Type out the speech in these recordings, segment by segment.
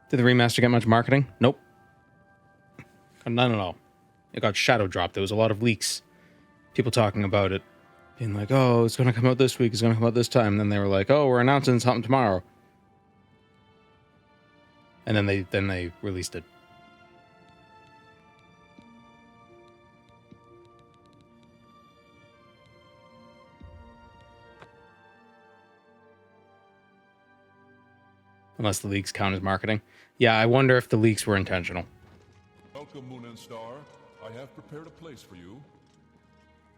Did the remaster get much marketing? Nope. None at all. It got shadow dropped. There was a lot of leaks. People talking about it. Being like, oh, it's going to come out this week. It's going to come out this time. And then they were like, oh, we're announcing something tomorrow. And then they released it. Unless the leaks count as marketing. Yeah, I wonder if the leaks were intentional. Welcome, Moon and Star. I have prepared a place for you.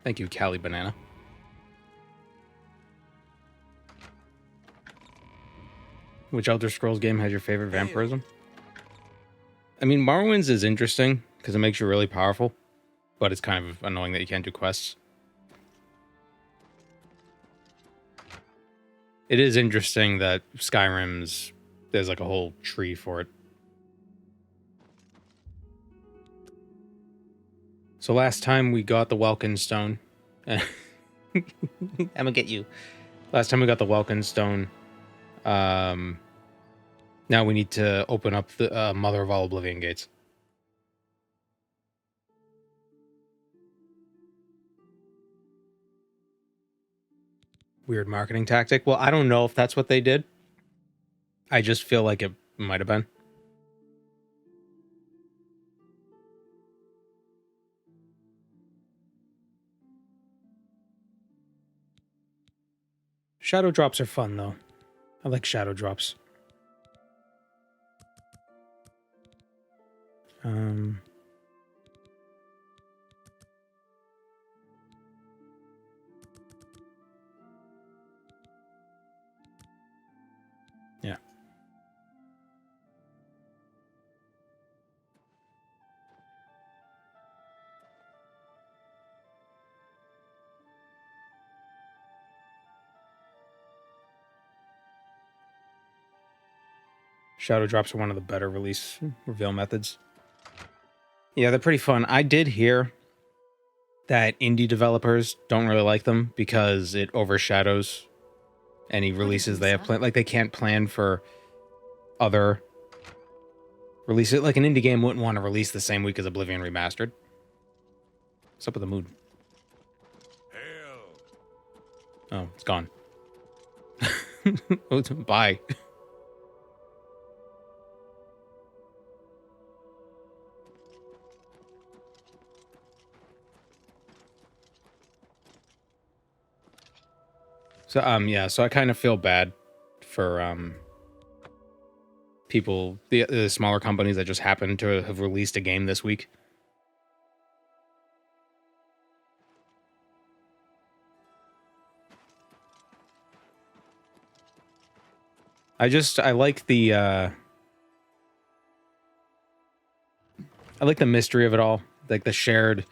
Thank you, Cali Banana. Which Elder Scrolls game has your favorite vampirism? I mean, Morrowind's is interesting because it makes you really powerful, but it's kind of annoying that you can't do quests. It is interesting that Skyrim's, there's like a whole tree for it. So last time we got the Welkin Stone. I'm gonna get you. Last time we got the Welkin Stone. Now we need to open up the Mother of all Oblivion gates. Weird marketing tactic. Well, I don't know if that's what they did. I just feel like it might have been. Shadow drops are fun, though. I like shadow drops. Yeah. Shadow drops are one of the better release reveal methods. Yeah, they're pretty fun. I did hear that indie developers don't really like them because it overshadows any releases they have planned. Like, they can't plan for other releases. Like, an indie game wouldn't want to release the same week as Oblivion Remastered. What's up with the mood? Hail. Oh, it's gone. Oh, bye. So, yeah, so I kind of feel bad for, people, the smaller companies that just happen to have released a game this week. I like the, I like the mystery of it all. Like, the shared...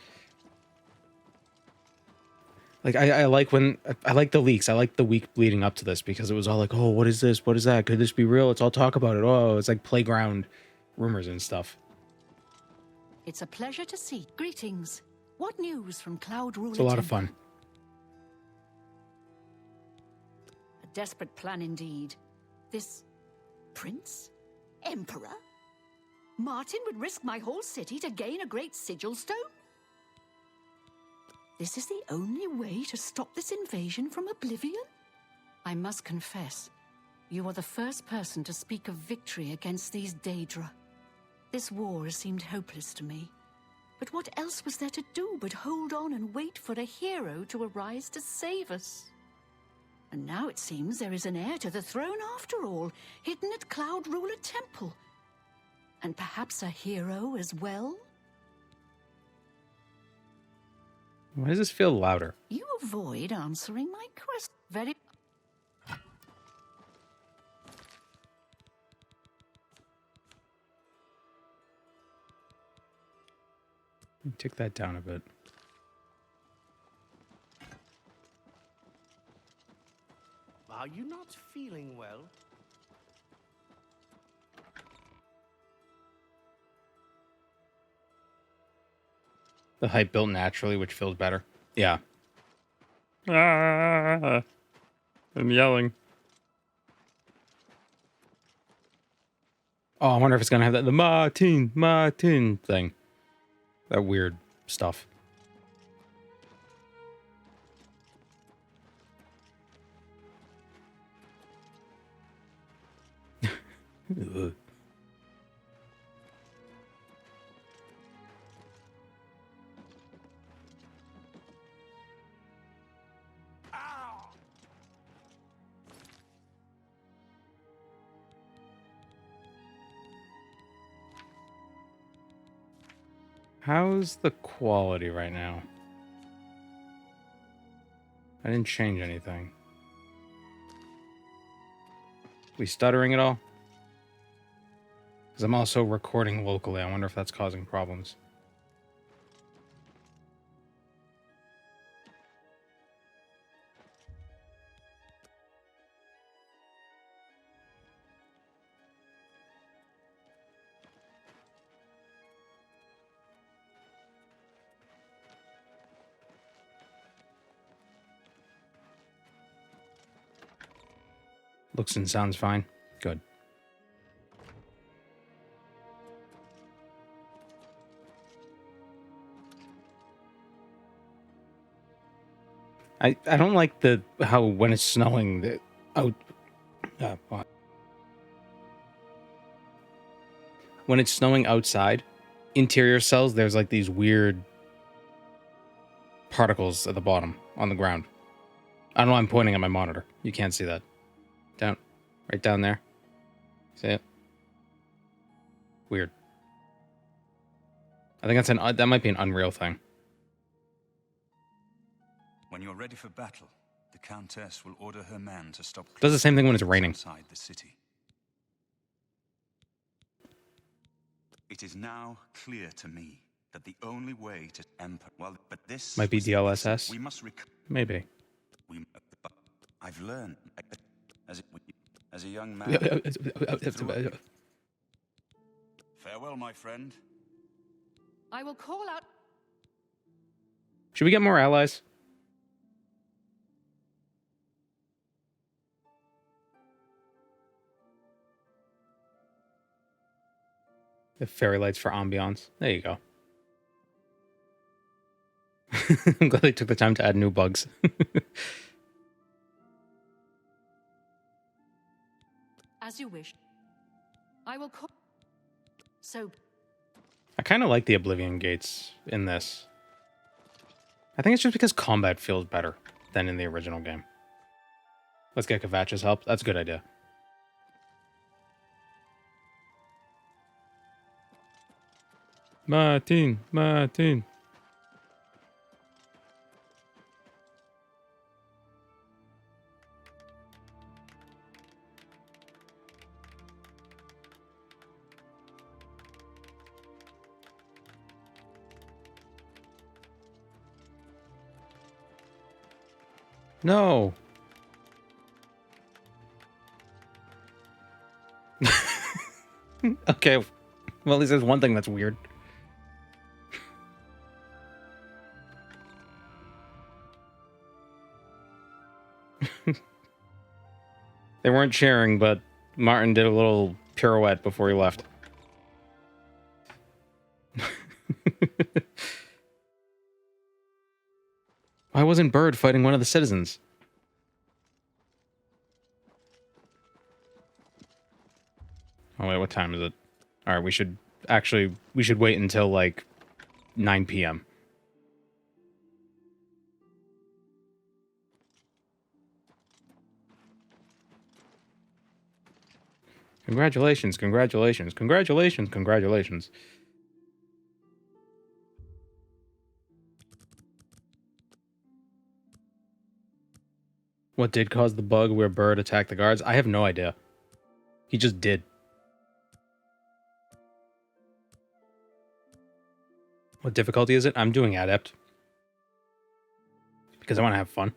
Like, I like when... I like the leaks. I like the week leading up to this because it was all like, oh, what is this? What is that? Could this be real? Let's all talk about it. Oh, it's like playground rumors and stuff. It's a pleasure to see. Greetings. What news from Cloud Ruler? It's a lot of fun. A desperate plan indeed. This... prince? Emperor? Martin would risk my whole city to gain a great sigil stone? This is the only way to stop this invasion from Oblivion? I must confess, you are the first person to speak of victory against these Daedra. This war has seemed hopeless to me. But what else was there to do but hold on and wait for a hero to arise to save us? And now it seems there is an heir to the throne after all, hidden at Cloud Ruler Temple. And perhaps a hero as well? Why does this feel louder? You avoid answering my question. Very... Take that down a bit. Are you not feeling well? The hype built naturally, which feels better. Yeah. Ah, I'm yelling. Oh, I wonder if it's gonna have the Martin thing. That weird stuff. Ugh. How's the quality right now? I didn't change anything. We stuttering at all? Because I'm also recording locally. I wonder if that's causing problems. Looks and sounds fine. Good. I don't like the how when it's snowing the what? When it's snowing outside, interior cells, there's like these weird particles at the bottom on the ground. I don't know, I'm pointing at my monitor. You can't see that. Down, right down there. See it? Weird. I think that might be an Unreal thing. When you're ready for battle, the Countess will order her men to stop. Does the same thing when it's raining. Inside the city. It is now clear to me that the only way to Emperor. Well, but this Might be DLSS. We must maybe. I've learned as a young man. Farewell, my friend. I will call out. Should we get more allies? The fairy lights for ambiance. There you go. I'm glad they took the time to add new bugs. As you wish. I will call. So. I kind of like the Oblivion gates in this. I think it's just because combat feels better than in the original game. Let's get Kavach's help. That's a good idea. Martin. No. Okay. Well, at least there's one thing that's weird. They weren't sharing, but Martin did a little pirouette before he left. Why wasn't Bird fighting one of the citizens? Oh wait, what time is it? Alright, we should wait until like 9 p.m. Congratulations. What did cause the bug where Bird attacked the guards? I have no idea. He just did. What difficulty is it? I'm doing Adept. Because I want to have fun.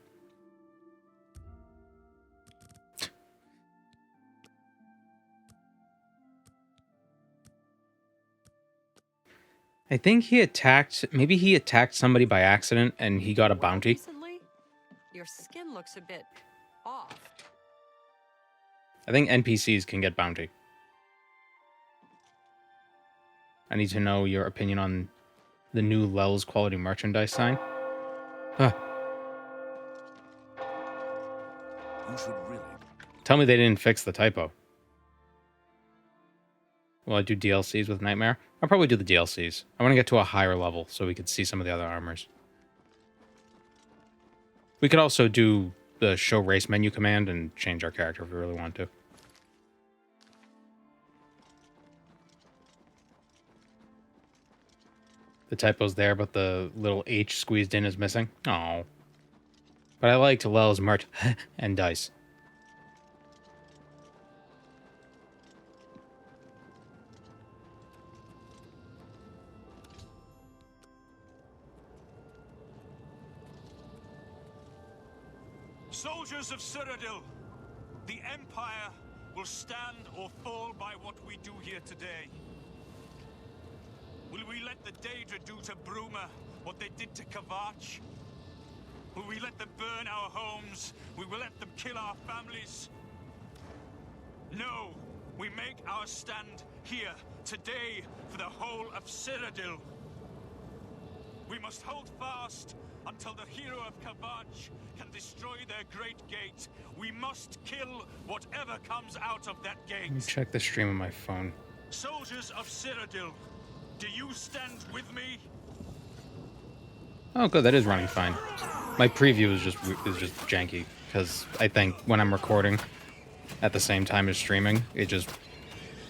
I think maybe he attacked somebody by accident and he got a bounty. Recently, your skin looks a bit off. I think NPCs can get bounty. I need to know your opinion on the new Lelles quality merchandise sign. Huh. You should really. Tell me they didn't fix the typo. Will I do DLCs with Nightmare? I'll probably do the DLCs. I want to get to a higher level so we could see some of the other armors. We could also do the show race menu command and change our character if we really want to. The typo's there, but the little H squeezed in is missing. Oh. But I liked Lelles merch and dice. Soldiers of Cyrodiil, the Empire will stand or fall by what we do here today. Will we let the Daedra do to Bruma what they did to Kavach? Will we let them burn our homes? Will we let them kill our families? No, we make our stand here, today, for the whole of Cyrodiil. We must hold fast until the hero of Kavach can destroy their great gate. We must kill whatever comes out of that gate. Let me check the stream on my phone. Soldiers of Cyrodiil, do you stand with me? Oh, good. That is running fine. My preview is just janky because I think when I'm recording at the same time as streaming, it just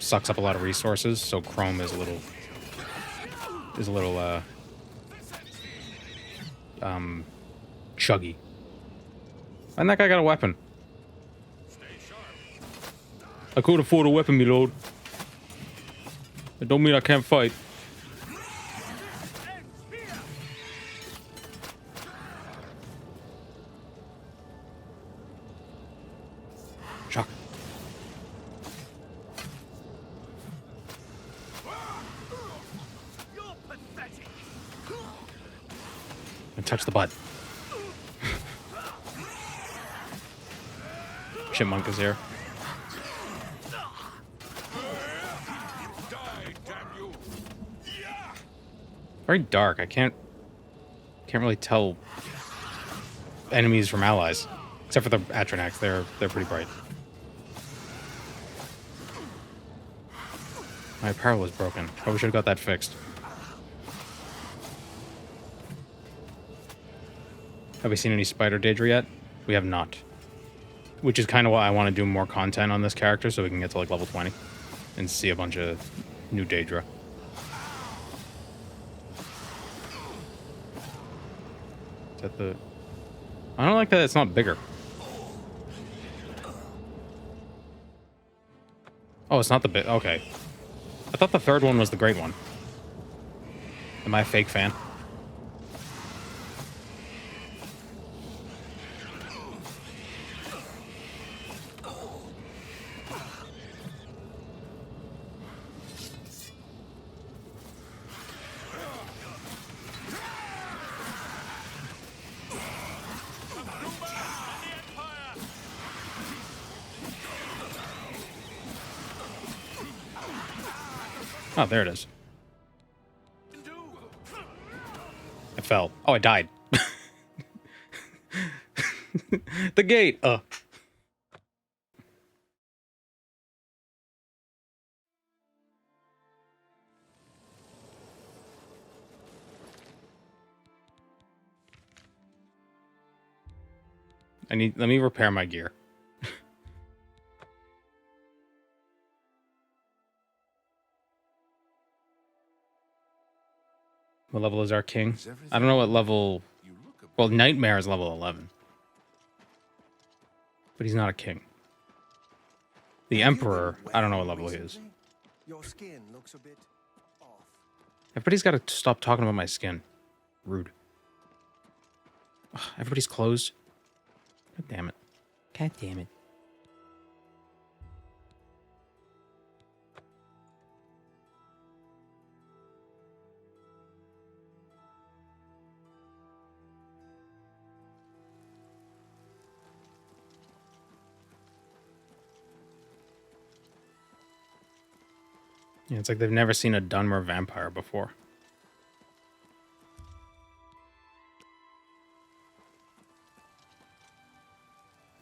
sucks up a lot of resources. So Chrome is a little chuggy. And that guy got a weapon. I could afford a weapon, me lord. It don't mean I can't fight. Shock. And touch the butt. Chipmunk is here. Very dark. I can't really tell enemies from allies, except for the Atronach. They're pretty bright. My power was broken. Probably should have got that fixed. Have we seen any Spider Daedra yet? We have not. Which is kind of why I want to do more content on this character, so we can get to like level 20 and see a bunch of new Daedra. Is that the... I don't like that it's not bigger. Oh, it's not the big... Okay. I thought the third one was the great one. Am I a fake fan? Oh, there it is. I fell. Oh, I died. The gate. Let me repair my gear. What level is our king? I don't know what level... Well, Nightmare is level 11. But he's not a king. The Emperor, I don't know what level he is. Your skin looks a bit off. Everybody's got to stop talking about my skin. Rude. Ugh, everybody's closed. God damn it. God damn it. Yeah, it's like they've never seen a Dunmer vampire before.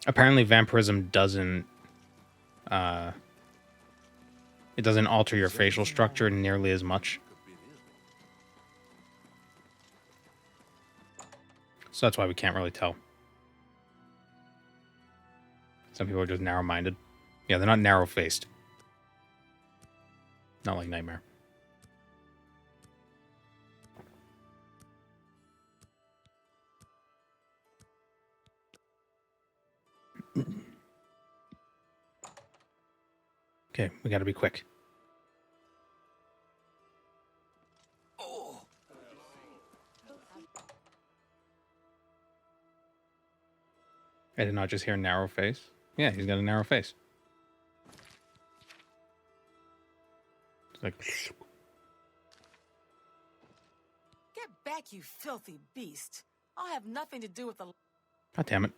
Apparently, vampirism doesn't it doesn't alter your facial structure nearly as much. So that's why we can't really tell. Some people are just narrow-minded. Yeah, they're not narrow-faced. Not like Nightmare. Okay, we gotta be quick. I did not just hear narrow face. Yeah, he's got a narrow face. It's like... Get back, you filthy beast. I'll have nothing to do with the... God damn it.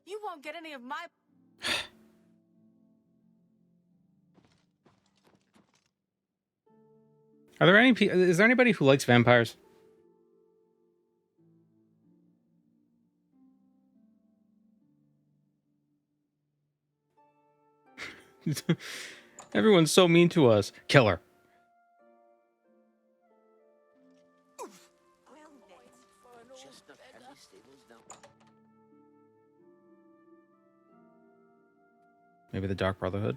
You won't get any of my... Are there any... Is there anybody who likes vampires? Everyone's so mean to us. Killer. Maybe the Dark Brotherhood?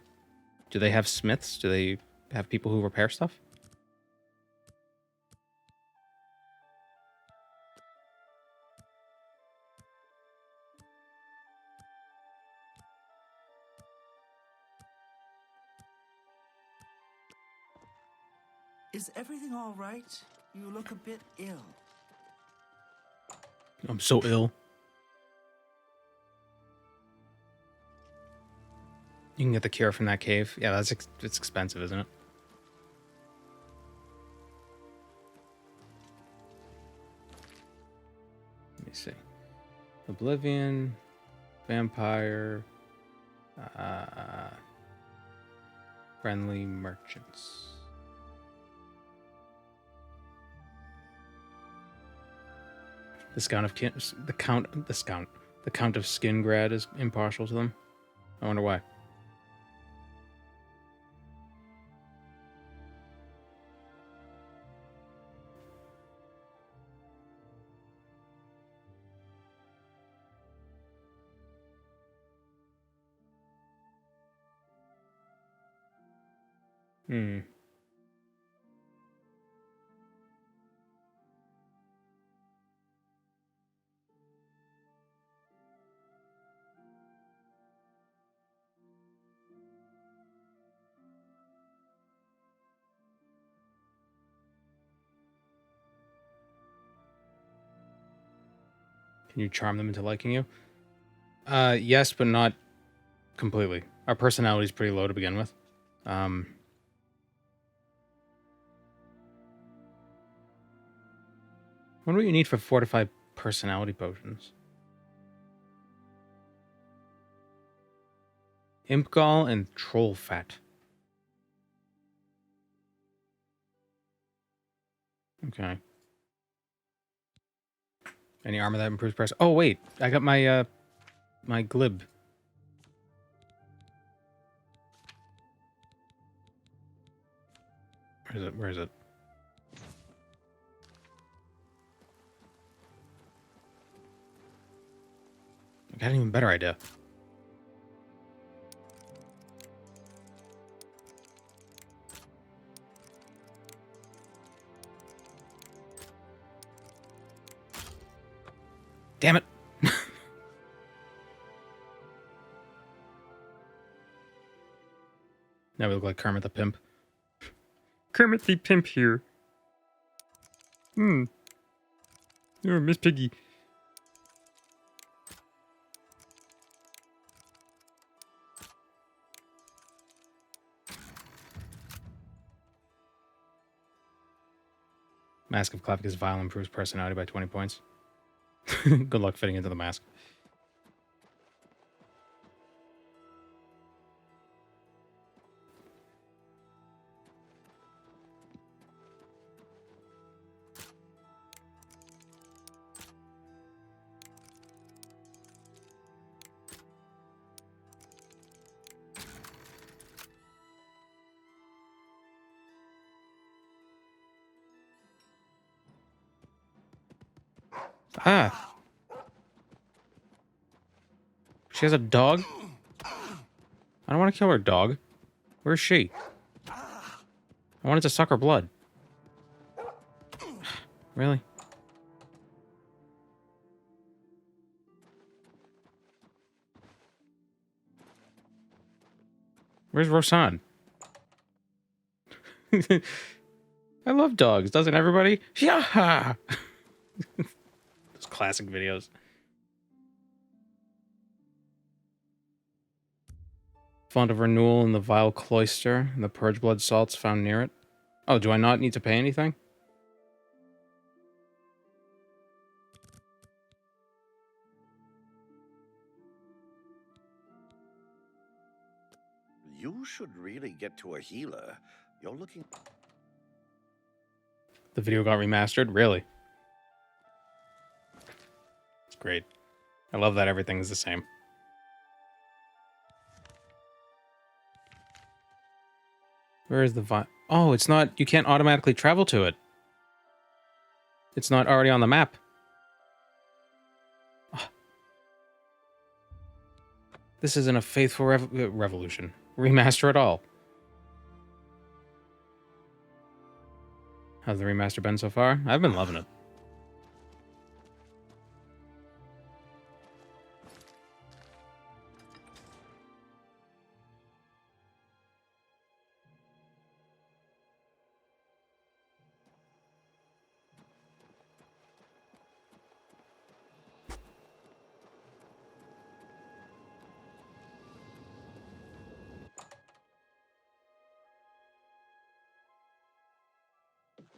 Do they have smiths? Do they have people who repair stuff? Is everything all right? You look a bit ill. I'm so ill. You can get the cure from that cave. Yeah, it's expensive, isn't it? Let me see. Oblivion, vampire, friendly merchants. The Count of Skingrad is impartial to them. I wonder why. Hmm. Can you charm them into liking you? Yes, but not completely. Our personality is pretty low to begin with. What do you need for fortified personality potions? Imp gall and troll fat. Okay. Any armor that improves press? Oh wait, I got my my glib. Where is it? Where is it? I got an even better idea. Damn it. Now we look like Kermit the Pimp. Kermit the Pimp here. Oh, Miss Piggy. Mask of Clavicus Vile improves personality by 20 points. Good luck fitting into the mask. Ah. She has a dog? I don't want to kill her dog. Where's she? I wanted to suck her blood. Really? Where's Rosan? I love dogs, doesn't everybody? Yeah. Those classic videos. Font of renewal in the vile cloister, and the purge blood salts found near it. Oh, do I not need to pay anything? You should really get to a healer. You're looking... The video got remastered? Really? It's great. I love that everything is the same. Where is the Oh, it's not... You can't automatically travel to it. It's not already on the map. Oh. This isn't a faithful revolution. Remaster at all. How's the remaster been so far? I've been loving it.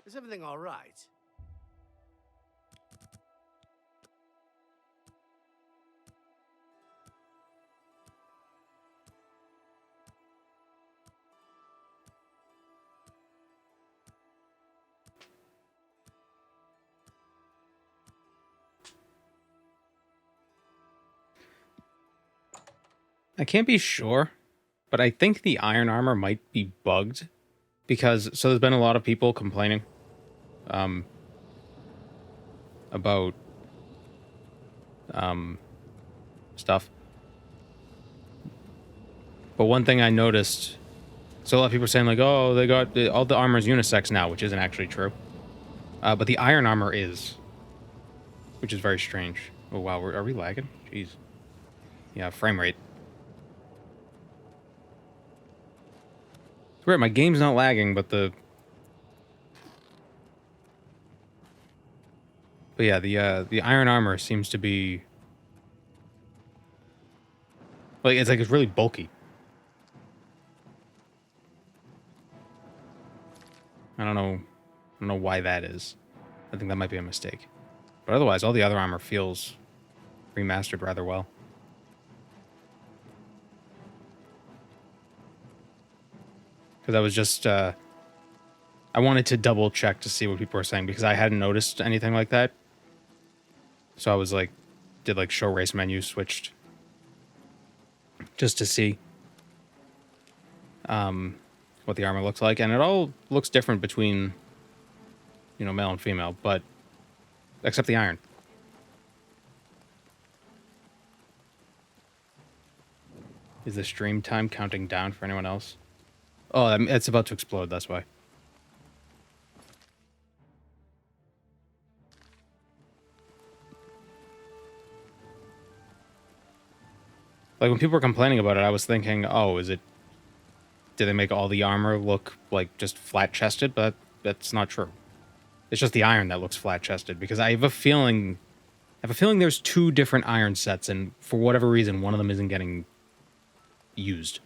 Is everything all right? I can't be sure, but I think the iron armor might be bugged because so there's been a lot of people complaining about stuff. But one thing I noticed, so a lot of people are saying like, oh, they got all the armor's unisex now, which isn't actually true. But the iron armor is, which is very strange. Oh wow, are we lagging? Jeez. Yeah, frame rate. It's weird, my game's not lagging, but the... But yeah, the iron armor seems to be... Like, it's really bulky. I don't know why that is. I think that might be a mistake. But otherwise, all the other armor feels remastered rather well. Because I was just, I wanted to double check to see what people were saying because I hadn't noticed anything like that. So I was like, did like show race menu switched just to see what the armor looks like. And it all looks different between, you know, male and female, but except the iron. Is the stream time counting down for anyone else? Oh, it's about to explode, that's why. Like, when people were complaining about it, I was thinking, oh, did they make all the armor look, like, just flat-chested? But that's not true. It's just the iron that looks flat-chested, because I have a feeling there's two different iron sets, and for whatever reason, one of them isn't getting used.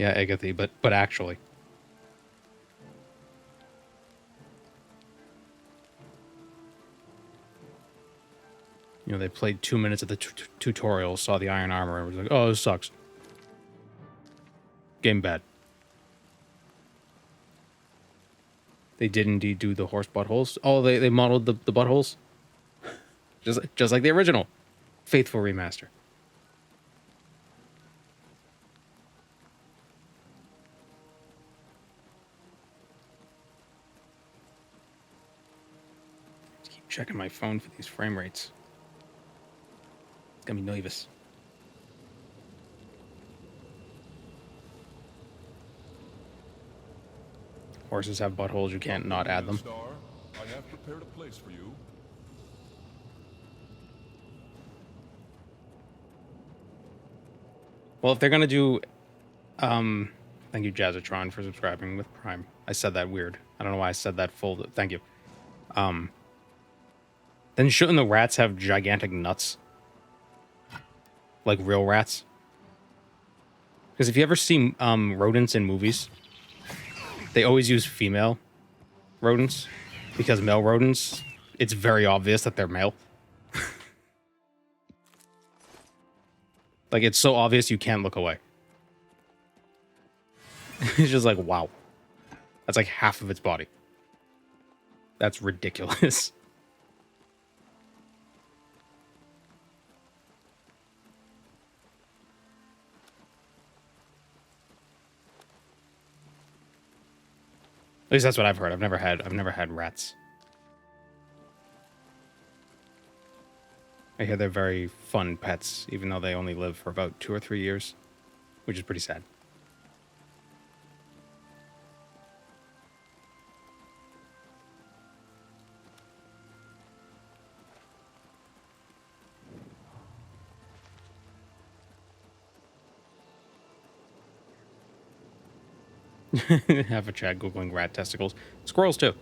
Yeah, Agathy, but actually. You know, they played 2 minutes of the tutorial, saw the iron armor, and was like, oh, this sucks. Game bad. They did indeed do the horse buttholes. Oh, they modeled the buttholes? Just like the original. Faithful remaster. Just keep checking my phone for these frame rates. It's gonna be nervous. Horses have buttholes, you can't not add them. Star, I have prepared a place for you. Well, if they're gonna do, thank you, Jazzatron, for subscribing with Prime. I said that weird. I don't know why I said that full. Thank you. Then shouldn't the rats have gigantic nuts, like real rats? Because if you ever see rodents in movies, they always use female rodents because male rodents, it's very obvious that they're male. Like, it's so obvious you can't look away. It's just like, wow. That's like half of its body. That's ridiculous. At least that's what I've heard. I've never had rats. I hear they're very fun pets, even though they only live for about 2 or 3 years, which is pretty sad. Have a chat googling rat testicles. Squirrels too.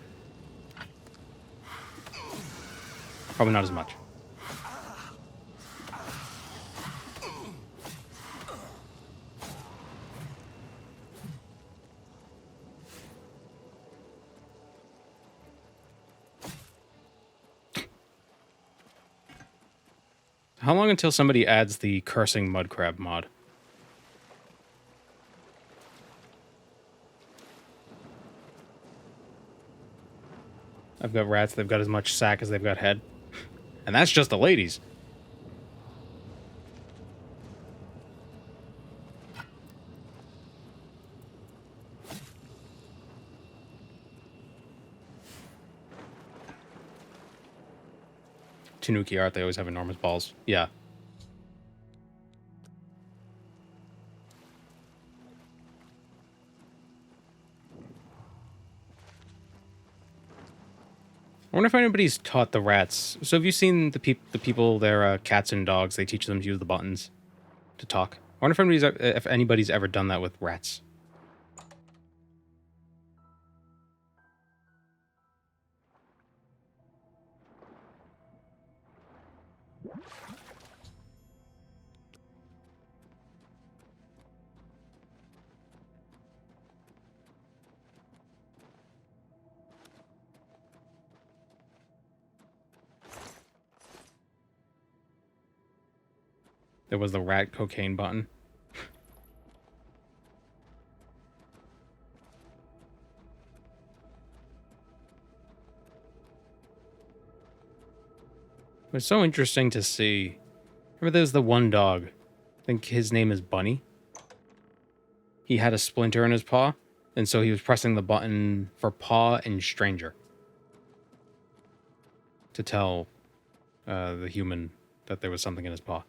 Probably not as much. How long until somebody adds the cursing mud crab mod? I've got rats, they've got as much sack as they've got head. And that's just the ladies. Tanuki art, they always have enormous balls. Yeah. I wonder if anybody's taught the rats. So have you seen the people, they're cats and dogs, they teach them to use the buttons to talk. I wonder if anybody's ever done that with rats. There was the rat cocaine button. It was so interesting to see. Remember there's the one dog. I think his name is Bunny. He had a splinter in his paw, and so he was pressing the button for paw and stranger to tell the human that there was something in his paw.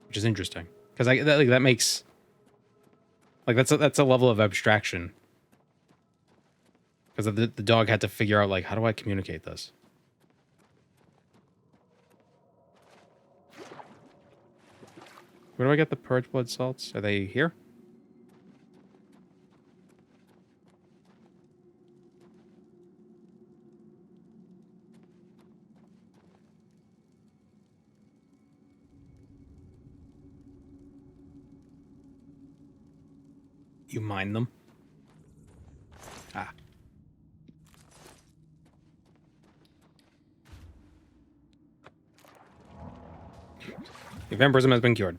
Which is interesting. Because that makes... Like, that's a level of abstraction. Because the dog had to figure out, like, how do I communicate this? Where do I get the purge blood salts? Are they here? You mine them? Ah. Your vampirism has been cured.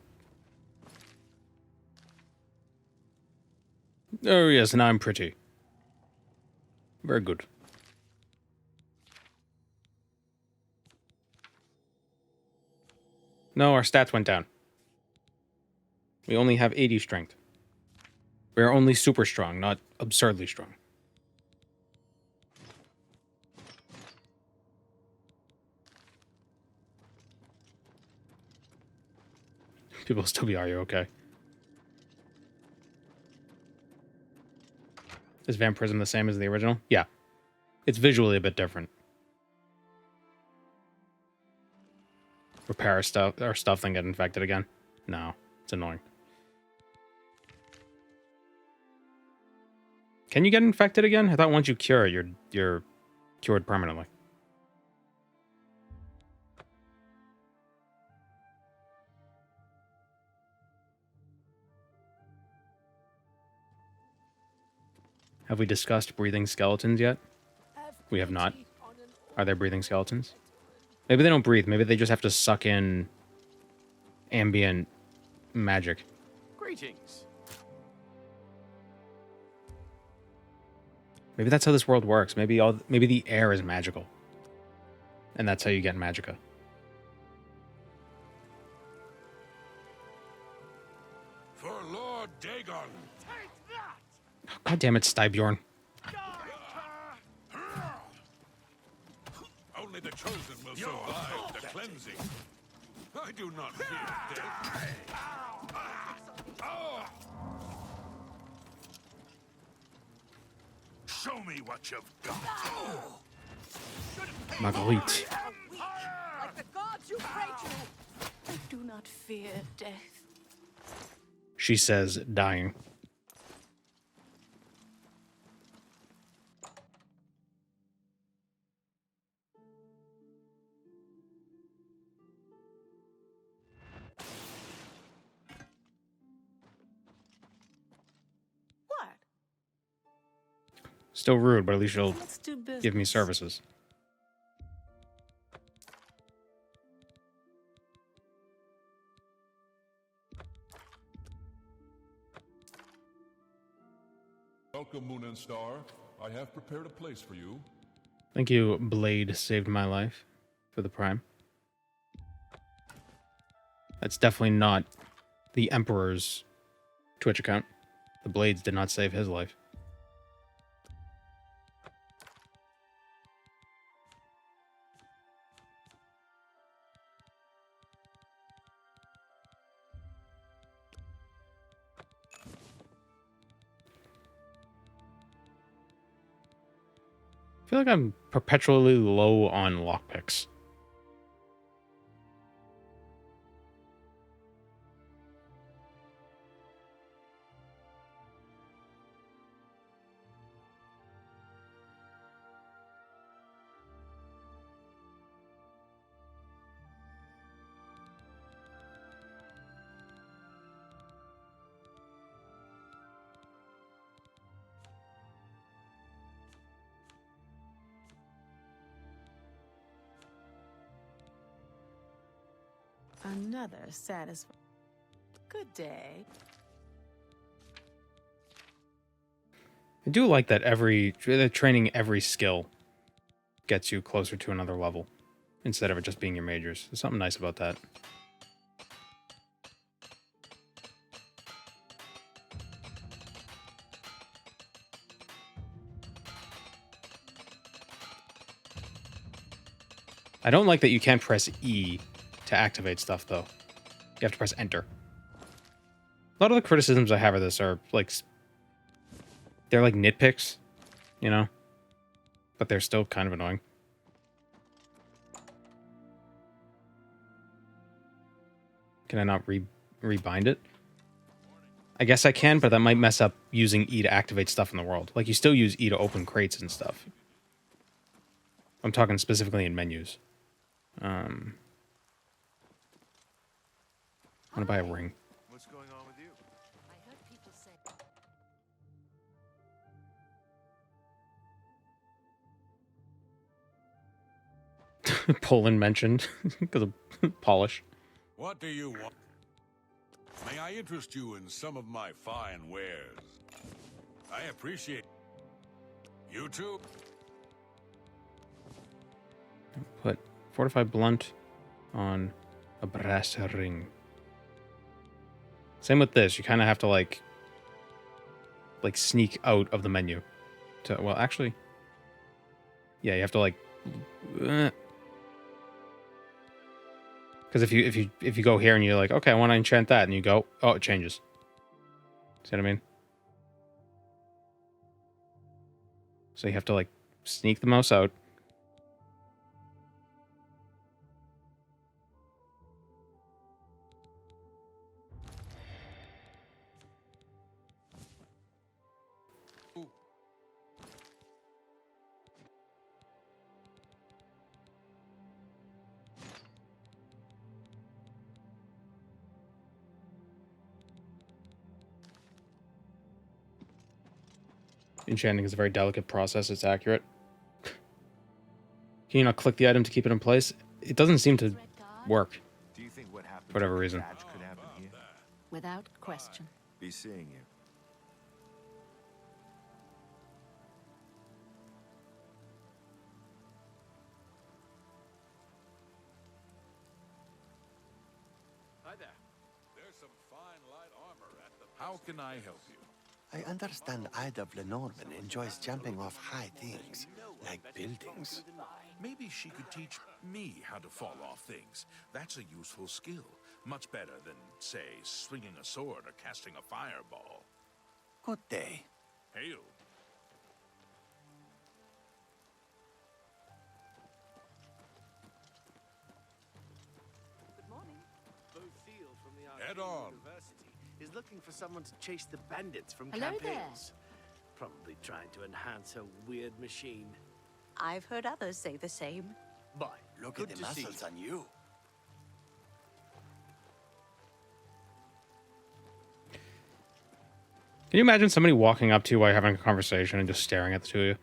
Oh yes, and I'm pretty. Very good. No, our stats went down. We only have 80 strength. We are only super strong, not absurdly strong. People will still be, are you okay? Is Vampirism the same as the original? Yeah. It's visually a bit different. Repair our stuff, then get infected again? No. It's annoying. Can you get infected again? I thought once you cure it, you're cured permanently. Have we discussed breathing skeletons yet? We have not. Are there breathing skeletons? Maybe they don't breathe. Maybe they just have to suck in ambient magic. Greetings. Maybe that's how this world works. Maybe the air is magical. And that's how you get magica. For Lord Dagon. Oh, God damn it, Stybjorn. Only the chosen will survive the cleansing. I do not fear death. Show me what you've got. Marguerite. Like the gods you pray to. I do not fear death. She says, dying. What? Still rude, but at least she'll Let's do business. give me services. Welcome, Moon and Star. I have prepared a place for you. Thank you, Blade saved my life for the Prime. That's definitely not the Emperor's Twitch account. The Blades did not save his life. I feel like I'm perpetually low on lockpicks. Another satisfying. Good day. I do like that training every skill gets you closer to another level instead of it just being your majors. There's something nice about that. I don't like that you can't press E to activate stuff, though. You have to press Enter. A lot of the criticisms I have of this are, like, they're like nitpicks, you know? But they're still kind of annoying. Can I not rebind it? I guess I can, but that might mess up using E to activate stuff in the world. Like, you still use E to open crates and stuff. I'm talking specifically in menus. I want to buy a ring. What's going on with you? I heard people say Poland mentioned because of polish. What do you want? May I interest you in some of my fine wares? I appreciate you too. Put fortified blunt on a brass ring. Same with this. You kind of have to like sneak out of the menu. To, well, actually, yeah, you have to like. Because if you go here and you're like, okay, I want to enchant that, and you go, oh, it changes. See what I mean? So you have to like sneak the mouse out. Enchanting is a very delicate process. It's accurate. Can you not click the item to keep it in place? It doesn't seem to work. Do you think what happened For whatever reason. could happen here? Without question. Be seeing you. Hi there. There's some fine light armor at the. How can I help you? I understand Ida of Lenormand enjoys jumping off high things, like buildings. Maybe she could teach me how to fall off things. That's a useful skill. Much better than, say, swinging a sword or casting a fireball. Good day. Hail. Good morning. Bofield from the Head Arcane on. University is looking for someone to chase the bandits from Hello campaigns. Probably trying to enhance her weird machine. I've heard others say the same. Bye. Look Good at the to see muscles you. on you. Can you imagine somebody walking up to you while you're having a conversation and just staring at the two of you?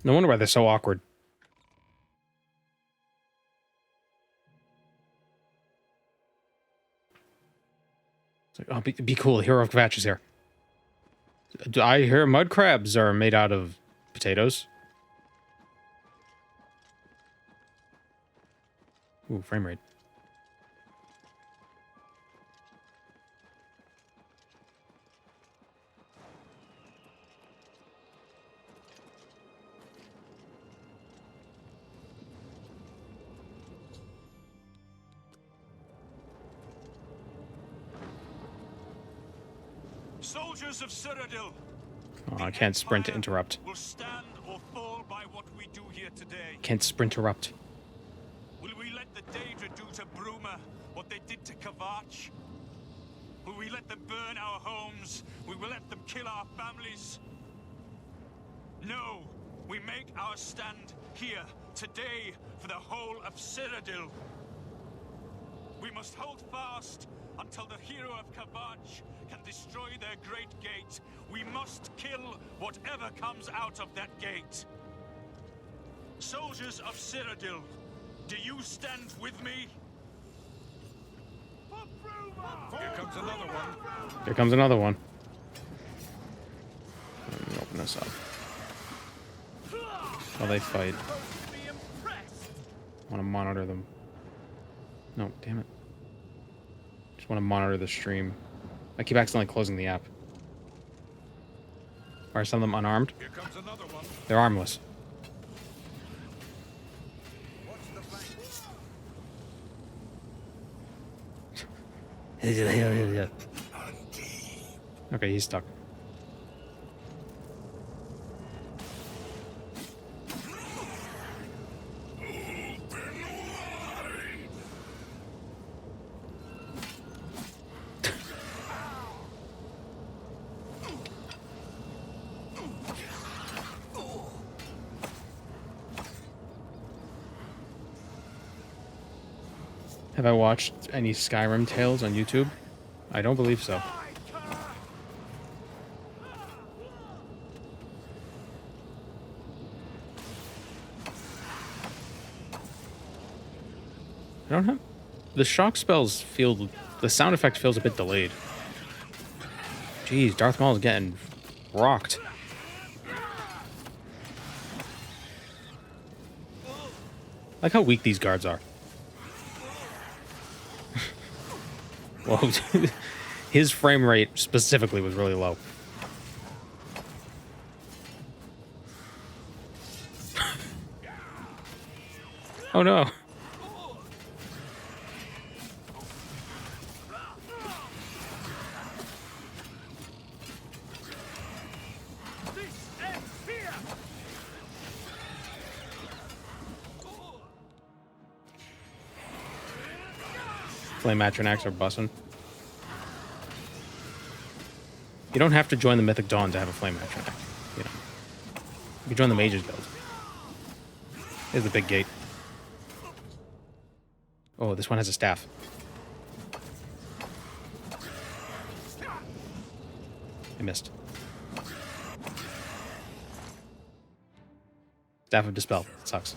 No wonder why they're so awkward. It's like, oh, be cool. Hero of Kvatch is here. I hear mud crabs are made out of potatoes. Ooh, frame rate. Soldiers of Cyrodiil. Oh, I can't sprint to interrupt. Will stand or fall by what we do here today. Can't sprint interrupt. Will we let the Daedra do to Bruma what they did to Kvatch? Will we let them burn our homes? Will we let them kill our families? No, we make our stand here today for the whole of Cyrodiil. We must hold fast until the hero of Kvatch can destroy their great gate. We must kill whatever comes out of that gate. Soldiers of Cyrodiil, do you stand with me? Here comes another one. Here comes another one. Let me open this up. While they fight. I want to monitor them. No, damn it. Just want to monitor the stream. I keep accidentally closing the app. Are some of them unarmed? Here comes another one. They're armless. Watch the flank. Okay, he's stuck. Have I watched any Skyrim tales on YouTube? I don't believe so. I don't have... The shock spells feel... The sound effect feels a bit delayed. Jeez, Darth Maul is getting rocked. Like how weak these guards are. Whoa. His frame rate specifically was really low. Oh no. Flame Atronachs are bussin'. You don't have to join the Mythic Dawn to have a Flame Atronach. You know. You can join the Mage's Guild. Here's the big gate. Oh, this one has a staff. I missed. Staff of Dispel. It sucks.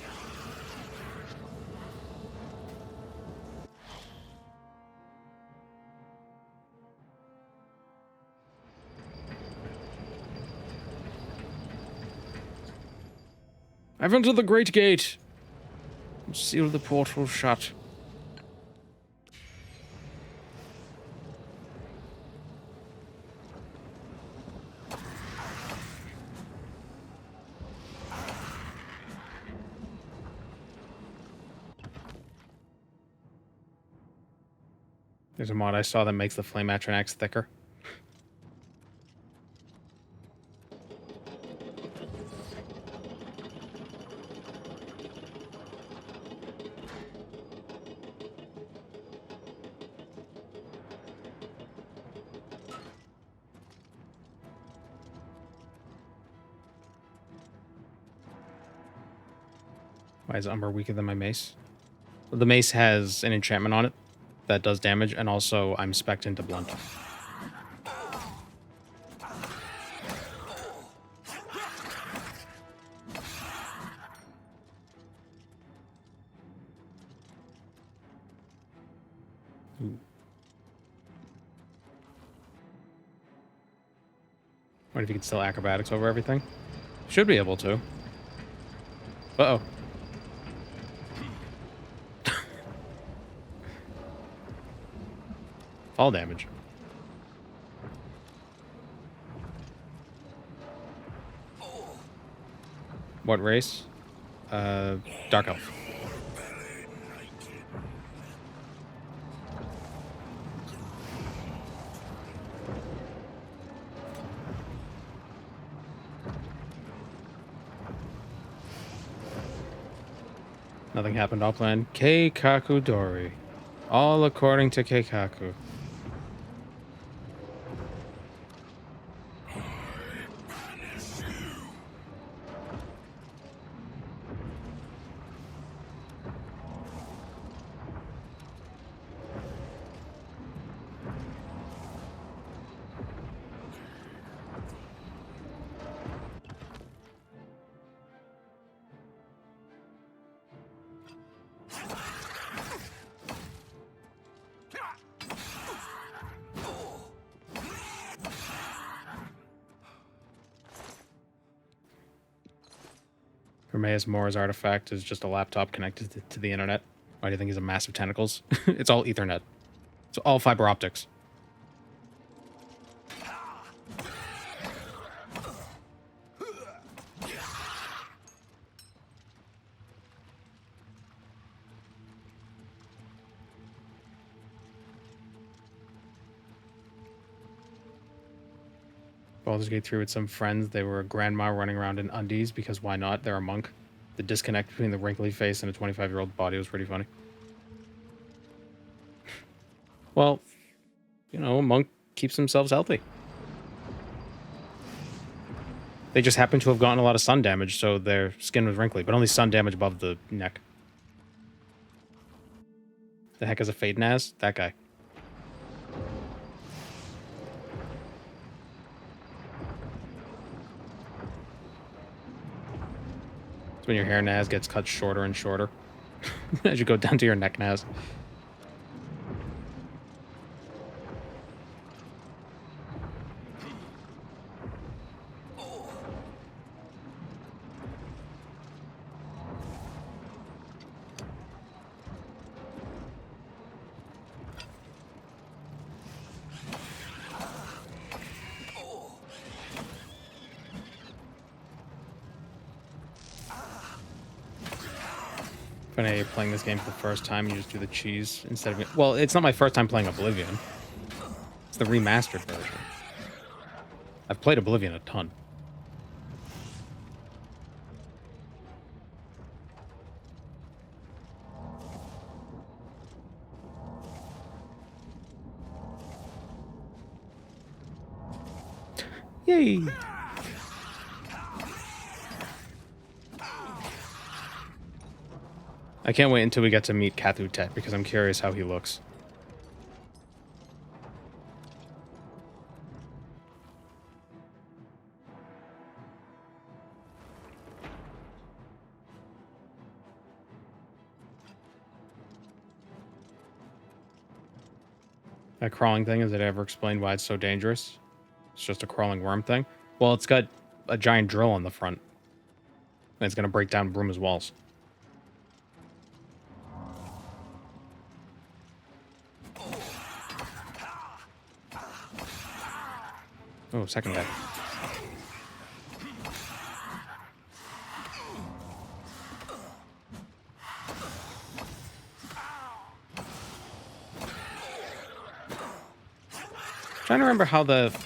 I've entered the Great Gate. Seal the portal shut. There's a mod I saw that makes the Flame Atronachs thicker. Why is Umber weaker than my mace? The mace has an enchantment on it that does damage, and also I'm spec'd into blunt. Ooh. What if you could still acrobatics over everything? Should be able to. Uh-oh. Fall damage. What race? Dark Elf. Nothing happened all planned. Keikaku Dori. All according to Keikaku. Hermaeus Mora's artifact is just a laptop connected to the internet. Why do you think he's a massive tentacles? It's all Ethernet. It's all fiber optics. Baldur's Gate 3 with some friends. They were a grandma running around in undies because why not? They're a monk. The disconnect between the wrinkly face and a 25-year-old body was pretty funny. Well, you know, a monk keeps themselves healthy. They just happen to have gotten a lot of sun damage, so their skin was wrinkly, but only sun damage above the neck. The heck is a Fade Naz? That guy. It's when your hair nas gets cut shorter and shorter as you go down to your neck nas. Funny, you're playing this game for the first time, you just do the cheese instead of... Well, it's not my first time playing Oblivion. It's the remastered version. I've played Oblivion a ton. Yay! I can't wait until we get to meet Kathutet because I'm curious how he looks. That crawling thing, is it ever explained why it's so dangerous? It's just a crawling worm thing? Well, it's got a giant drill on the front. And it's going to break down Bruma's walls. Oh, second guy. Trying to remember how the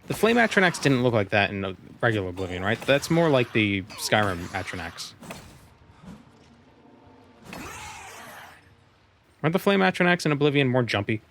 flame Atronachs didn't look like that in a regular Oblivion, right? That's more like the Skyrim Atronachs. Aren't the flame Atronachs in Oblivion more jumpy?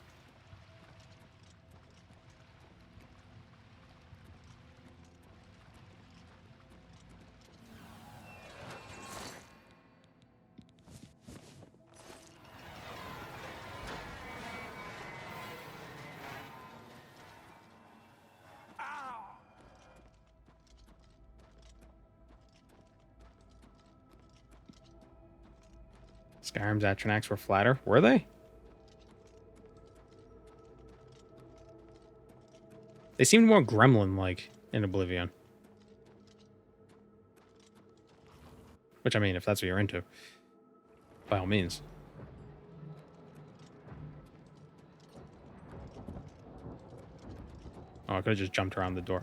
Skyrim's Atronachs were flatter. Were they? They seemed more gremlin-like in Oblivion. Which, I mean, if that's what you're into, by all means. Oh, I could have just jumped around the door.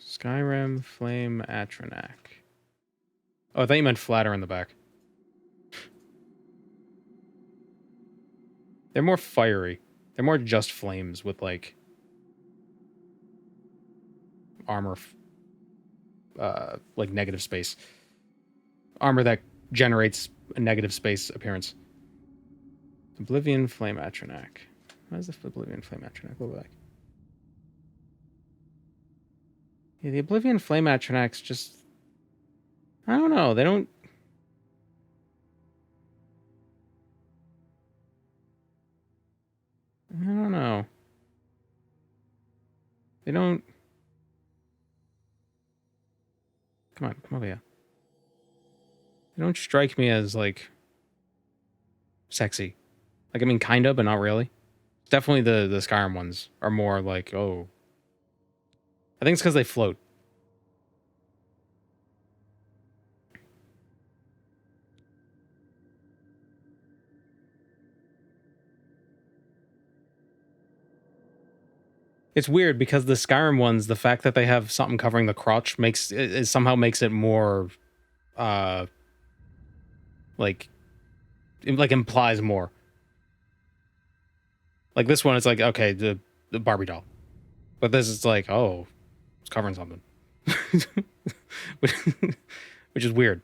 Skyrim Flame Atronach. Oh, I thought you meant flatter in the back. They're more fiery. They're more just flames with, like, armor, like negative space. Armor that generates a negative space appearance. Oblivion Flame Atronach. What does the Oblivion Flame Atronach look like? Yeah, the Oblivion Flame Atronachs just... I don't know, they don't... I don't know. They don't... Come over here. They don't strike me as, like, sexy. Like, I mean, kinda, but not really. Definitely the Skyrim ones are more like, oh... I think it's because they float. It's weird because the Skyrim ones, the fact that they have something covering the crotch makes it somehow makes it more, like implies more. Like this one, it's like, okay, the Barbie doll, but this is like, oh, it's covering something, which is weird.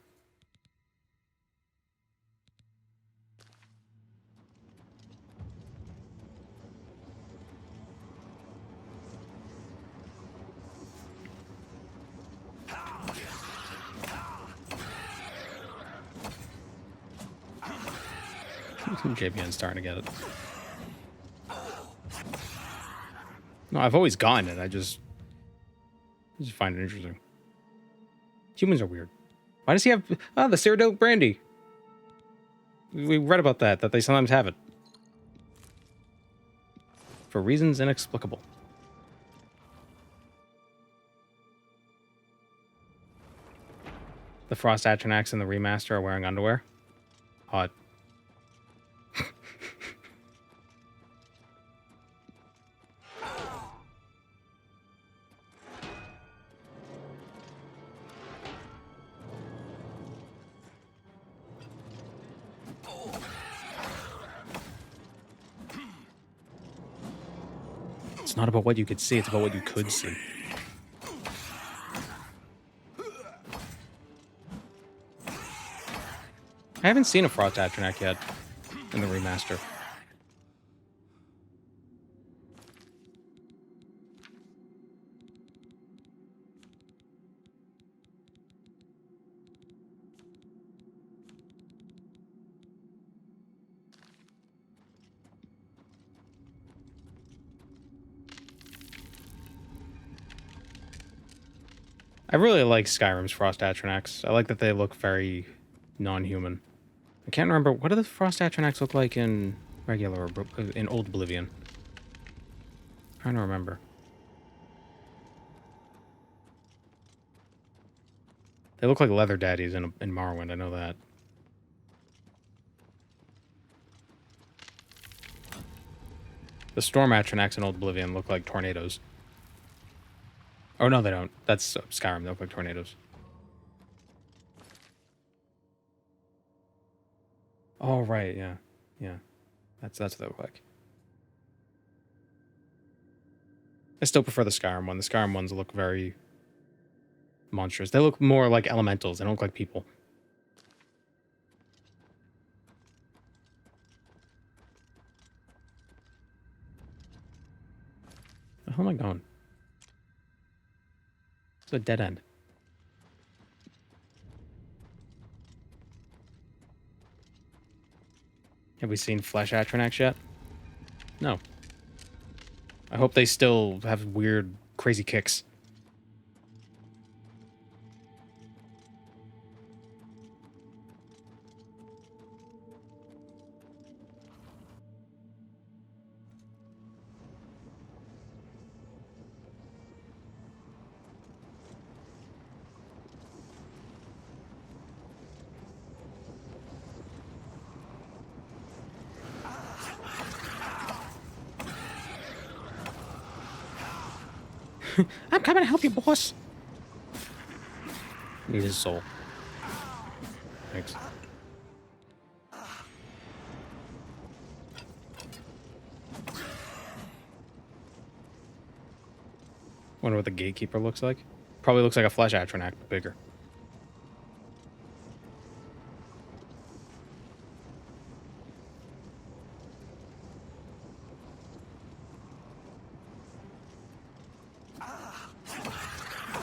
JPN's starting to get it. No, I've always gotten it. I just find it interesting. Humans are weird. Why does he have... Oh, the Cyrodiil brandy. We read about that they sometimes have it. For reasons inexplicable. The Frost Atronachs in the remaster are wearing underwear. Hot. It's not about what you could see, it's about what you could see. I haven't seen a Frost Atronach yet in the remaster. I really like Skyrim's Frost Atronachs. I like that they look very non-human. I can't remember, what do the Frost Atronachs look like in regular, or in Old Oblivion? I'm trying to remember. They look like leather daddies in Morrowind, I know that. The Storm Atronachs in Old Oblivion look like tornadoes. Oh, no, they don't. That's Skyrim. They look like tornadoes. Oh, right, yeah. Yeah. That's what they look like. I still prefer the Skyrim one. The Skyrim ones look very monstrous. They look more like elementals. They don't look like people. Where the hell am I going? It's a dead end. Have we seen Flesh Atronachs yet? No. I hope they still have weird, crazy kicks. I'm coming to help you, boss. Need his soul. Thanks. Wonder what the Gatekeeper looks like. Probably looks like a Flesh Atronach, but bigger.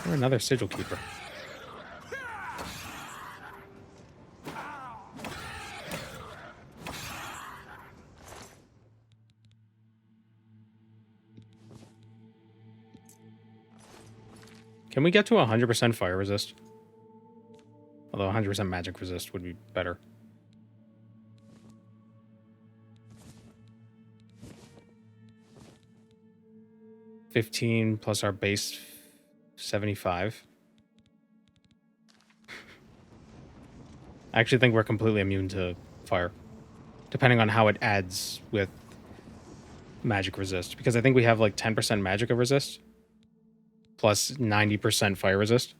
Or another Sigil Keeper. Can we get to 100% fire resist? Although 100% magic resist would be better. $15 plus our base 75. I actually think we're completely immune to fire, depending on how it adds with magic resist. Because I think we have like 10% magic resist, plus 90% fire resist.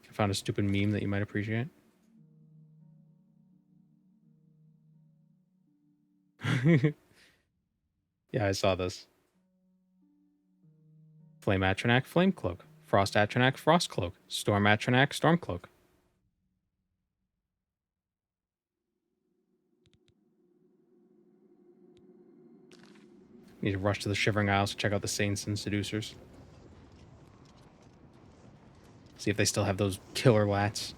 I found a stupid meme that you might appreciate. Yeah, I saw this. Flame Atronach, Flame Cloak. Frost Atronach, Frost Cloak. Storm Atronach, Storm Cloak. Need to rush to the Shivering Isles to check out the Saints and Seducers. See if they still have those killer lats.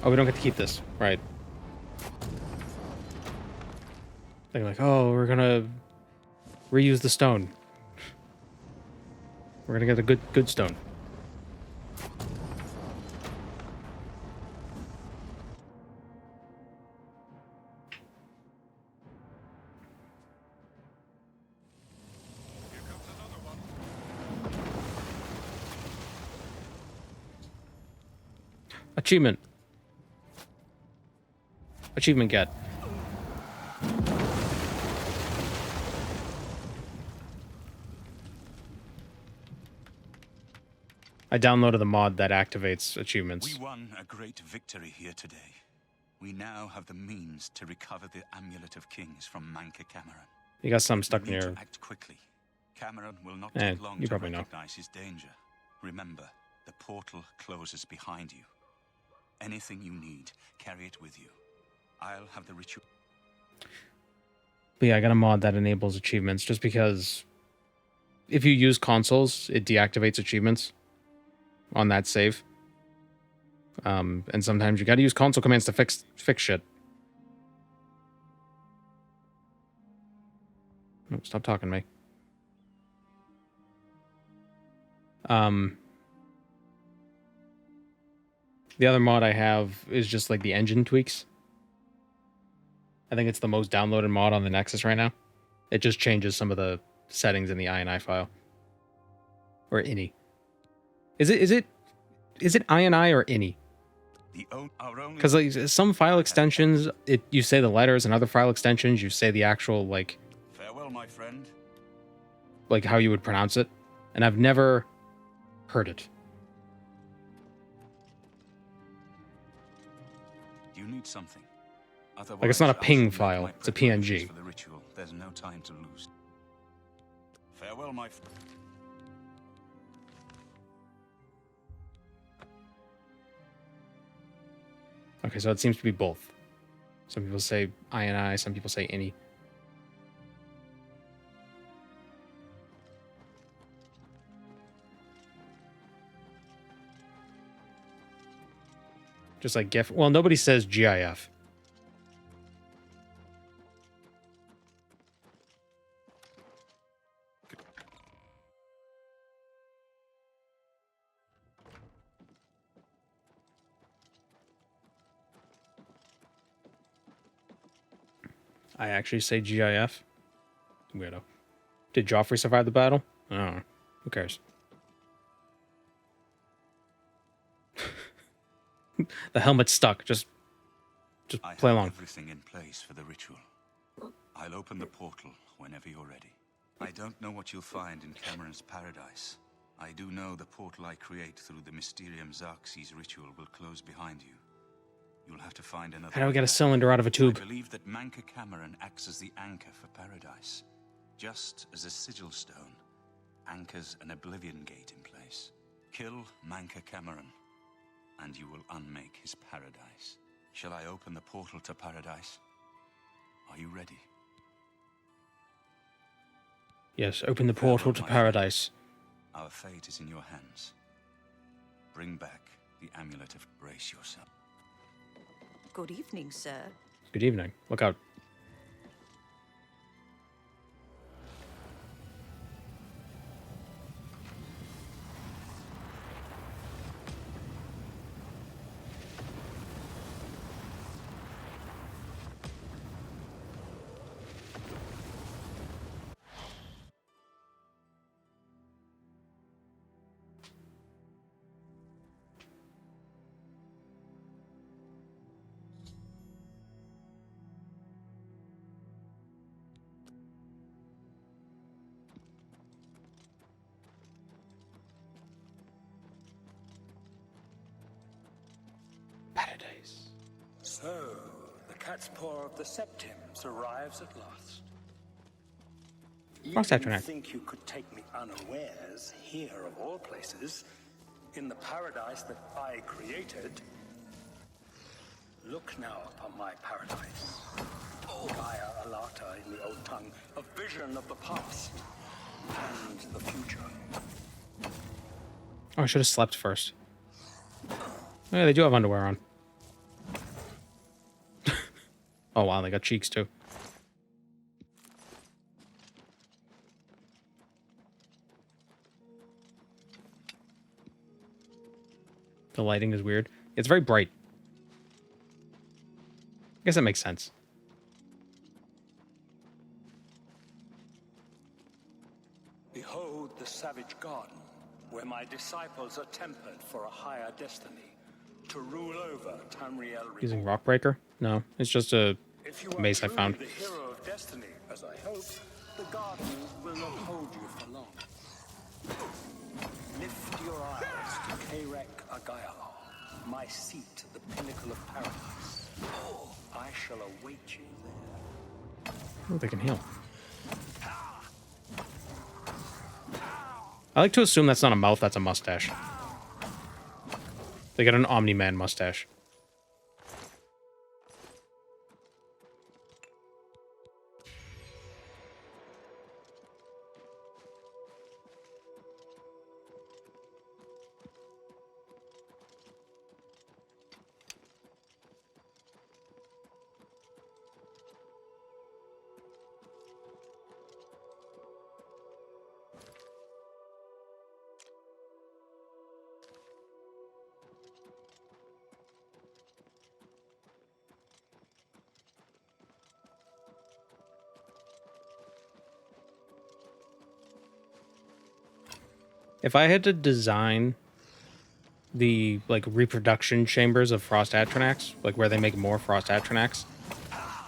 Oh, we don't get to keep this. Right. They're like, oh, we're gonna reuse the stone. We're gonna get a good stone. Achievement. Achievement get. I downloaded the mod that activates achievements. We won a great victory here today. We now have the means to recover the Amulet of Kings from Mankar Camoran. You got some stuck We in need your... to act quickly. Camoran will not take long you to probably know. recognize his danger. Remember, the portal closes behind you. Anything you need, carry it with you. I'll have the ritual. But yeah, I got a mod that enables achievements just because if you use consoles, it deactivates achievements on that save. And sometimes you gotta use console commands to fix shit. Oh, stop talking to me. The other mod I have is just like the engine tweaks. I think it's the most downloaded mod on the Nexus right now. It just changes some of the settings in the INI file. Or INI. Is it INI or INI? Because like some file extensions, you say the letters, and other file extensions you say the actual like. Farewell, my friend. Like how you would pronounce it, and I've never heard it. You need something. Like it's not a ping file; it's a PNG. For the ritual, there's no time to lose. Farewell, my friend. Okay, so it seems to be both. Some people say INI, some people say INI. Just like GIF. Well, nobody says GIF. I actually say GIF. Weirdo. Did Joffrey survive the battle? I don't know. Who cares? The helmet's stuck. Just play along. Everything in place for the ritual. I'll open the portal whenever you're ready. I don't know what you'll find in Cameron's paradise. I do know the portal I create through the Mysterium Xarxes ritual will close behind you. You'll have to find another. How do I get a cylinder out of a tube? I believe that Mankar Camoran acts as the anchor for paradise, just as a sigil stone anchors an Oblivion gate in place. Kill Mankar Camoran, and you will unmake his paradise. Shall I open the portal to paradise? Are you ready? Yes, open the portal to paradise. Our fate is in your hands. Bring back the amulet of brace yourself. Good evening, sir. Good evening. Look out. So, the cat's paw of the Septims arrives at last. You didn't think you could take me unawares here of all places, in the paradise that I created. Look now upon my paradise. Gaia Alata in the old tongue, a vision of the past and the future. Oh, I should have slept first. Oh, yeah, they do have underwear on. Oh wow, they got cheeks too. The lighting is weird. It's very bright. I guess that makes sense. Behold the savage garden, where my disciples are tempered for a higher destiny, to rule over Tamriel. Using Rockbreaker? No, it's just a If you are mace I truly found. the hero of destiny, as I hope, the garden will not hold you for long. Lift your eyes to Karek Agayal, my seat at the pinnacle of paradise. I shall await you there. Oh, they can heal. I like to assume that's not a mouth, that's a mustache. They got an Omni-Man mustache. If I had to design the like reproduction chambers of Frost Atronachs, like where they make more Frost Atronachs,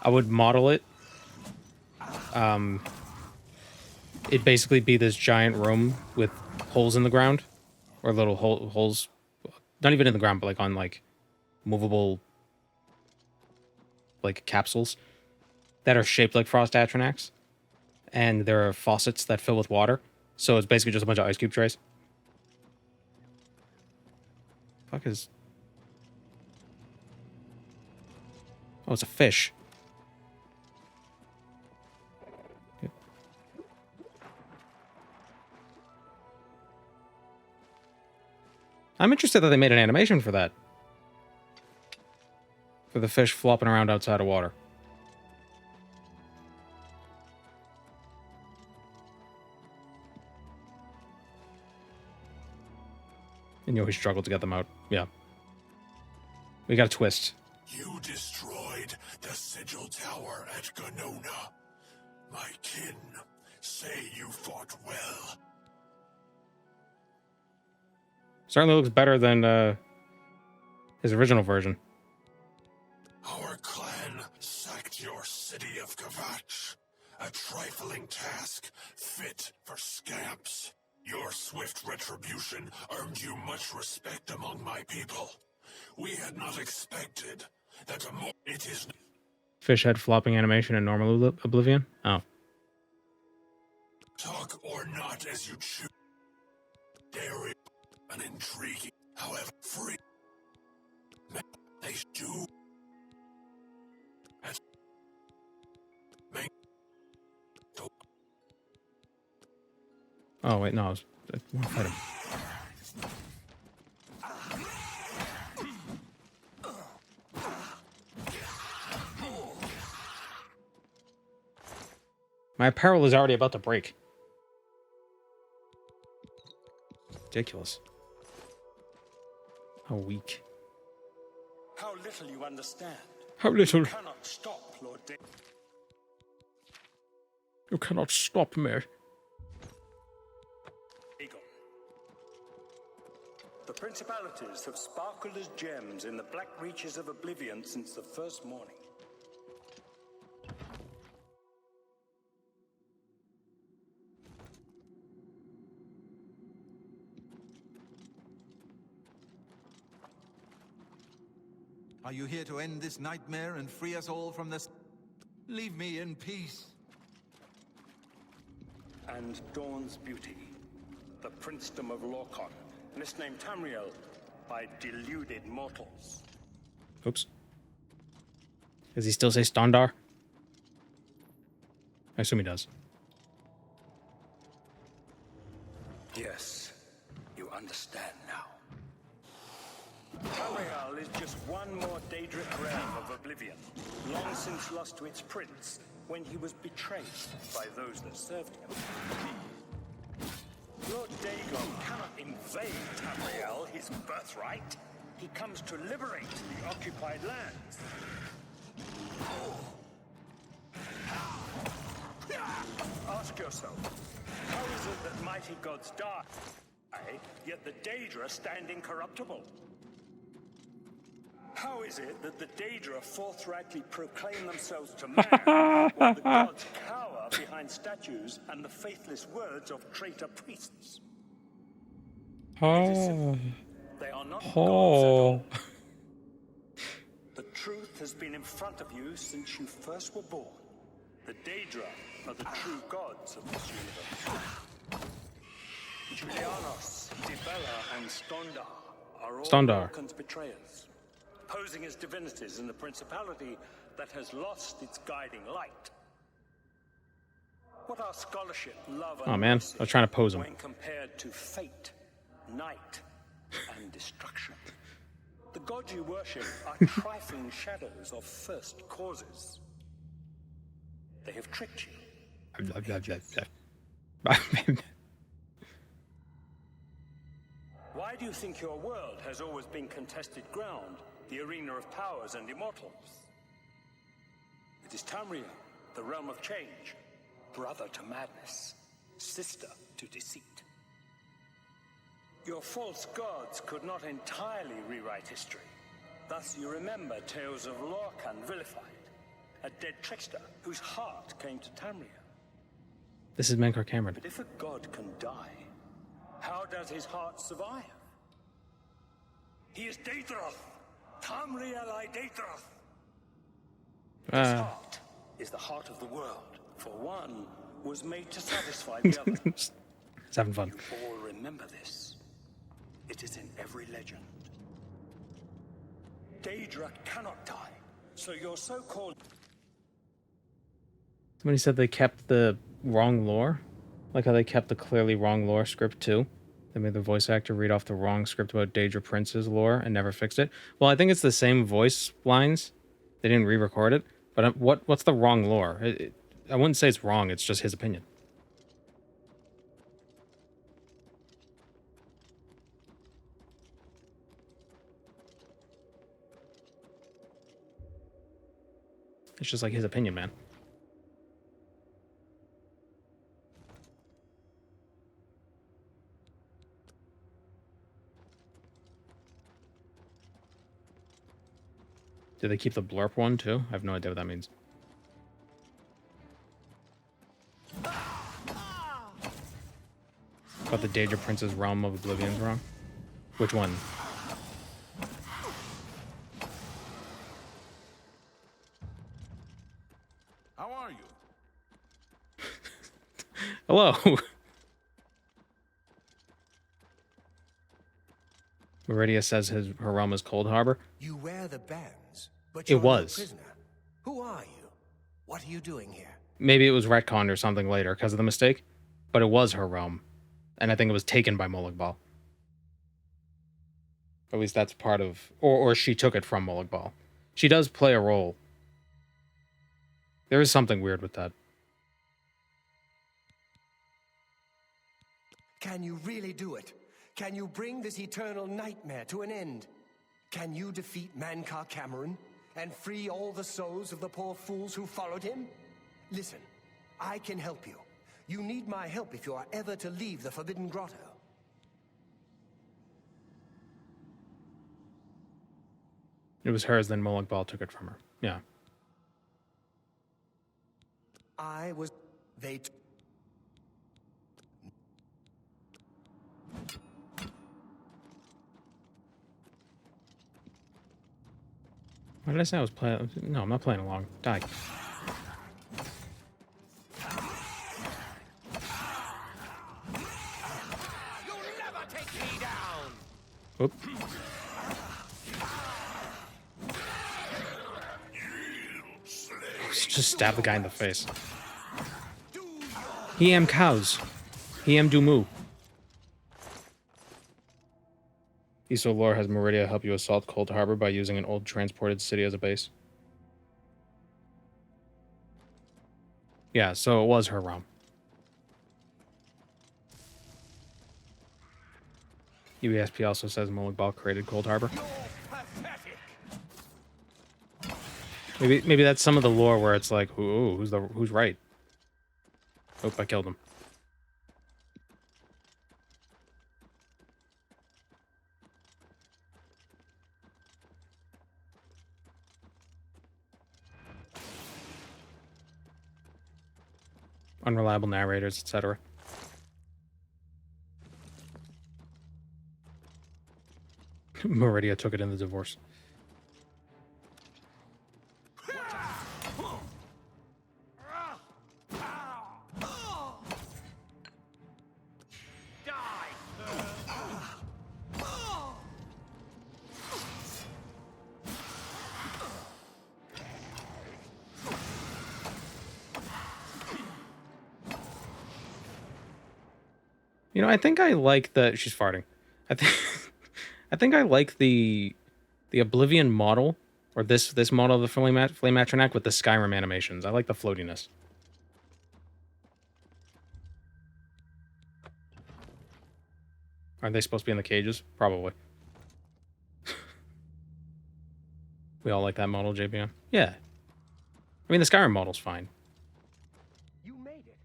I would model it. It'd basically be this giant room with holes in the ground, or little holes, not even in the ground, but like on like movable like capsules that are shaped like Frost Atronachs, and there are faucets that fill with water. So it's basically just a bunch of ice cube trays. Fuck is... Oh, it's a fish. Yep. I'm interested that they made an animation for that. For the fish flopping around outside of water. And you always struggle to get them out. Yeah. We got a twist. You destroyed the Sigil Tower at Ganona. My kin say you fought well. Certainly looks better than his original version. Our clan sacked your city of Kavach. A trifling task fit for scamps. Your swift retribution earned you much respect among my people. We had not expected that a more... It is... Fish head flopping animation in normal Oblivion? Oh. Talk or not as you choose. There is an intriguing, however free. They do... As... Oh, wait, no. I want to fight him. My apparel is already about to break. Ridiculous. How weak. How little you understand. How little. You cannot stop Lord Daedra. You cannot stop me. The principalities have sparkled as gems in the black reaches of Oblivion since the first morning. Are you here to end this nightmare and free us all from this? Leave me in peace. And Dawn's beauty, the princedom of Lorcan, misnamed Tamriel by deluded mortals. Oops. Does he still say Stondar? I assume he does. Yes, you understand now. Tamriel is just one more Daedric realm of Oblivion, long since lost to its prince when he was betrayed by those that served him. Lord Dagon cannot invade Tamriel, his birthright. He comes to liberate the occupied lands. Ask yourself, how is it that mighty gods die, yet the Daedra stand incorruptible? How is it that the Daedra forthrightly proclaim themselves to man, while the gods cower behind statues and the faithless words of traitor priests? It is simple. They are not gods at all. The truth has been in front of you since you first were born. The Daedra are the true gods of this universe. Julianos, Dibella, and Stondar are all Vulcan's betrayers, posing as divinities in a principality that has lost its guiding light. What are scholarship, love, and mercy I was trying to pose him. when compared to fate, night, and destruction? The gods you worship are trifling shadows of first causes. They have tricked you. Why do you think your world has always been contested ground, the arena of powers and immortals? It is Tamriel, the realm of change, brother to madness, sister to deceit. Your false gods could not entirely rewrite history. Thus you remember tales of Lorcan vilified, a dead trickster whose heart came to Tamriel. This is Mankar Camoran. But if a god can die, how does his heart survive? He is Daedroth, Tamriel I Daedroth. His heart is the heart of the world, for one was made to satisfy the other. It's having fun. You all remember this. It is in every legend. Daedra cannot die, so your so-called... Somebody said they kept the wrong lore. Like how they kept the clearly wrong lore script too. They made the voice actor read off the wrong script about Daedra Prince's lore and never fixed it. Well, I think it's the same voice lines. They didn't re-record it. But what's the wrong lore? I wouldn't say it's wrong. It's just his opinion. It's just like his opinion, man. Do they keep the blurp one too? I have no idea what that means. But the Daedra Prince's Realm of Oblivion's wrong? Which one? How are you? Hello! Meridia says her realm is Cold Harbor. You wear the bands, but It you're no was. prisoner. Who are you? What are you doing here? Maybe it was retconned or something later because of the mistake, but it was her realm. And I think it was taken by Molag Bal. At least that's part of... Or she took it from Molag Bal. She does play a role. There is something weird with that. Can you really do it? Can you bring this eternal nightmare to an end? Can you defeat Mankar Camoran and free all the souls of the poor fools who followed him? Listen, I can help you. You need my help if you are ever to leave the Forbidden Grotto. It was hers, then Molag Bal took it from her. Yeah. I was... They... Why did I say I was playing? No, I'm not playing along. Die. You'll never take me down! Oop. Just stab the guy in the face. He am cows. He am do moo. ESO lore has Meridia help you assault Cold Harbor by using an old transported city as a base. Yeah, so it was her realm. UESP also says Molag created Cold Harbor. Maybe that's some of the lore where it's like, ooh, who's right? Oh, I killed him. Unreliable narrators, etc. Meridia took it in the divorce. You know, I think I like the... She's farting. I think I think I like the Oblivion model, or this model of the Flame Atronach with the Skyrim animations. I like the floatiness. Aren't they supposed to be in the cages? Probably. We all like that model, JBM? Yeah. I mean, the Skyrim model's fine. You made it.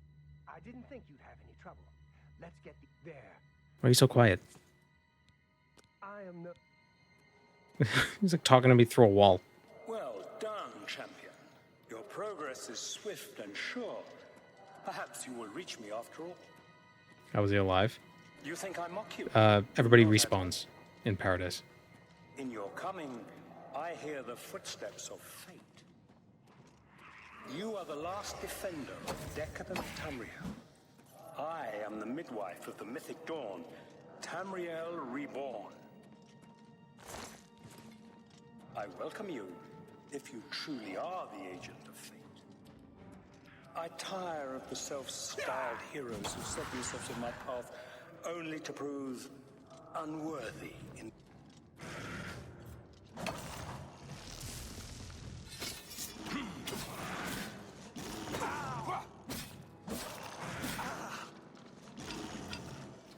I didn't think you'd have any trouble. Let's get there. Why are you so quiet? I am no... He's like talking to me through a wall. Well done, champion. Your progress is swift and sure. Perhaps you will reach me after all. How was he alive? You think I mock you? Everybody respawns in Paradise. In your coming, I hear the footsteps of fate. You are the last defender of decadent Tamriel. I am the midwife of the mythic dawn, Tamriel Reborn. I welcome you, if you truly are the agent of fate. I tire of the self-styled heroes who set themselves in my path only to prove unworthy in...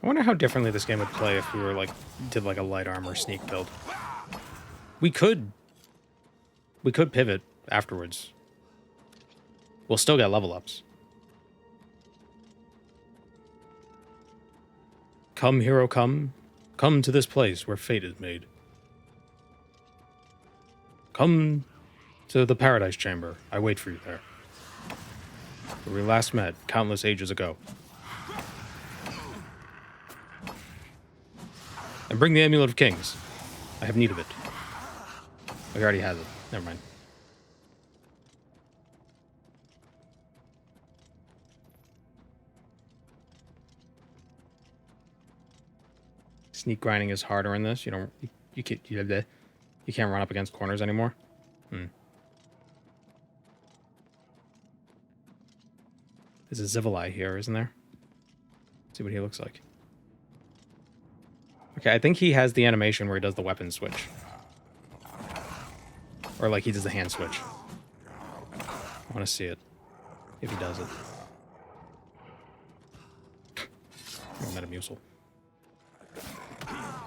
I wonder how differently this game would play if we were like did like a light armor sneak build. We could pivot afterwards. We'll still get level ups. Come, hero, come. Come to this place where fate is made. Come to the Paradise Chamber. I wait for you there. Where we last met countless ages ago. And bring the Amulet of Kings. I have need of it. Oh, he already has it. Never mind. Sneak grinding is harder in this. You can't run up against corners anymore. There's a Zivali here, isn't there? Let's see what he looks like. Okay, I think he has the animation where he does the weapon switch. Or like he does the hand switch. I want to see it. If he does it. Metamucil.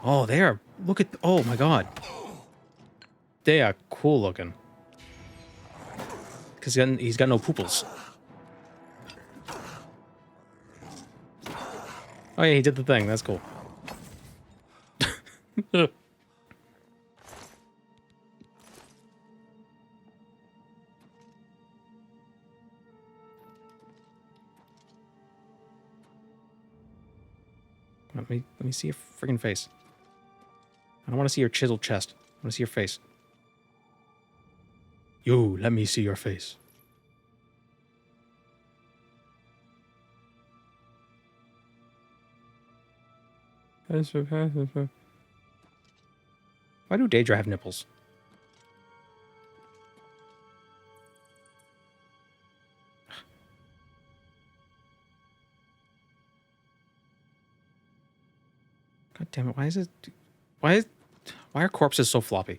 Oh, they are... Look at... Oh my god. They are cool looking. Because he's got no pooples. Oh yeah, he did the thing. That's cool. Let me see your friggin' face. I don't want to see your chiseled chest. I want to see your face. Yo, let me see your face. Why do Daedra have nipples? God damn it, why is it... Why are corpses so floppy?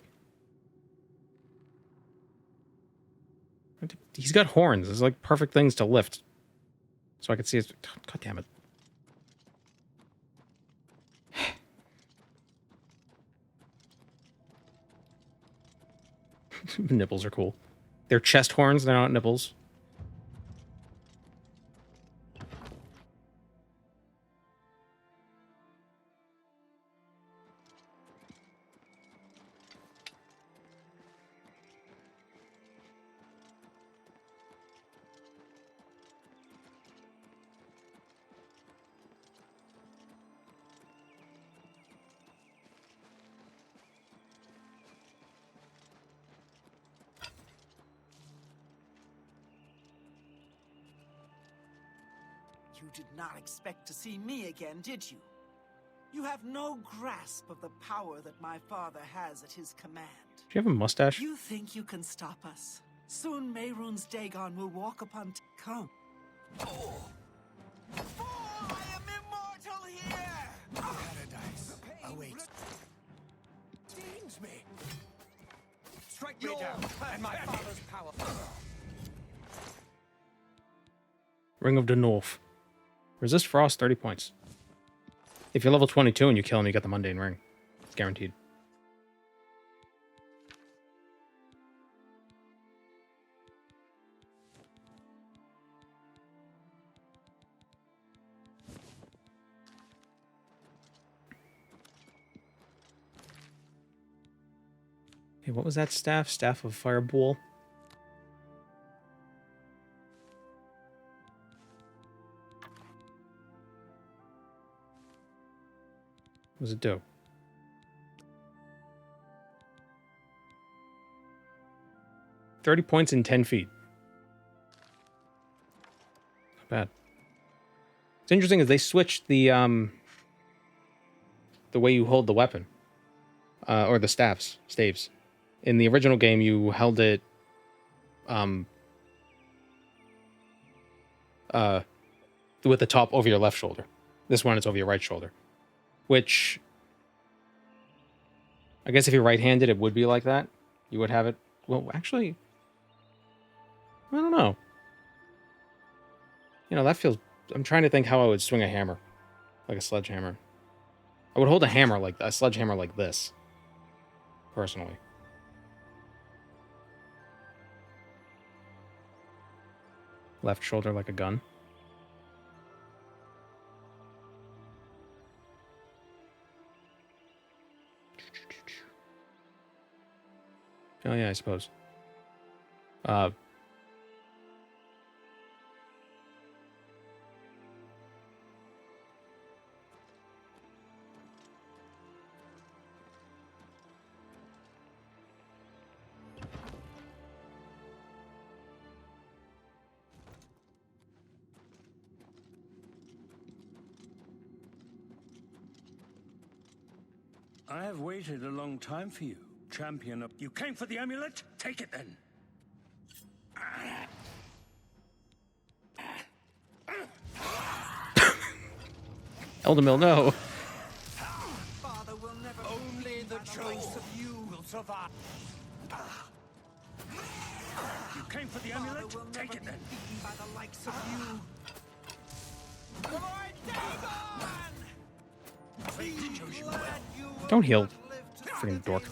He's got horns. It's like perfect things to lift. So I can see his... God damn it. Nipples are cool. They're chest horns, they're not nipples. You did not expect to see me again, did you? You have no grasp of the power that my father has at his command. Do you have a mustache? You think you can stop us? Soon Mehrunes Dagon will walk upon... Come. Oh. I am immortal here! Paradise awaits. Stings me. Strike me down, and my father's power. Ring of the North. Resist Frost, 30 points. If you're level 22 and you kill him, you get the Mundane Ring. It's guaranteed. Hey, what was that staff? Staff of Fireball? What does it do? $30 points in 10 feet. Not bad. What's interesting is they switched the way you hold the weapon. Or the staves. In the original game, you held it with the top over your left shoulder. This one, it's over your right shoulder. Which, I guess if you're right-handed, it would be like that. You would have it... Well, actually, I don't know. You know, that feels... I'm trying to think how I would swing a hammer. Like a sledgehammer. I would hold a hammer like... a sledgehammer like this. Personally. Left shoulder like a gun. Oh yeah, I suppose. I have waited a long time for you, champion of... You came for the amulet? Take it then. Eldermill, no. Father will never... Only the choice of you will survive. You came for the amulet? Take it then. Beaten by the likes of you. Don't heal, freaking dork.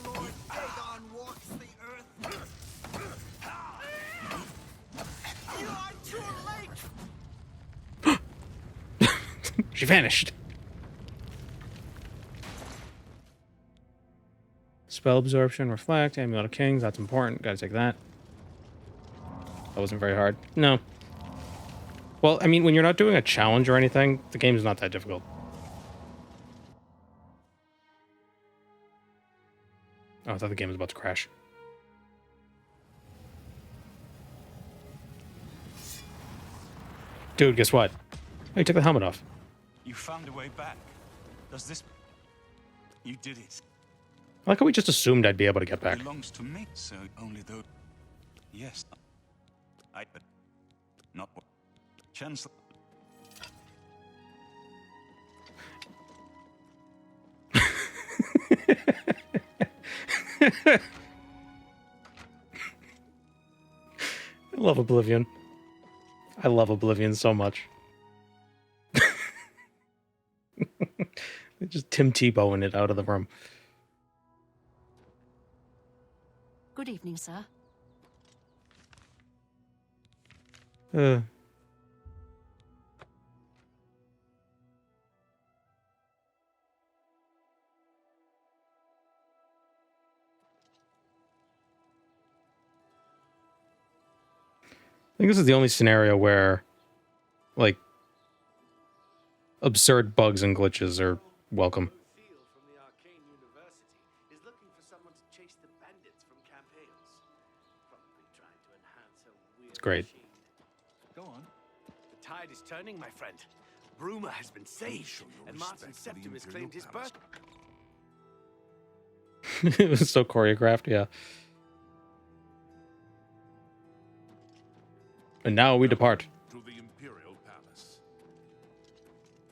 She vanished. Spell absorption, reflect, amulet of kings. That's important. Gotta take that. That wasn't very hard. No. Well, I mean, when you're not doing a challenge or anything, the game's not that difficult. Oh, I thought the game was about to crash. Dude, guess what? Oh, you took the helmet off. You found a way back. Does this... You did it. I like how we just assumed I'd be able to get back. It belongs to me, so only though... Yes. But... Not what... Chancellor... I love Oblivion. I love Oblivion so much. Just Tim Tebowing it out of the room. Good evening, sir. I think this is the only scenario where, like, absurd bugs and glitches are welcome. It's great. Go on. The tide is turning, my friend. Bruma has been saved, and Martin Septim has claimed his birth. It was so choreographed, yeah. And now we depart. To the Imperial Palace.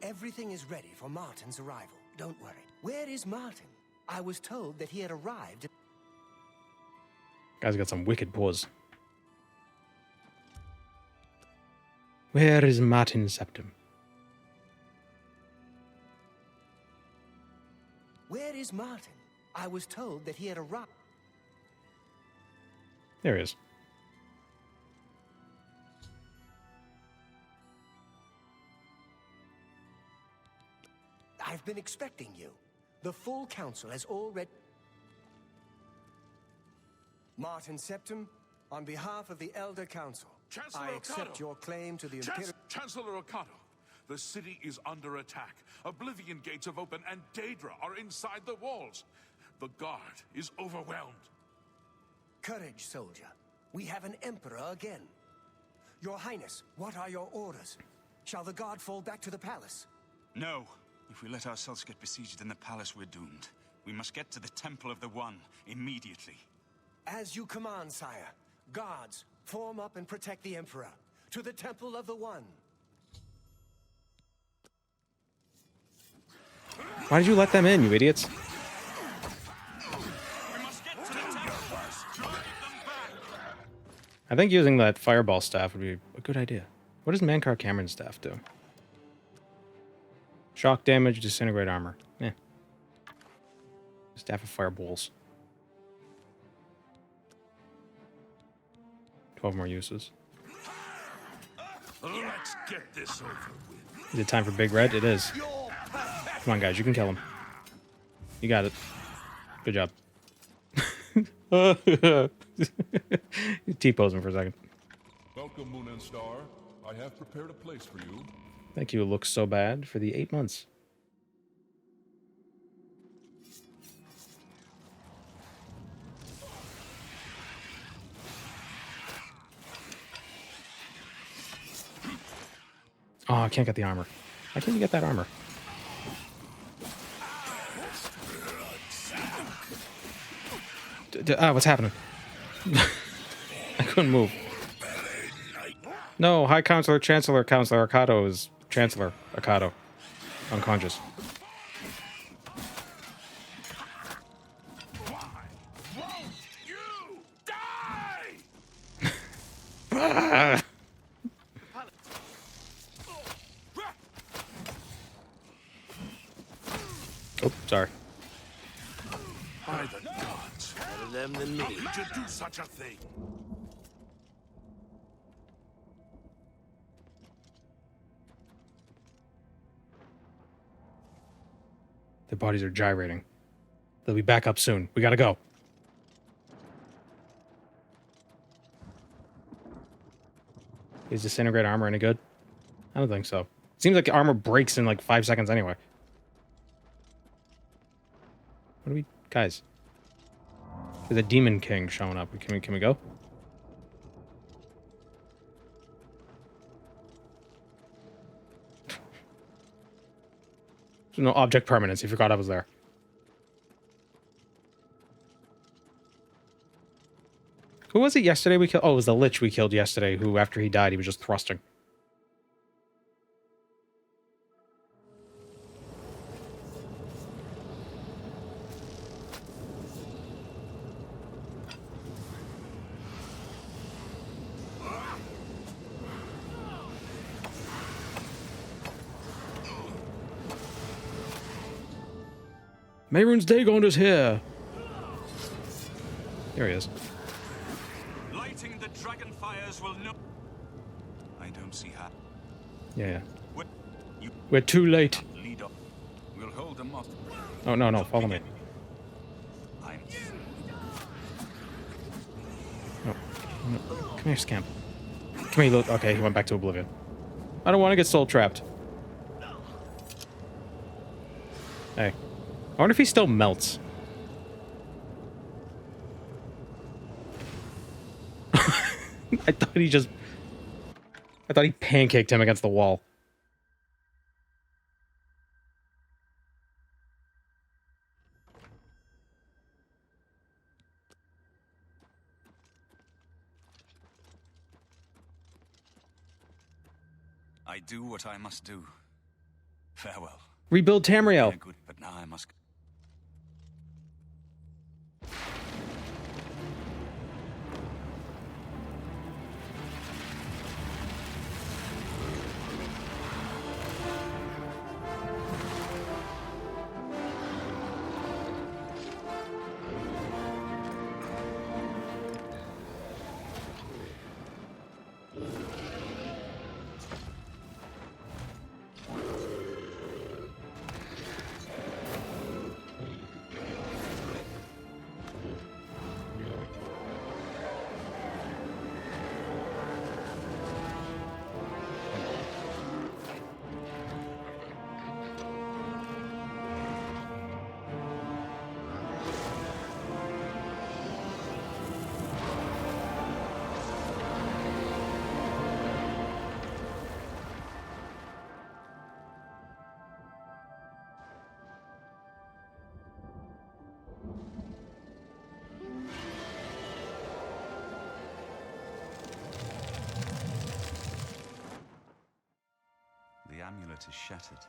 Everything is ready for Martin's arrival. Don't worry. Where is Martin? I was told that he had arrived. Guy's got some wicked paws. Where is Martin Septim? Where is Martin? I was told that he had arrived. There he is. I've been expecting you. The full council has already... Martin Septim, on behalf of the Elder Council, Chancellor I accept Okato. your claim to the Imperial... Chancellor Okato, the city is under attack. Oblivion gates have opened and Daedra are inside the walls. The guard is overwhelmed. Courage, soldier. We have an emperor again. Your Highness, what are your orders? Shall the guard fall back to the palace? No. If we let ourselves get besieged in the palace, we're doomed. We must get to the Temple of the One immediately. As you command, sire. Guards, form up and protect the Emperor. To the Temple of the One. Why did you let them in, you idiots? We must get to the temple first. Drive them back. I think using that fireball staff would be a good idea. What does Mankar Camoran's staff do? Shock damage, disintegrate armor. Eh. Staff of fireballs. 12 more uses. Let's get this over with. Is it time for Big Red? It is. Come on, guys. You can kill him. You got it. Good job. T-posing for a second. Welcome, Moon and Star. I have prepared a place for you. Thank you. It looks so bad for the 8 months. Oh, I can't get the armor. Why can't you get that armor? What's happening? I couldn't move. No, High Counselor, Chancellor Akato is Chancellor Akato. Unconscious. Oh, sorry. By the gods. Better them than me. How could you do such a thing? Their bodies are gyrating. They'll be back up soon. We gotta go. Is disintegrate armor any good? I don't think so. Seems like armor breaks in like 5 seconds anyway. What do we... Guys. There's a Demon King showing up. Can we go? There's no object permanence. He forgot I was there. Who was it yesterday we killed? Oh, it was the Lich we killed yesterday, who, after he died, he was just thrusting. Mehrunes Dagon is here. Here he is. Lighting the dragon fires will no. I don't see how. Yeah. We're too late. Lead up. We'll hold them up. Oh, no, follow me. No. Come here, scamp. Come here, look. Okay, he went back to Oblivion. I don't want to get soul trapped. Hey. I wonder if he still melts. I thought he pancaked him against the wall. I do what I must do. Farewell. Rebuild Tamriel. Good, but now I must. The amulet is shattered.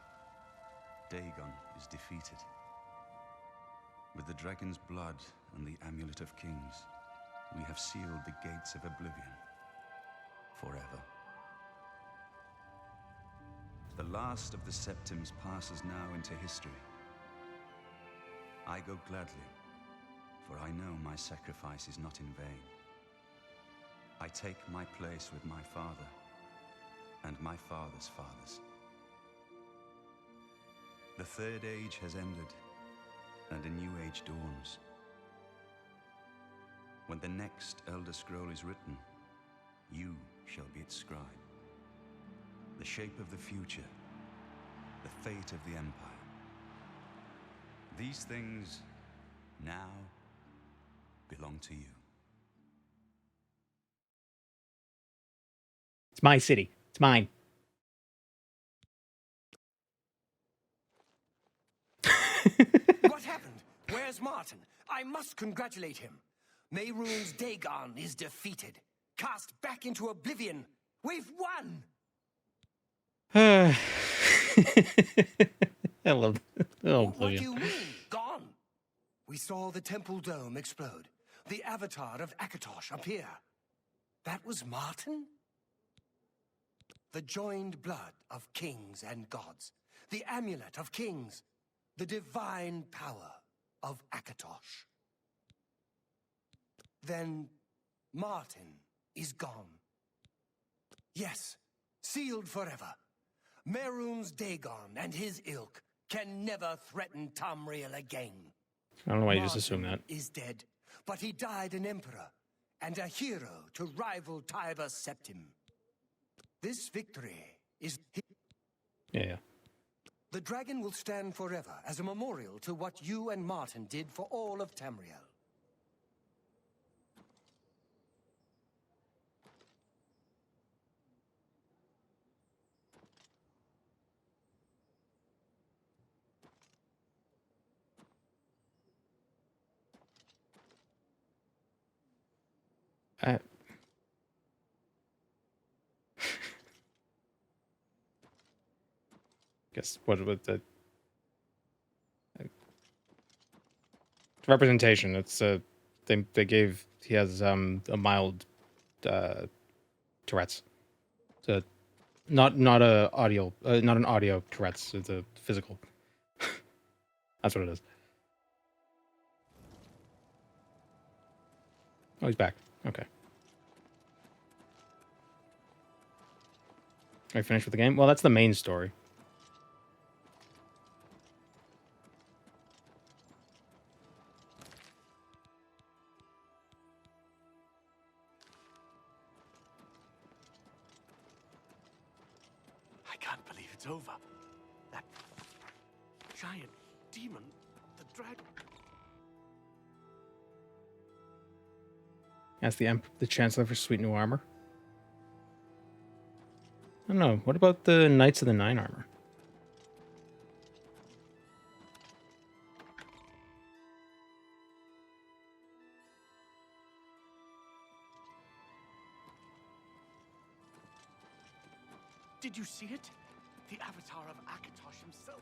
Dagon is defeated. With the dragon's blood and the amulet of kings, we have sealed the gates of oblivion forever. The last of the Septims passes now into history. I go gladly, for I know my sacrifice is not in vain. I take my place with my father and my father's fathers. The third age has ended, and a new age dawns. When the next Elder Scroll is written, you shall be its scribe. The shape of the future, the fate of the Empire. These things now belong to you. It's my city. It's mine. What happened? Where's Martin? I must congratulate him. Mehrunes Dagon is defeated. Cast back into oblivion. We've won! I love What do you mean, gone? We saw the temple dome explode. The avatar of Akatosh appear. That was Martin? The joined blood of kings and gods. The amulet of kings. The divine power of Akatosh. Then Martin is gone. Yes, sealed forever. Mehrunes Dagon and his ilk can never threaten Tamriel again. I don't know why you just assume that. Is dead, but he died an emperor and a hero to rival Tiber Septim. This victory is... Yeah. The dragon will stand forever as a memorial to what you and Martin did for all of Tamriel. Guess what the representation? It's they gave he has a mild Tourette's. So not a audio not an audio Tourette's. It's a physical. That's what it is. Oh, he's back. Okay. Are you finished with the game? Well, that's the main story. I can't believe it's over. That giant demon, the dragon. Ask the Chancellor for sweet new armor. I don't know. What about the Knights of the Nine armor? Did you see it? The avatar of Akatosh himself.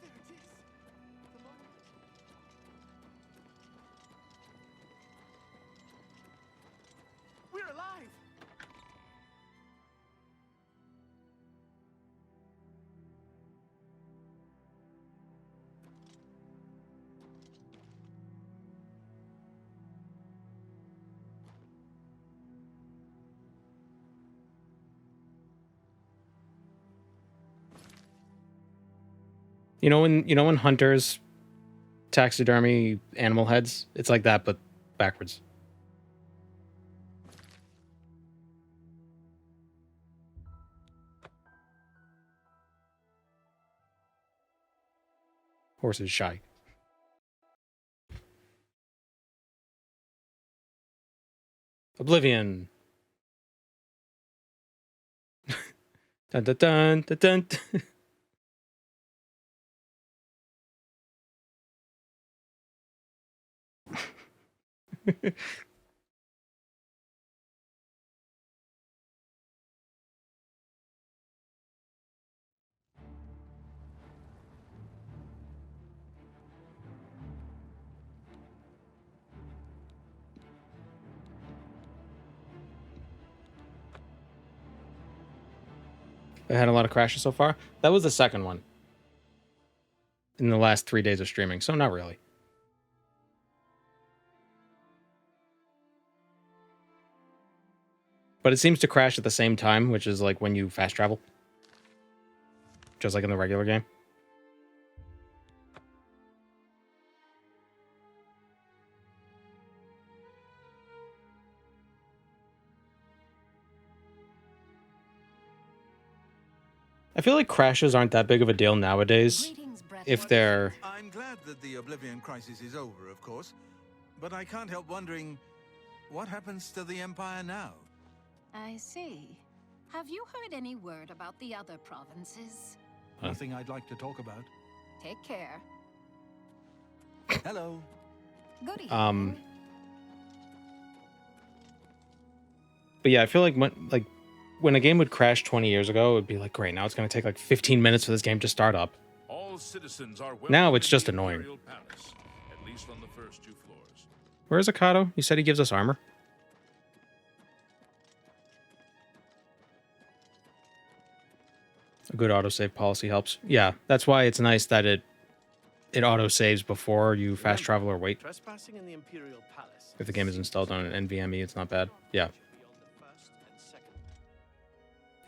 There it is. The monument. We're alive. You know when hunters taxidermy animal heads? It's like that, but backwards. Horse is shy. Oblivion. Dun dun dun dun dun. I had a lot of crashes so far. That was the second one in the last 3 days of streaming, so not really. But it seems to crash at the same time, which is like when you fast travel. Just like in the regular game. I feel like crashes aren't that big of a deal nowadays. If they're... I'm glad that the Oblivion crisis is over, of course. But I can't help wondering, what happens to the Empire now? I see. Have you heard any word about the other provinces? Nothing I'd like to talk about. Take care. Hello. Good evening. But yeah, I feel like when a game would crash 20 years ago, it would be like, great, now it's going to take like 15 minutes for this game to start up. All citizens are Now it's just annoying. Palace, at least on the first 2 floors. Where's Akato? You said he gives us armor. A good autosave policy helps. Yeah, that's why it's nice that it autosaves before you fast travel or wait. Trespassing in the Imperial Palace. If the game is installed on an NVMe, it's not bad. Yeah.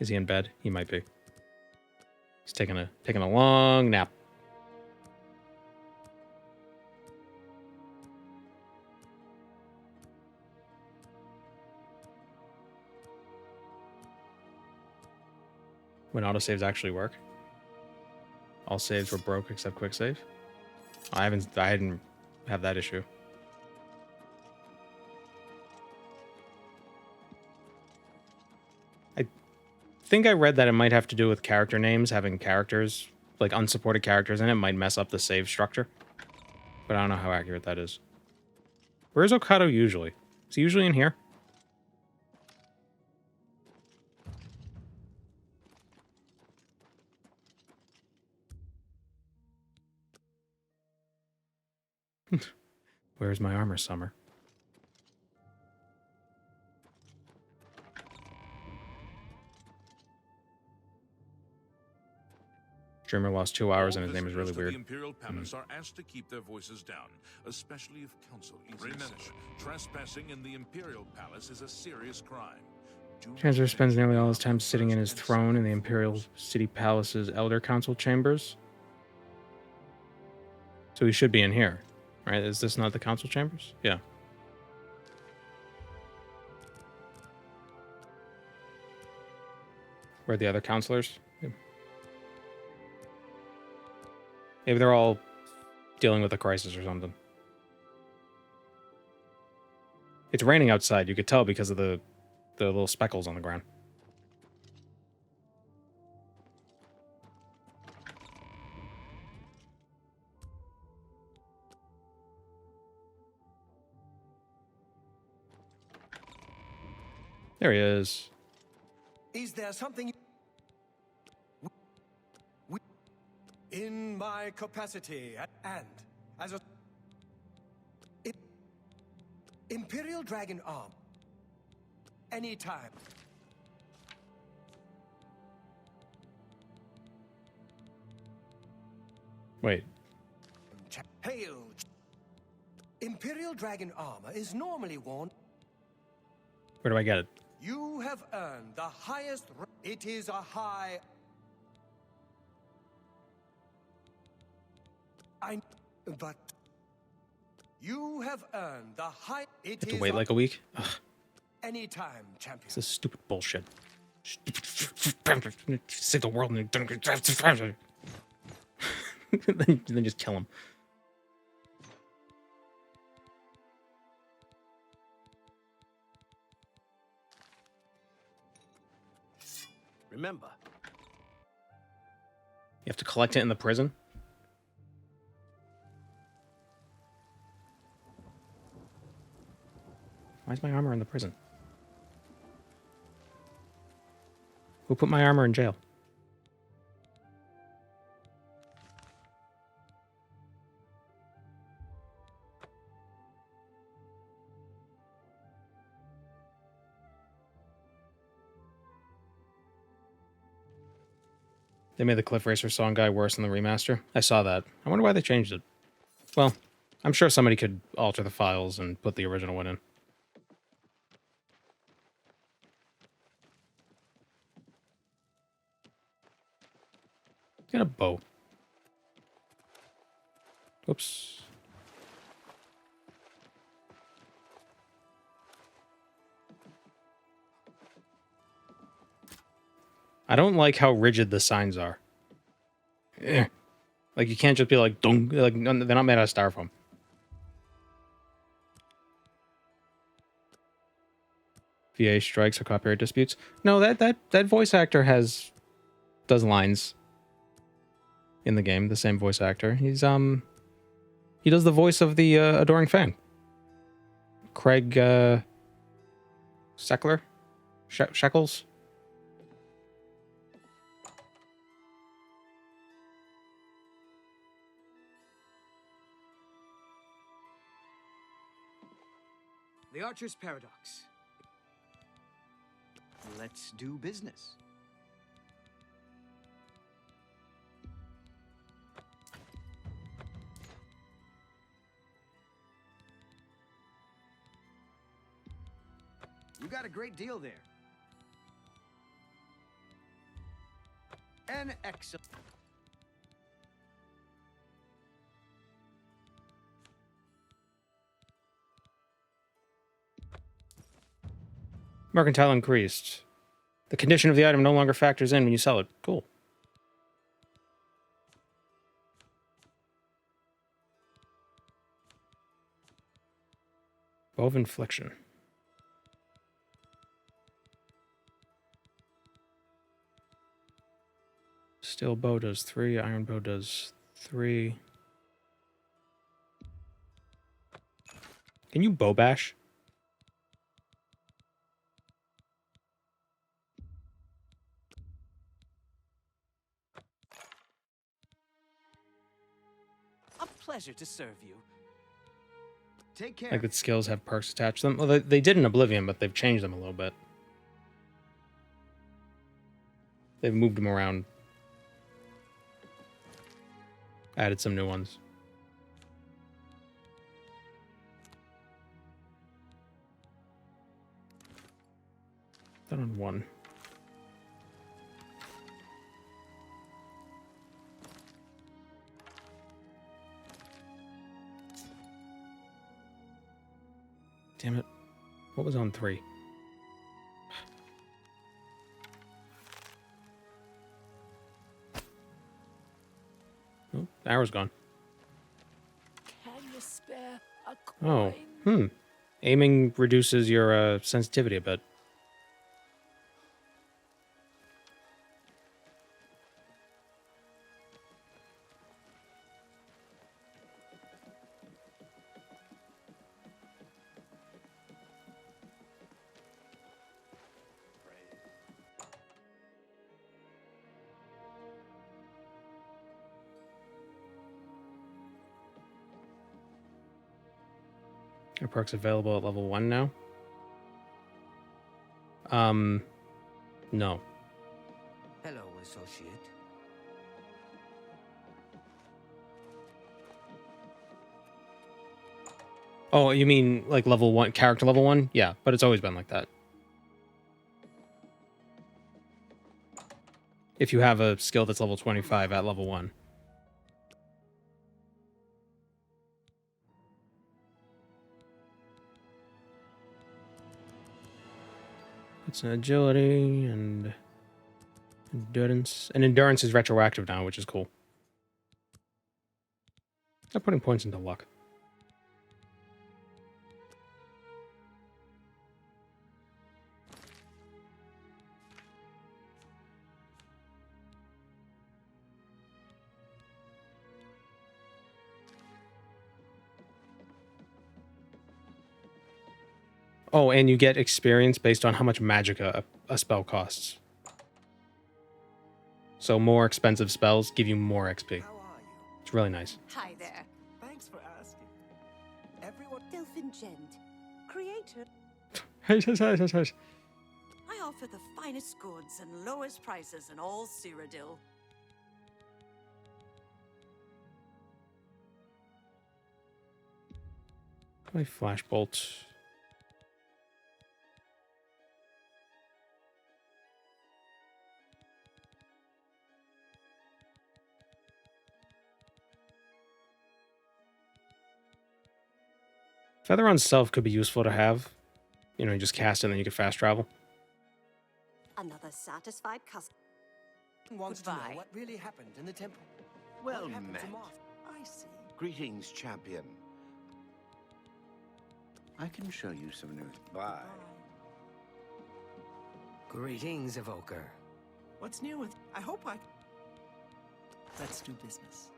Is he in bed? He might be. He's taking a long nap. When autosaves actually work. All saves were broke except quick save. I didn't have that issue. I think I read that it might have to do with character names, having characters, like unsupported characters in it, might mess up the save structure. But I don't know how accurate that is. Where's Okato usually? Is he usually in here? Where's my armor, Summer? Streamer lost 2 hours and All his name is really visitors to weird. The Imperial Palace are asked to keep their voices down, especially if council is in session. Trespassing in the Imperial Palace is a serious crime. Chancellor spends nearly all his time sitting in his throne in the Imperial City Palace's Elder Council chambers. So he should be in here, right? Is this not the council chambers? Yeah. Where are the other counselors? Yeah. Maybe they're all dealing with a crisis or something. It's raining outside. You could tell because of the little speckles on the ground. There he is. Is there something... In my capacity and as a... Imperial Dragon Arm. Anytime. Wait. Hail. Imperial Dragon armor is normally worn. Where do I get it? You have earned the highest... It is a high... But... You have earned the high... I have to wait like a week? Ugh. Anytime, champion. This is stupid bullshit. Save the world and then just kill him. Remember, You have to collect it in the prison? Why is my armor in the prison? Who put my armor in jail? They made the Cliff Racer song guy worse in the remaster. I saw that. I wonder why they changed it. Well, I'm sure somebody could alter the files and put the original one in. Get a bow. Oops. I don't like how rigid the signs are. Eh. Like, you can't just be like, dung. Like, they're not made out of styrofoam. VA strikes or copyright disputes. No, that voice actor does lines in the game. The same voice actor. He does the voice of the adoring fan. Craig Seckler? Shekels? The Archer's Paradox. Let's do business. You got a great deal there. An excellent... Mercantile increased. The condition of the item no longer factors in when you sell it. Cool. Bow of Infliction. Steel bow does 3. Iron bow does 3. Can you bow bash? A pleasure to serve you. Take care. Like that skills have perks attached to them. Well, they did in Oblivion, but they've changed them a little bit. They've moved them around. Added some new ones. Done on one. Damn it. What was on 3? Oh, the arrow's gone. Can you spare a Oh, Aiming reduces your sensitivity a bit. Are perks available at level 1 now? No. Hello, associate. Oh, you mean like level 1, character level 1? Yeah, but it's always been like that. If you have a skill that's level 25 at level 1. It's an agility and endurance. And endurance is retroactive now, which is cool. They're putting points into luck. Oh, and you get experience based on how much magicka a spell costs. So more expensive spells give you more XP. It's really nice. Hi there. Thanks for asking. Everyone. Delphin Gent. Creator. I offer the finest goods and lowest prices in all Cyrodiil. My flashbolt. Feather on Self could be useful to have. You know, you just cast it and then you can fast travel. Another satisfied customer. Wants to know what really happened in the temple. Well What happened met. to Martha? I see. Greetings, champion. I can show you some news. Bye. Greetings, Evoker. What's new with... I hope I... Let's do business.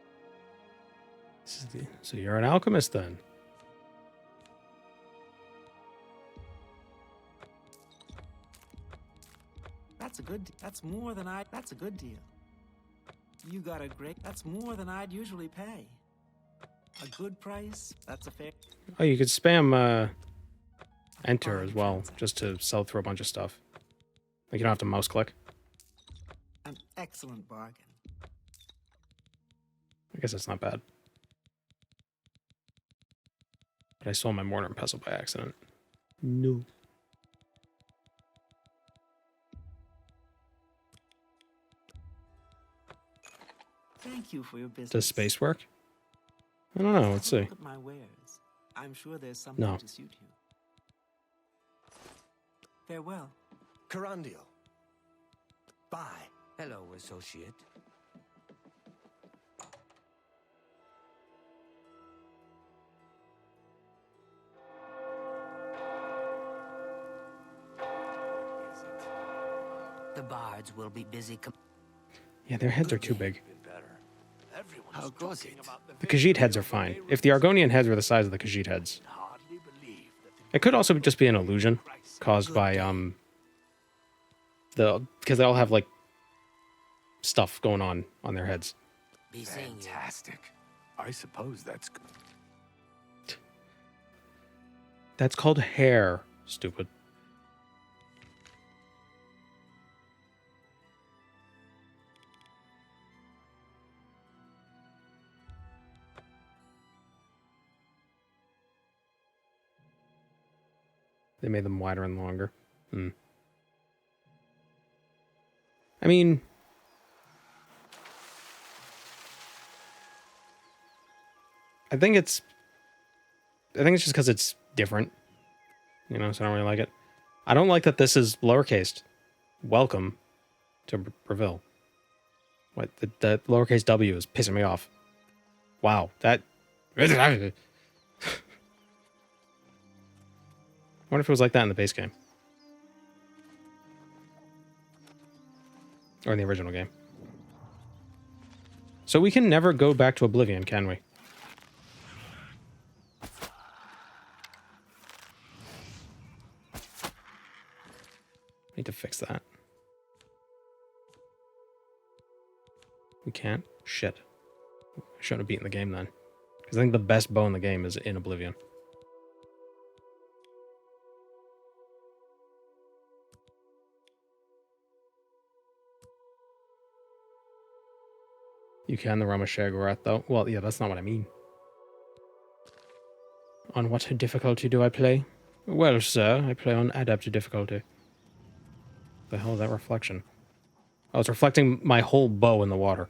So you're an alchemist then? That's a good... That's more than I... That's a good deal. You got a great... That's more than I'd usually pay. A good price, that's a fair... Oh, you could spam enter as well, just to sell through a bunch of stuff. Like you don't have to mouse click. An excellent bargain. I guess that's not bad. But I sold my mortar and pestle by accident. No. Thank you for your business. Does space work? I don't know. Let's see. Look at my wares. I'm sure there's something No. to suit you. Farewell. Carandial. Bye. Hello, associate. The bards will be busy. Yeah, their heads are too big. How goes it? The Khajiit heads are fine. If the Argonian heads were the size of the Khajiit heads. It could also just be an illusion caused by because they all have like stuff going on their heads. Fantastic. I suppose that's good. That's called hair, stupid. They made them wider and longer. I mean, I think it's just because it's different, you know, so I don't really like it. I don't like that this is lowercase. Welcome to Breville. What, the lowercase W is pissing me off. Wow, that... I wonder if it was like that in the base game. Or in the original game. So we can never go back to Oblivion, can we? Need to fix that. We can't? Shit. I shouldn't have beaten the game then. Because I think the best bow in the game is in Oblivion. You can the realm of Sheogorath, though. Well, yeah, that's not what I mean. On what difficulty do I play? Well, sir, I play on adept difficulty. The hell is that reflection? Oh, it's reflecting my whole bow in the water.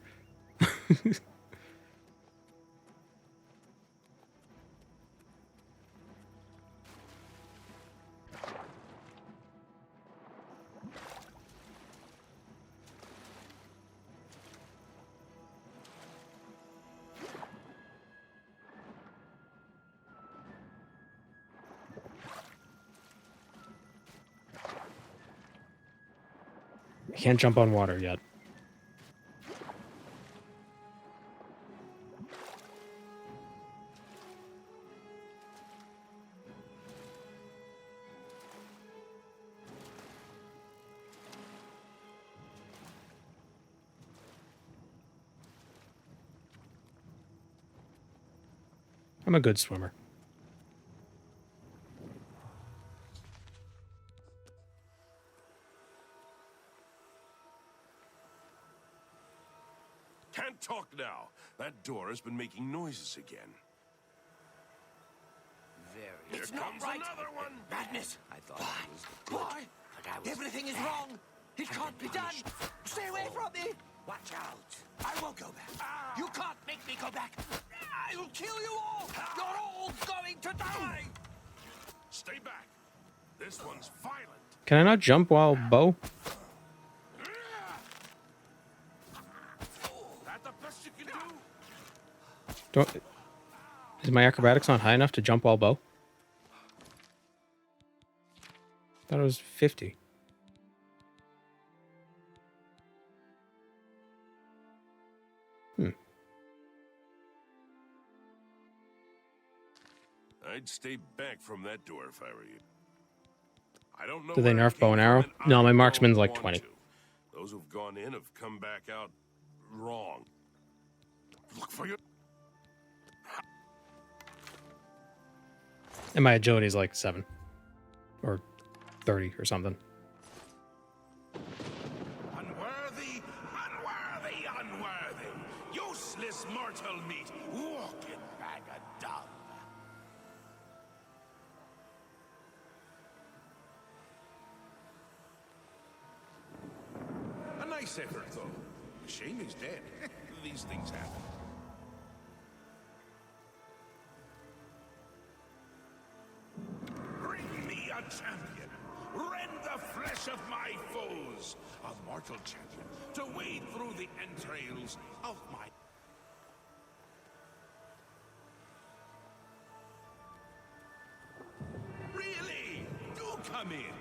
I can't jump on water yet. I'm a good swimmer. Can't talk now. That door has been making noises again. Very. Here comes another one. Madness. I thought it was good, Why? but I was... Everything is wrong. It can't be done. Stay away from me. Watch out. I won't go back. You can't make me go back. I'll kill you all. You're all going to die. Stay back. This one's violent. Can I not jump while bow? That the best you can do? Don't, is my acrobatics not high enough to jump while bow? I thought it was 50. I'd stay back from that door if I were you. I don't know. Do they where nerf it bow came and arrow? from, and No, I my don't marksman's like want 20. to. Those who've gone in have come back out wrong. Look for your... And my agility is like 7. Or 30 or something. Unworthy, unworthy, unworthy. Useless mortal meat. Walking bag of dung. A nice effort, though. Shame he's dead. These things happen. Bring me a champion. Rend the flesh of my foes. A mortal champion to wade through the entrails of my... Really? Do come in.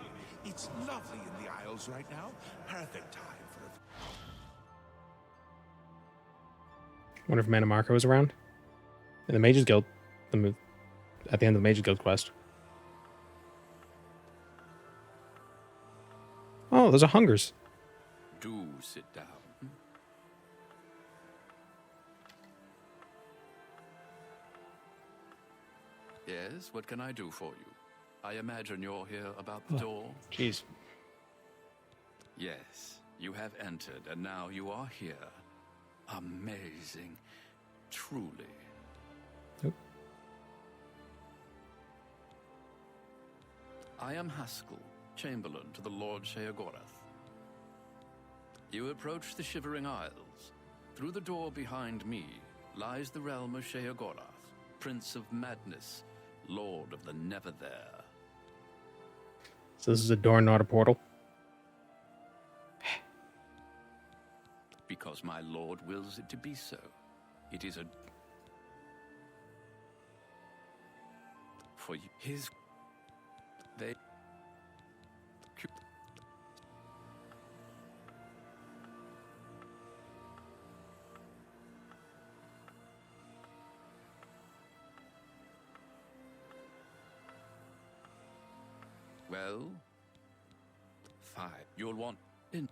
It's lovely in the Isles right now. Perfect time for a... Wonder if Mana Marco was around. In the Mages Guild. At the end of the Mages Guild quest. Oh, there's a Hungers. Do sit down. Yes, what can I do for you? I imagine you're here about the door. Jeez. Yes, you have entered, and now you are here. Amazing. Truly. Nope. I am Haskell, Chamberlain to the Lord Sheogorath. You approach the Shivering Isles. Through the door behind me lies the realm of Sheogorath, Prince of Madness, Lord of the Never There. So this is a door, not a portal. Because my lord wills it to be so. It is a... For his... They... Well... Fine. You'll want... In...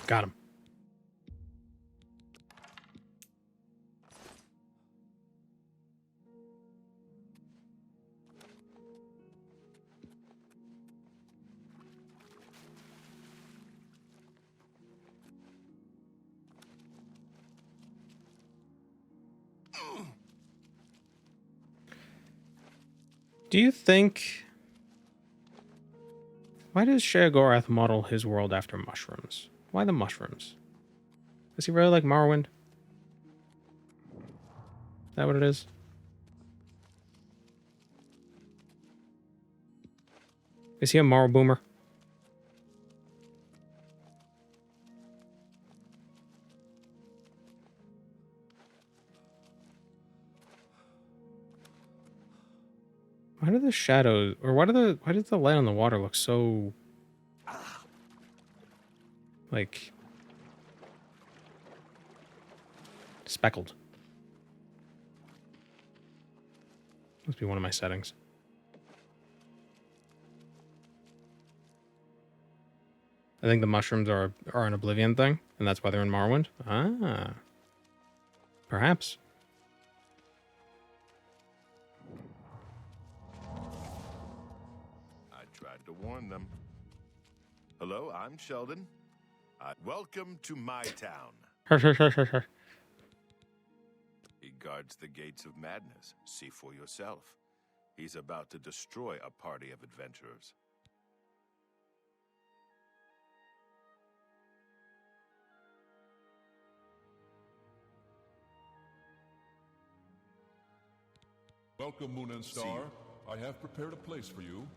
Got him. Do you think... Why does Sheogorath model his world after mushrooms? Why the mushrooms? Does he really like Morrowind? Is that what it is? Is he a Morrow boomer? Why do the shadows, or why does the light on the water look so, like, speckled? Must be one of my settings. I think the mushrooms are an Oblivion thing, and that's why they're in Morrowind. Ah. Perhaps. I tried to warn them. Hello, I'm Sheldon. Welcome to my town. He guards the gates of madness. See for yourself. He's about to destroy a party of adventurers. Welcome, Moon and Star. I have prepared a place for you.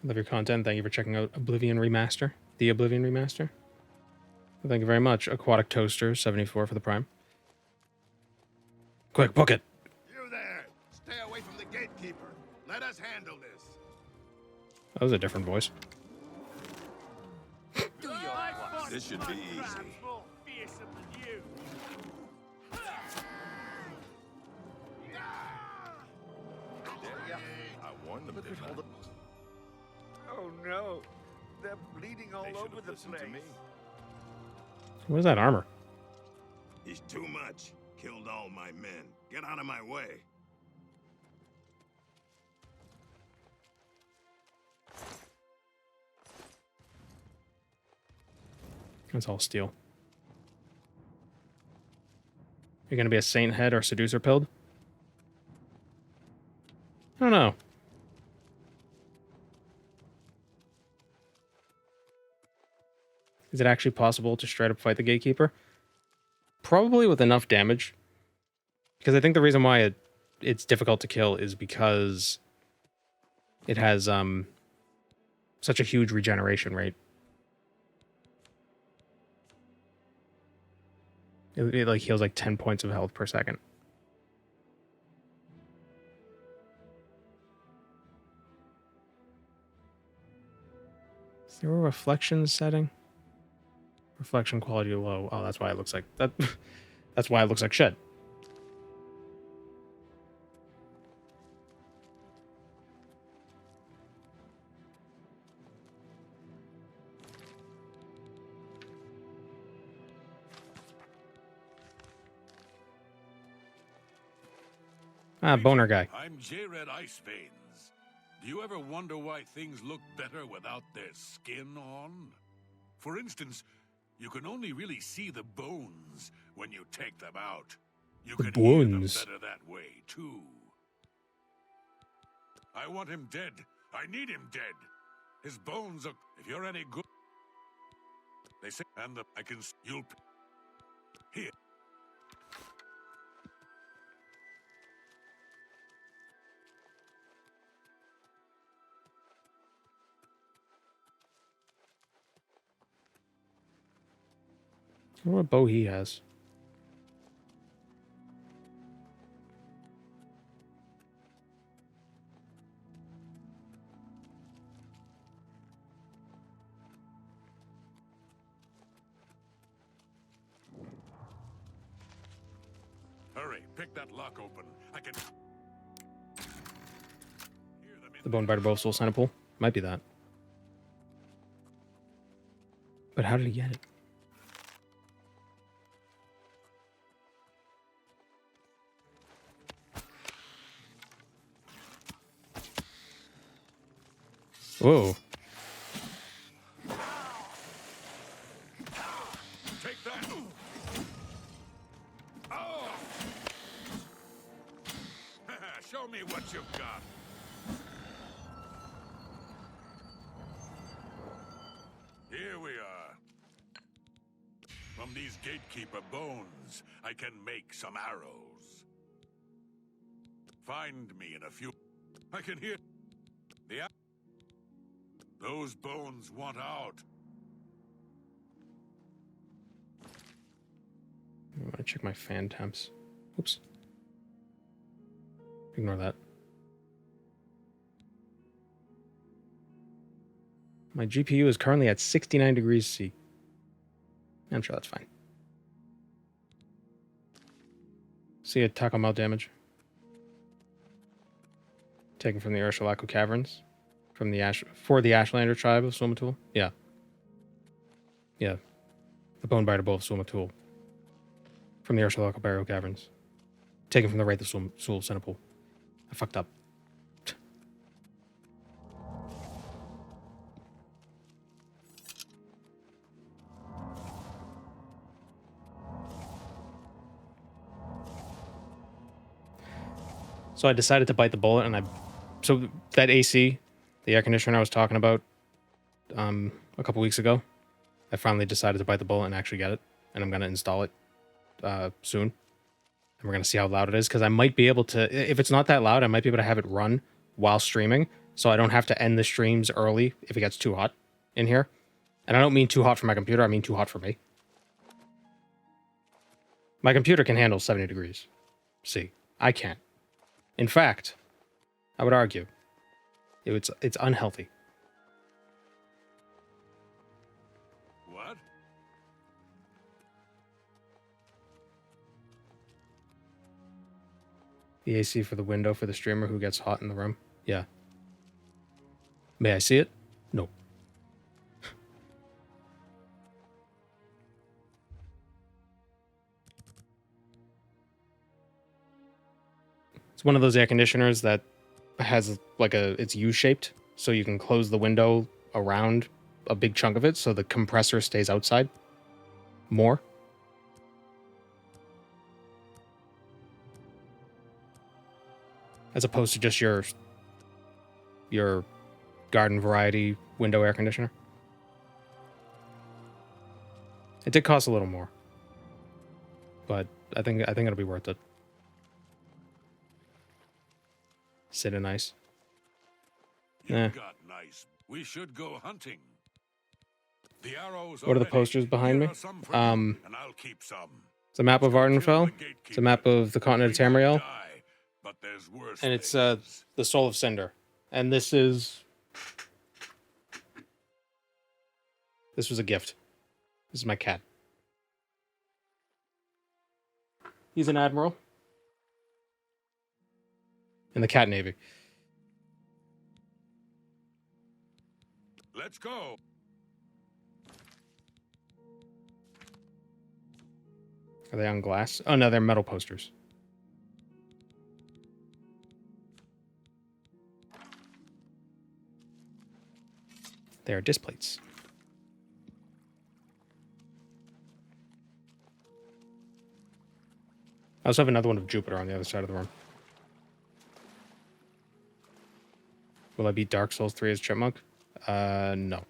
Love your content. Thank you for checking out Oblivion Remaster. The Oblivion Remaster. Thank you very much. Aquatic Toaster, 74 for the Prime. Quick, book it. You there! Stay away from the Gatekeeper. Let us handle this. That was a different voice. This should be easy. I warned them. Oh no, they're bleeding all over the place. What is that armor? He's too much. Killed all my men. Get out of my way. That's all steel. You're gonna be a Saint Head or Seducer Pilled? I don't know. Is it actually possible to straight up fight the Gatekeeper? Probably with enough damage. Because I think the reason why it's difficult to kill is because it has such a huge regeneration rate. It like heals like 10 points of health per second. Is there a reflection setting? Reflection quality low. Oh, that's why it looks like that. That's why it looks like shit. Boner guy. I'm J-Red Iceveins. Do you ever wonder why things look better without their skin on? For instance, you can only really see the bones when you take them out. You can hear them better that way, too. I want him dead. I need him dead. His bones are... If you're any good... They say... And the... I can... You'll... Here. I wonder what bow he has. Hurry, pick that lock open. I can... The Bone Biter Bow of Soul Centipool? Might be that. But how did he get it? Whoa. Take that. Oh. Show me what you've got. Here we are. From these Gatekeeper bones, I can make some arrows. Find me in a few... I can hear... Those bones want out. I want to check my fan temps. Oops. Ignore that. My GPU is currently at 69 degrees C. I'm sure that's fine. See attack on mount damage. Taken from the Ursulaco Caverns. From the for the Ashlander tribe of Sumatul. Yeah. Yeah. The Bone Biter Bow of Sumatul. From the Ursulaco Barrow Caverns. Taken from the Wraith of Sul Centipool. I fucked up. So I decided to bite the bullet, and so that AC, the air conditioner I was talking about a couple weeks ago, I finally decided to bite the bullet and actually get it, and I'm going to install it soon. And we're going to see how loud it is, because I might be able to, if it's not that loud, I might be able to have it run while streaming, so I don't have to end the streams early if it gets too hot in here. And I don't mean too hot for my computer, I mean too hot for me. My computer can handle 70 degrees. See, I can't. In fact, I would argue it's unhealthy. What? The AC for the window for the streamer who gets hot in the room? Yeah. May I see it? No. It's one of those air conditioners that has like it's U-shaped, so you can close the window around a big chunk of it, so the compressor stays outside more. As opposed to just your garden variety window air conditioner. It did cost a little more, but I think it'll be worth it. Sit in ice. You Eh. got nice. We should go hunting. The arrows What are the ready. posters behind me? Here are some for you, and I'll keep some. It's a map of Ardenfell. It's a map of the continent of Tamriel. But there's worse And it's things. the Soul of Cinder. And this was a gift. This is my cat. He's an admiral in the Cat Navy. Let's go. Are they on glass? Oh no, they're metal posters. They are disc plates. I also have another one of Jupiter on the other side of the room. Will I beat Dark Souls 3 as Chipmunk? No.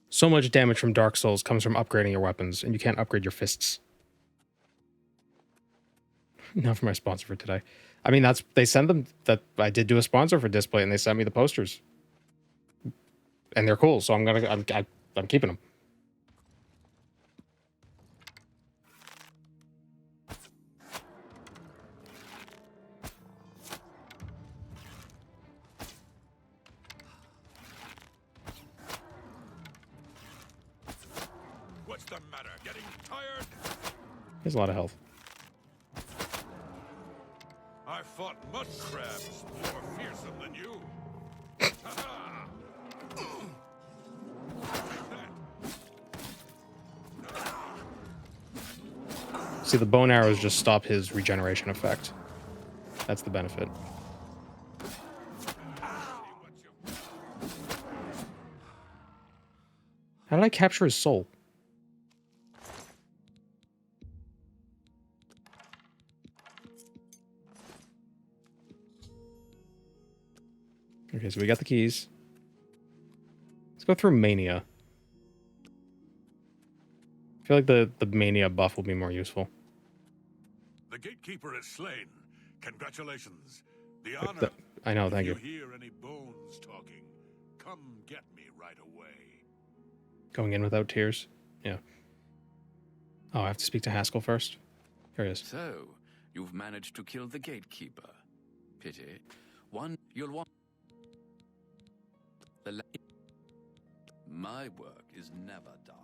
So much damage from Dark Souls comes from upgrading your weapons, and you can't upgrade your fists. Not for my sponsor for today. I mean, they send them that I did do a sponsor for Display, and they sent me the posters, and they're cool. So I'm keeping them. What's the matter? Getting tired? He has a lot of health. I fought mud crabs more fearsome than you. See, the bone arrows just stop his regeneration effect. That's the benefit. How did I capture his soul? Okay, so we got the keys. Let's go through Mania. I feel like the Mania buff will be more useful. The Gatekeeper is slain. Congratulations. The honor. I know, thank you. If you hear any bones talking, come get me right away. Going in without tears? Yeah. Oh, I have to speak to Haskell first? Here he is. So, you've managed to kill the Gatekeeper. Pity. You'll want... My work is never done.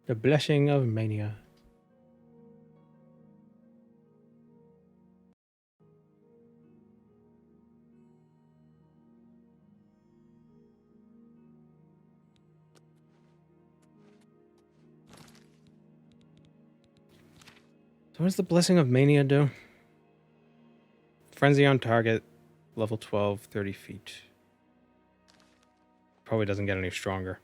The Blessing of Mania. So what does the Blessing of Mania do? Frenzy on target, level 12, 30 feet. Probably doesn't get any stronger.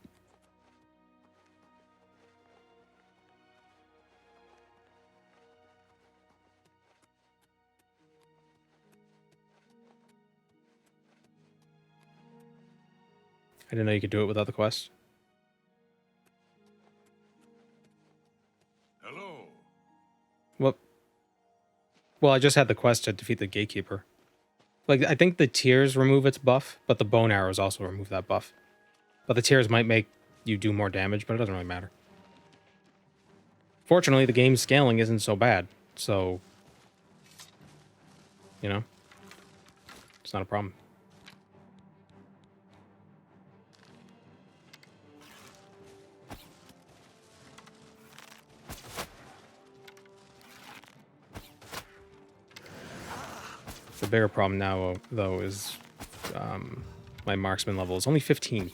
I didn't know you could do it without the quest. Hello. Well, I just had the quest to defeat the Gatekeeper. Like, I think the tears remove its buff, but the bone arrows also remove that buff. But the tears might make you do more damage, but it doesn't really matter. Fortunately, the game's scaling isn't so bad, so... You know? It's not a problem. The bigger problem now, though, is my marksman level is only 15.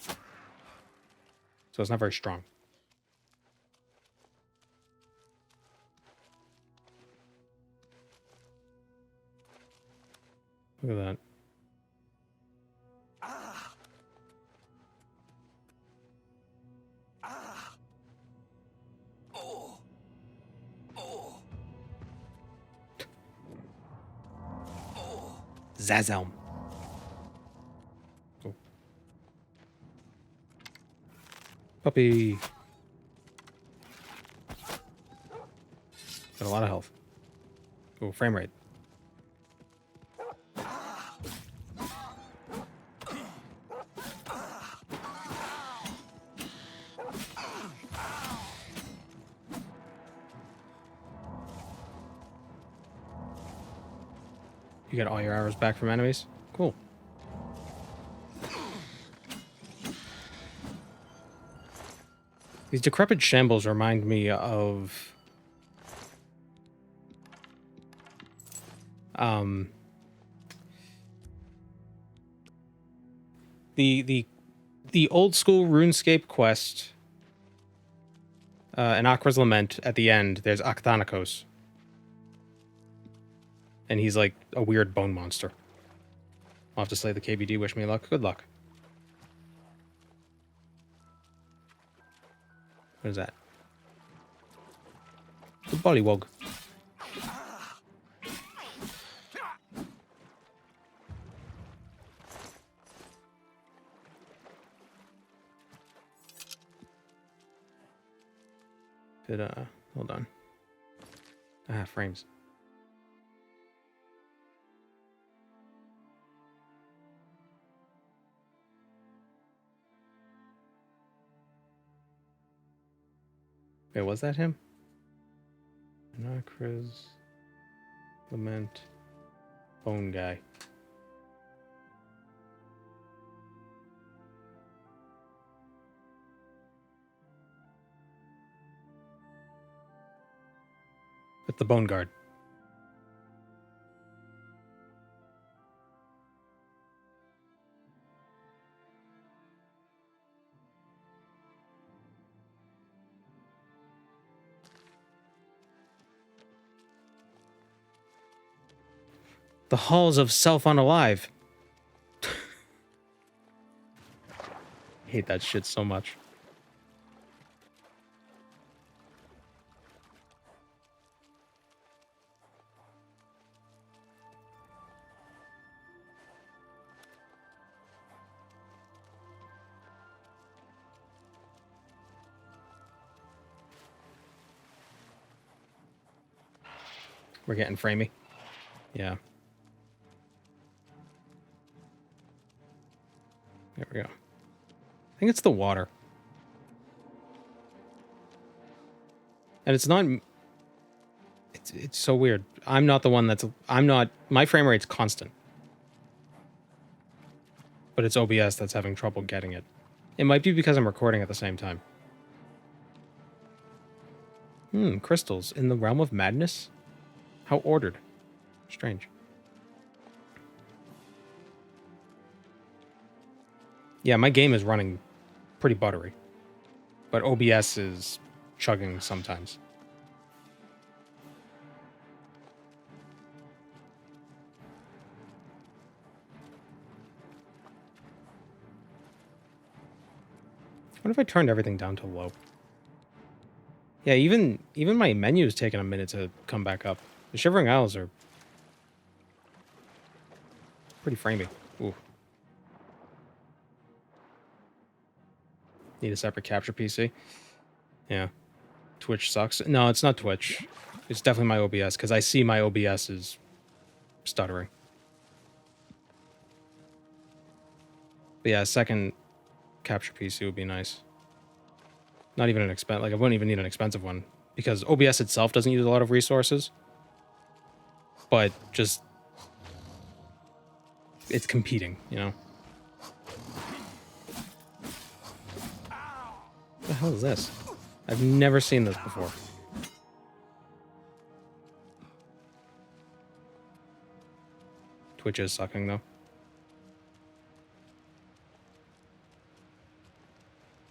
So it's not very strong. Look at that. Zazelm. Oh. Puppy. Got a lot of health. Ooh, frame rate. You get all your arrows back from enemies? Cool. These decrepit shambles remind me of... The old school RuneScape quest, in Akra's Lament, at the end, there's Akthanikos. And he's like a weird bone monster. I'll have to slay the KBD, wish me luck. Good luck. What is that? The Bollywog. Hold on. Frames. Wait, was that him? Akra's Lament. Bone guy. With the Bone Guard. The halls of self-unalive. Hate that shit so much. We're getting framey. Yeah. There we go. I think it's the water. And it's not... It's so weird. I'm not the one that's... My frame rate's constant. But it's OBS that's having trouble getting it. It might be because I'm recording at the same time. Crystals. In the realm of madness? How ordered. Strange. Yeah, my game is running pretty buttery. But OBS is chugging sometimes. What if I turned everything down to low? Yeah, even my menu is taking a minute to come back up. The Shivering Isles are pretty framey. Ooh. Need a separate capture PC. Yeah. Twitch sucks. No, it's not Twitch. It's definitely my OBS, because I see my OBS is stuttering. But yeah, a second capture PC would be nice. Not even an expensive... Like, I wouldn't even need an expensive one, because OBS itself doesn't use a lot of resources. But just... It's competing, you know? What the hell is this? I've never seen this before. Twitch is sucking, though.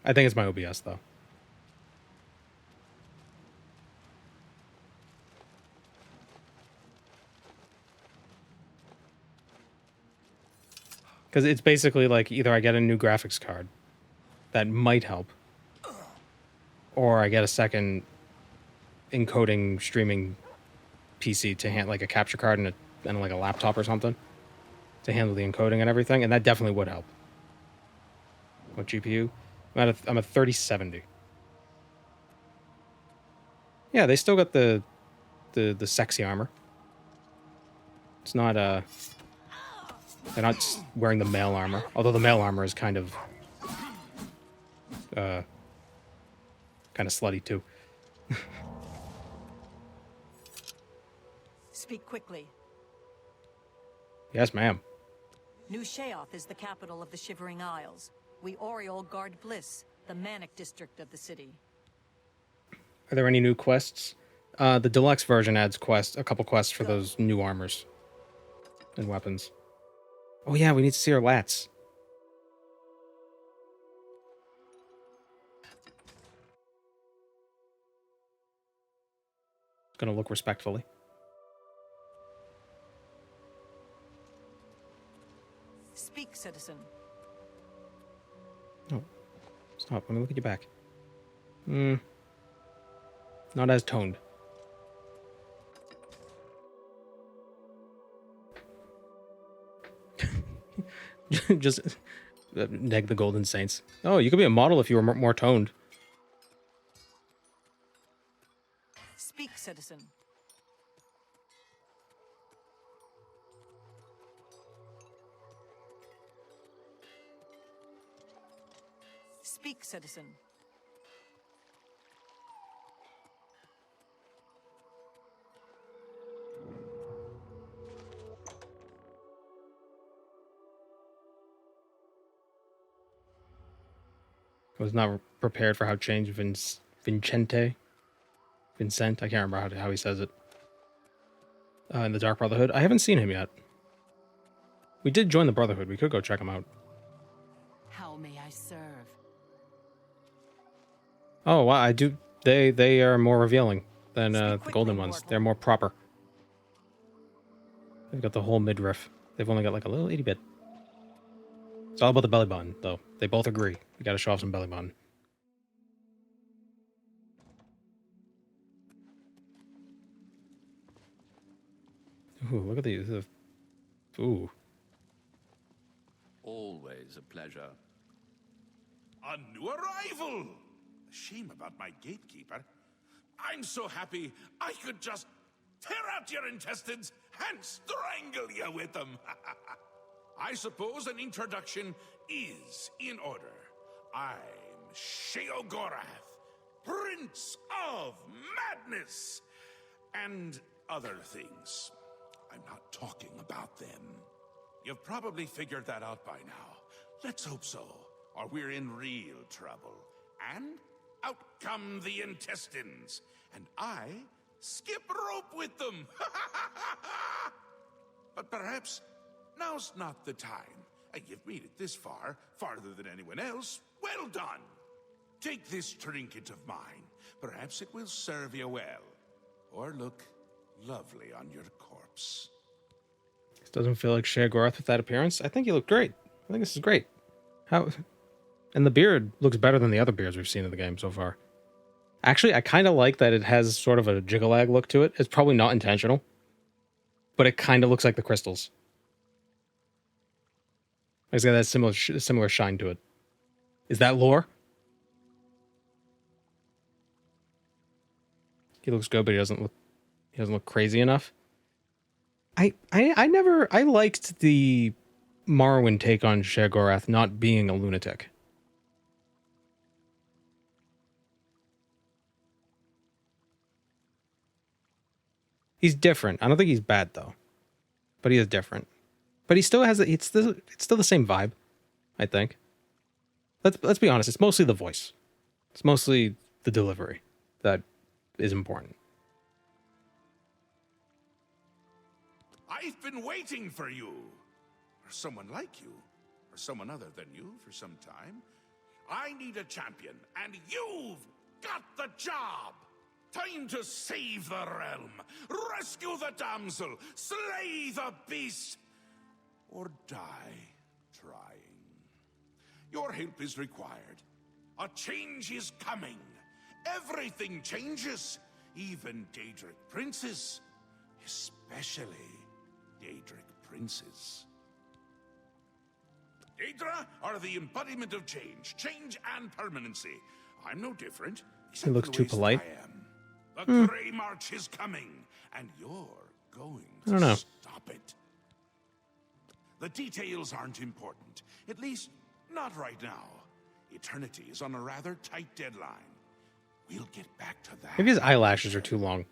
I think it's my OBS, though. Because it's basically like either I get a new graphics card that might help, or I get a second encoding streaming PC to handle, like a capture card and like a laptop or something to handle the encoding and everything, and that definitely would help. What GPU? I'm a 3070. Yeah, they still got the the sexy armor. It's not they're not wearing the male armor, although the male armor is kind of slutty too. Speak quickly. Yes, ma'am. New Sheogorath is the capital of the Shivering Isles. We Oriole guard Bliss, the manic district of the city. Are there any new quests? The deluxe version adds a couple quests for those new armors and weapons. Oh yeah, we need to see our lats. It's gonna look respectfully. Speak, citizen. Oh, stop. Let me look at your back. Not as toned. Just neg the Golden Saints. Oh, you could be a model if you were more toned. Speak, citizen. Speak, citizen. I was not prepared for how changed Vincent, I can't remember how he says it. In the Dark Brotherhood. I haven't seen him yet. We did join the Brotherhood. We could go check him out. How may I serve? Oh, wow, I do. They are more revealing than the golden ones. They're more proper. They've got the whole midriff. They've only got like a little itty bit. It's all about the belly button, though. They both agree. We gotta show off some belly button. Ooh, look at these. Ooh. Always a pleasure. A new arrival! Shame about my gatekeeper. I'm so happy I could just tear out your intestines and strangle you with them. I suppose an introduction is in order. I'm Sheogorath, Prince of Madness, and other things. I'm not talking about them. You've probably figured that out by now. Let's hope so, or we're in real trouble. And out come the intestines, and I skip rope with them. But perhaps now's not the time. You've made it this far, farther than anyone else. Well done. Take this trinket of mine. Perhaps it will serve you well, or look lovely on your corpse. This doesn't feel like Sheogorath with that appearance. I think you look great. I think this is great. And the beard looks better than the other beards we've seen in the game so far. Actually, I kind of like that it has sort of a jiggle-ag look to it. It's probably not intentional, but it kind of looks like the crystals. It's got that similar shine to it. Is that lore? He looks good, but he doesn't look crazy enough. I liked the Morrowind take on Sheogorath not being a lunatic. He's different. I don't think he's bad though, but he is different. But he still has it's still the same vibe, I think. Let's be honest. It's mostly the voice. It's mostly the delivery that is important. I've been waiting for you. Or someone like you. Or someone other than you for some time. I need a champion, and you've got the job. Time to save the realm. Rescue the damsel. Slay the beast. Or die trying. Your help is required. A change is coming. Everything changes. Even Daedric princes. Especially Daedric princes. Daedra are the embodiment of change and permanency. I'm no different. He looks too polite. The Grey March is coming, and you're going I don't know. to stop it. The details aren't important, at least not right now. Eternity is on a rather tight deadline. We'll get back to that. Maybe his eyelashes are too long.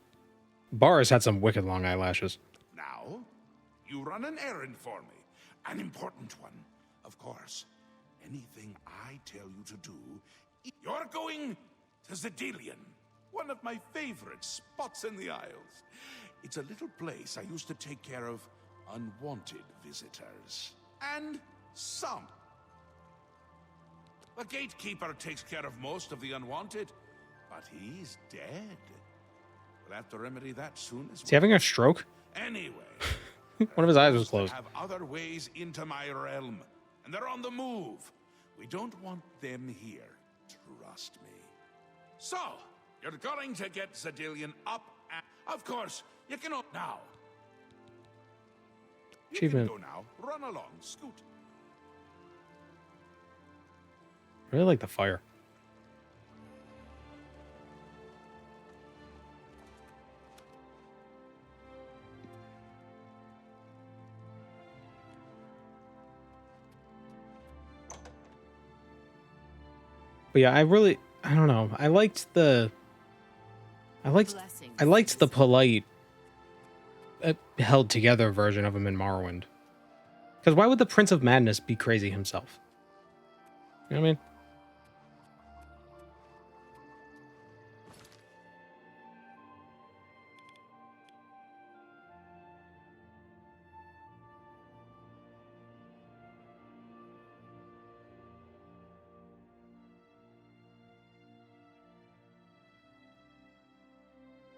Boris had some wicked long eyelashes. Now, you run an errand for me. An important one, of course. Anything I tell you to do, you're going to Zedilian, one of my favorite spots in the Isles. It's a little place I used to take care of unwanted visitors. And some. The Gatekeeper takes care of most of the unwanted, but he's dead. We'll have to remedy that soon as well. Is he having a stroke? Anyway, one of his eyes was closed. have other ways into my realm, and they're on the move. We don't want them here. Trust me. So, you're going to get Zedilian up, and of course, you can now. You Achievement. can go now. Run along, scoot. I really like the fire. But yeah, I don't know. I liked the polite, held together version of him in Morrowind. Because why would the Prince of Madness be crazy himself? You know what I mean?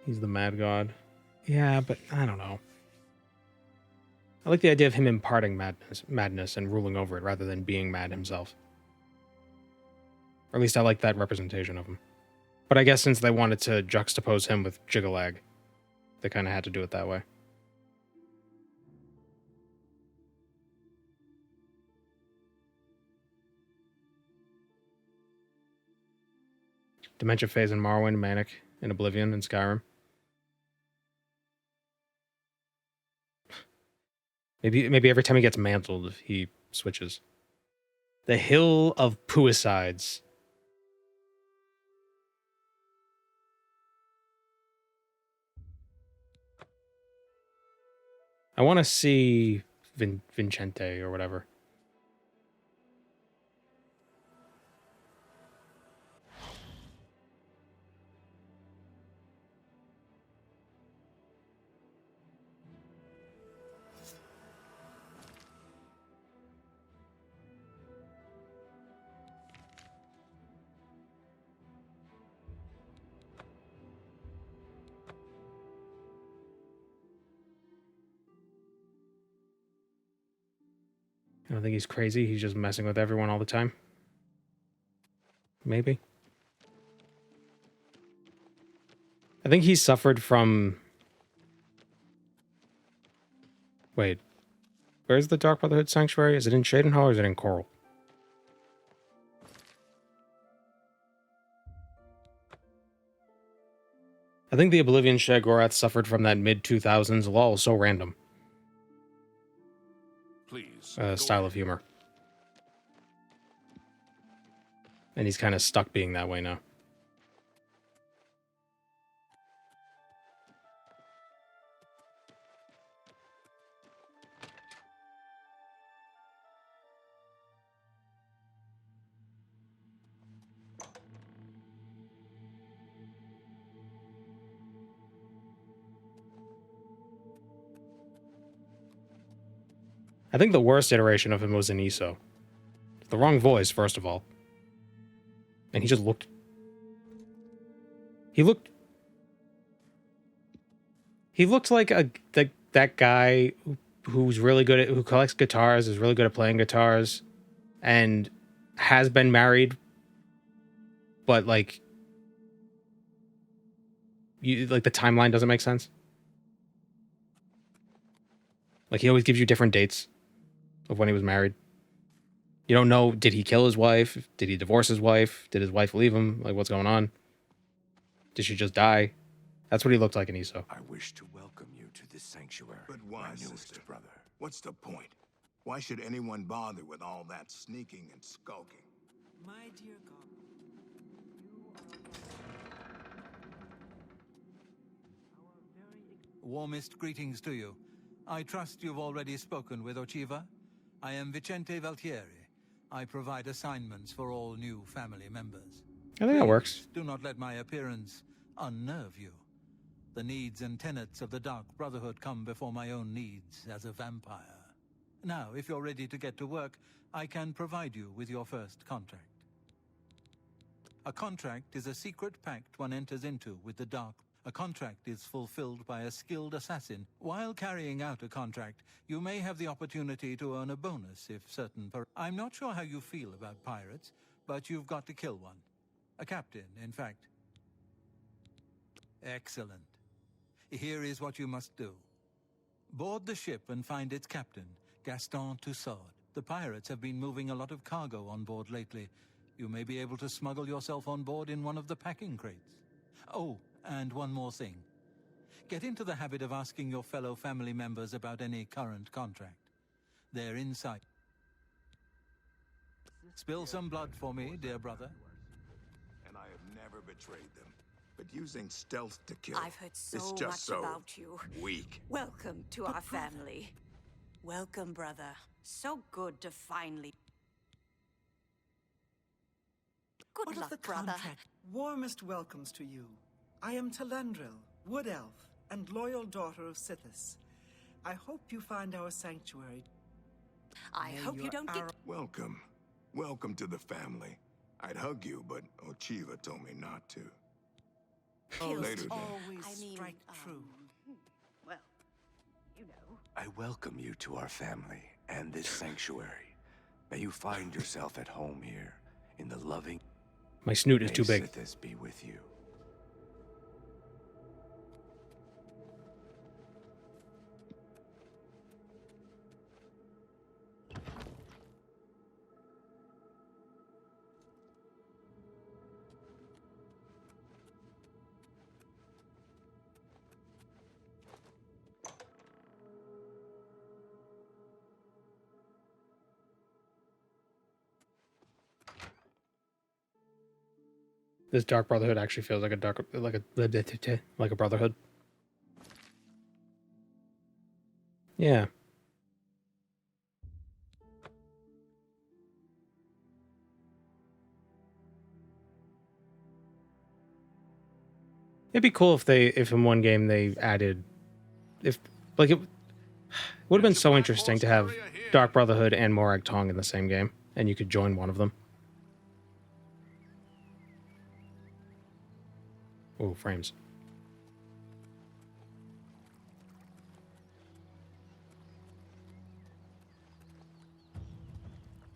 He's the mad god. Yeah, but I don't know. I like the idea of him imparting madness and ruling over it rather than being mad himself. Or at least I like that representation of him. But I guess since they wanted to juxtapose him with Jigalag, they kind of had to do it that way. Dementia phase in Morrowind, Manic in Oblivion and Skyrim. Maybe every time he gets mantled, he switches. The Hill of Puicides. I want to see Vincente or whatever. I don't think he's crazy. He's just messing with everyone all the time. Maybe. I think he suffered from... Wait. Where's the Dark Brotherhood Sanctuary? Is it in Shadenhall or is it in Coral? I think the Oblivion Sheogorath suffered from that mid-2000s lol so random. Please. Style of humor. And he's kind of stuck being that way now. I think the worst iteration of him was in ESO. The wrong voice, first of all. And he just looked... He looked like that guy who's really good at... Who collects guitars, is really good at playing guitars, and has been married, but, like... the timeline doesn't make sense. Like, he always gives you different dates of when he was married. You don't know, did he kill his wife? Did he divorce his wife? Did his wife leave him? Like, what's going on? Did she just die? That's what he looked like in ESO. I wish to welcome you to this sanctuary. But why, sister? Brother? What's the point? Why should anyone bother with all that sneaking and skulking? My dear God. Warmest greetings to you. I trust you've already spoken with Ochiva. I am Vicente Valtieri. I provide assignments for all new family members. I think that works. Do not let my appearance unnerve you. The needs and tenets of the Dark Brotherhood come before my own needs as a vampire. Now, if you're ready to get to work, I can provide you with your first contract. A contract is a secret pact one enters into with the Dark. A contract is fulfilled by a skilled assassin. While carrying out a contract, you may have the opportunity to earn a bonus if certain... I'm not sure how you feel about pirates, but you've got to kill one. A captain, in fact. Excellent. Here is what you must do. Board the ship and find its captain, Gaston Toussaud. The pirates have been moving a lot of cargo on board lately. You may be able to smuggle yourself on board in one of the packing crates. Oh, and one more thing. Get into the habit of asking your fellow family members about any current contract. Their insight. Spill some blood for me, dear brother. And I have never betrayed them. But using stealth to kill I've heard so is much just so about you. weak. Welcome to our family. Welcome, brother. So good to finally... Good What luck, of the brother. contract? Warmest welcomes to you. I am Talandril, Wood Elf, and loyal daughter of Sithis. I hope you find our sanctuary. I May hope you your don't get... Welcome. Welcome to the family. I'd hug you, but Ochiva told me not to. Kills Later, then. Always strike true. Well, you know. I welcome you to our family and this sanctuary. May you find yourself at home here in the loving... My snoot is too big. May Sithis be with you. This Dark Brotherhood actually feels like a Brotherhood. Yeah. It'd be cool if in one game they added, it would have been so interesting to have Dark Brotherhood and Morag Tong in the same game, and you could join one of them. Oh, frames.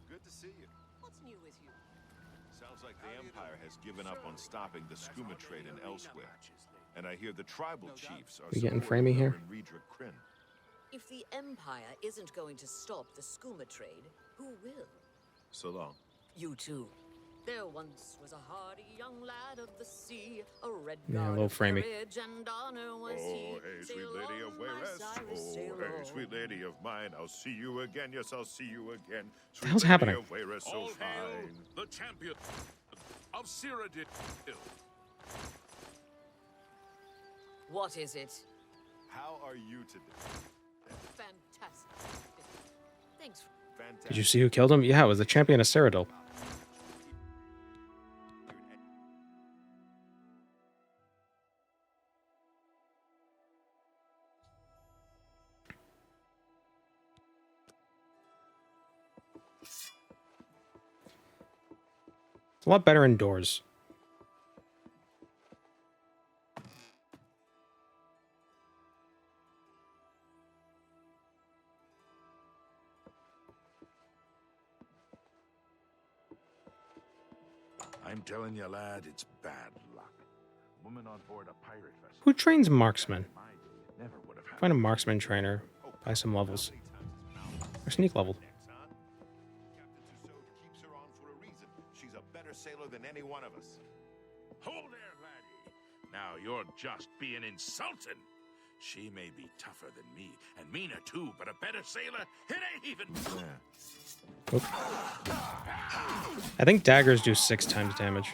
Good to see you. What's new with you? Sounds like the Empire has given up on stopping the skooma trade in elsewhere. And I hear the tribal chiefs are We getting supporting framey here? her in Riedra Kryn. If the Empire isn't going to stop the skooma trade, who will? So long. You too. There once was a hardy young lad of the sea, a red Yeah, a guard little of framey. courage and honor was Oh, he. hey, sweet Sail lady of on, my Wayrest. Cyrus, Oh, sail hey, on. sweet lady of mine. I'll see you again. Yes, I'll see you again. Sweet the hell's lady happening? Of Wayrest, so All hail fine. the champion of Cyrodiil. What is it? How are you today? Fantastic. Thanks. Fantastic. Did you see who killed him? Yeah, it was the champion of Cyrodiil. It's a lot better indoors. I'm telling you, lad, it's bad luck. Woman on board a pirate vessel. Who trains marksmen? Never would have happened. Find a marksman trainer. Buy some levels. Or sneak level. Keeps her on for a reason. She's a better sailor than any one of us. Hold there, laddie. Now you're just being insulting. She may be tougher than me, and meaner too, but a better sailor, it ain't even... Oop. I think daggers do 6 times damage.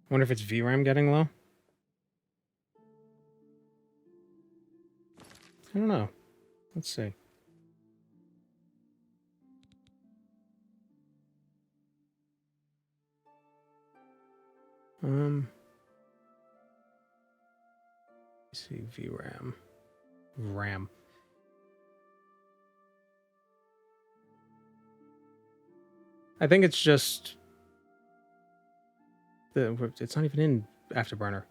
I wonder if it's VRAM getting low? I don't know. Let's see. Let's see, VRAM. RAM. I think it's just... It's not even in Afterburner.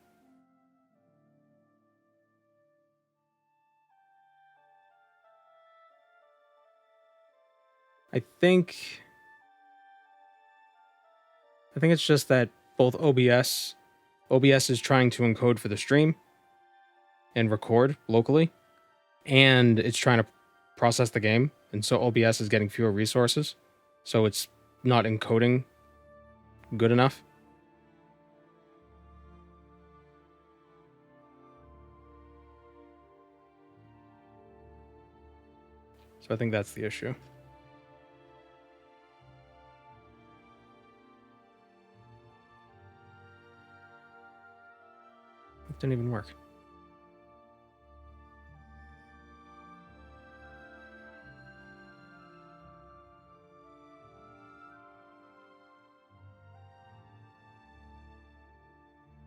I think it's just that both OBS is trying to encode for the stream and record locally, and it's trying to process the game, and so OBS is getting fewer resources, so it's not encoding good enough. So I think that's the issue. It didn't even work.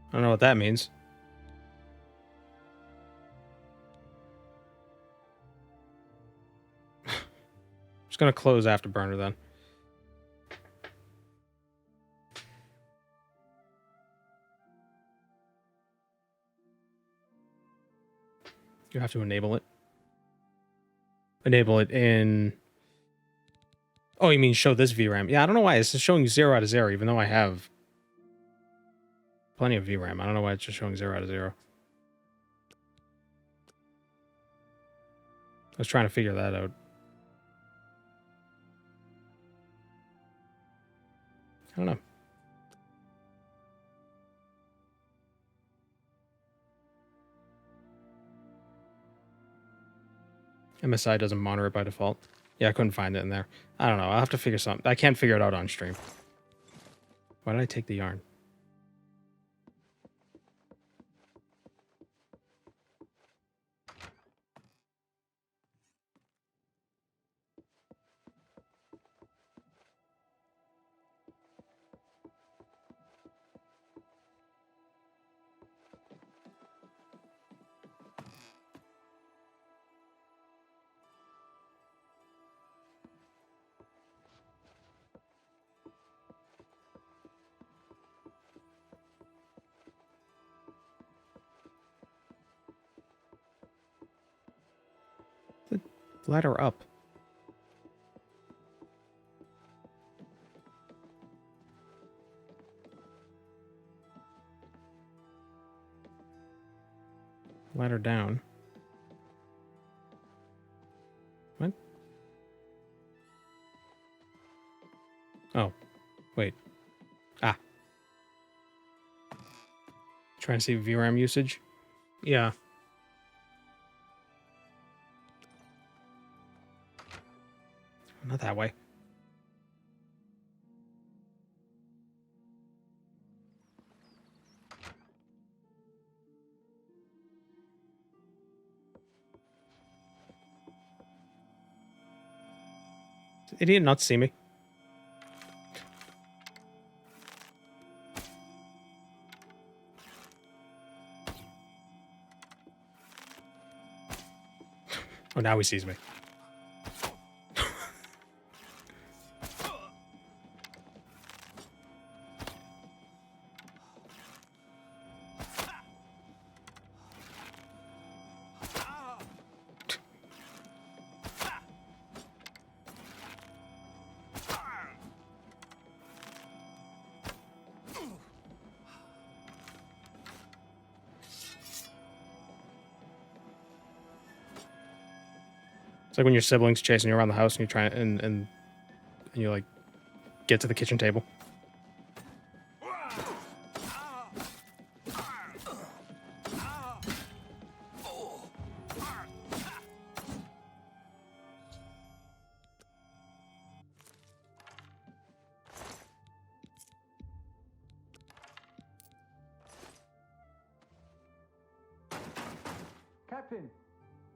I don't know what that means. Just gonna close Afterburner then. You have to enable it. Enable it in... Oh, you mean show this VRAM? Yeah, I don't know why it's just showing 0 out of 0, even though I have plenty of VRAM. I don't know why it's just showing 0 out of 0. I was trying to figure that out. I don't know. MSI doesn't monitor it by default. Yeah, I couldn't find it in there. I don't know. I'll have to figure something. I can't figure it out on stream. Why did I take the yarn? Ladder up. Ladder down. What? Oh, wait. Ah. Trying to see VRAM usage? Yeah. Not that way. Did the idiot not see me? Oh, now he sees me. It's like when your siblings chasing you around the house and you try and you like get to the kitchen table.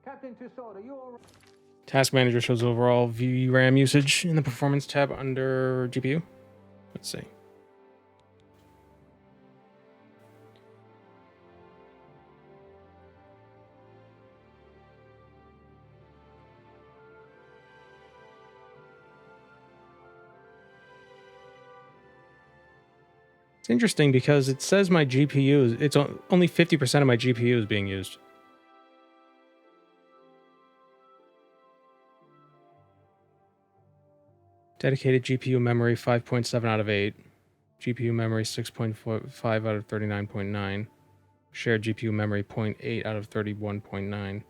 Captain Tussaud, are you all right? Task Manager shows overall VRAM usage in the Performance tab under GPU. Let's see. It's interesting because it says my GPU, it's only 50% of my GPU is being used. Dedicated GPU memory 5.7 out of 8. GPU memory 6.5 out of 39.9. Shared GPU memory 0.8 out of 31.9.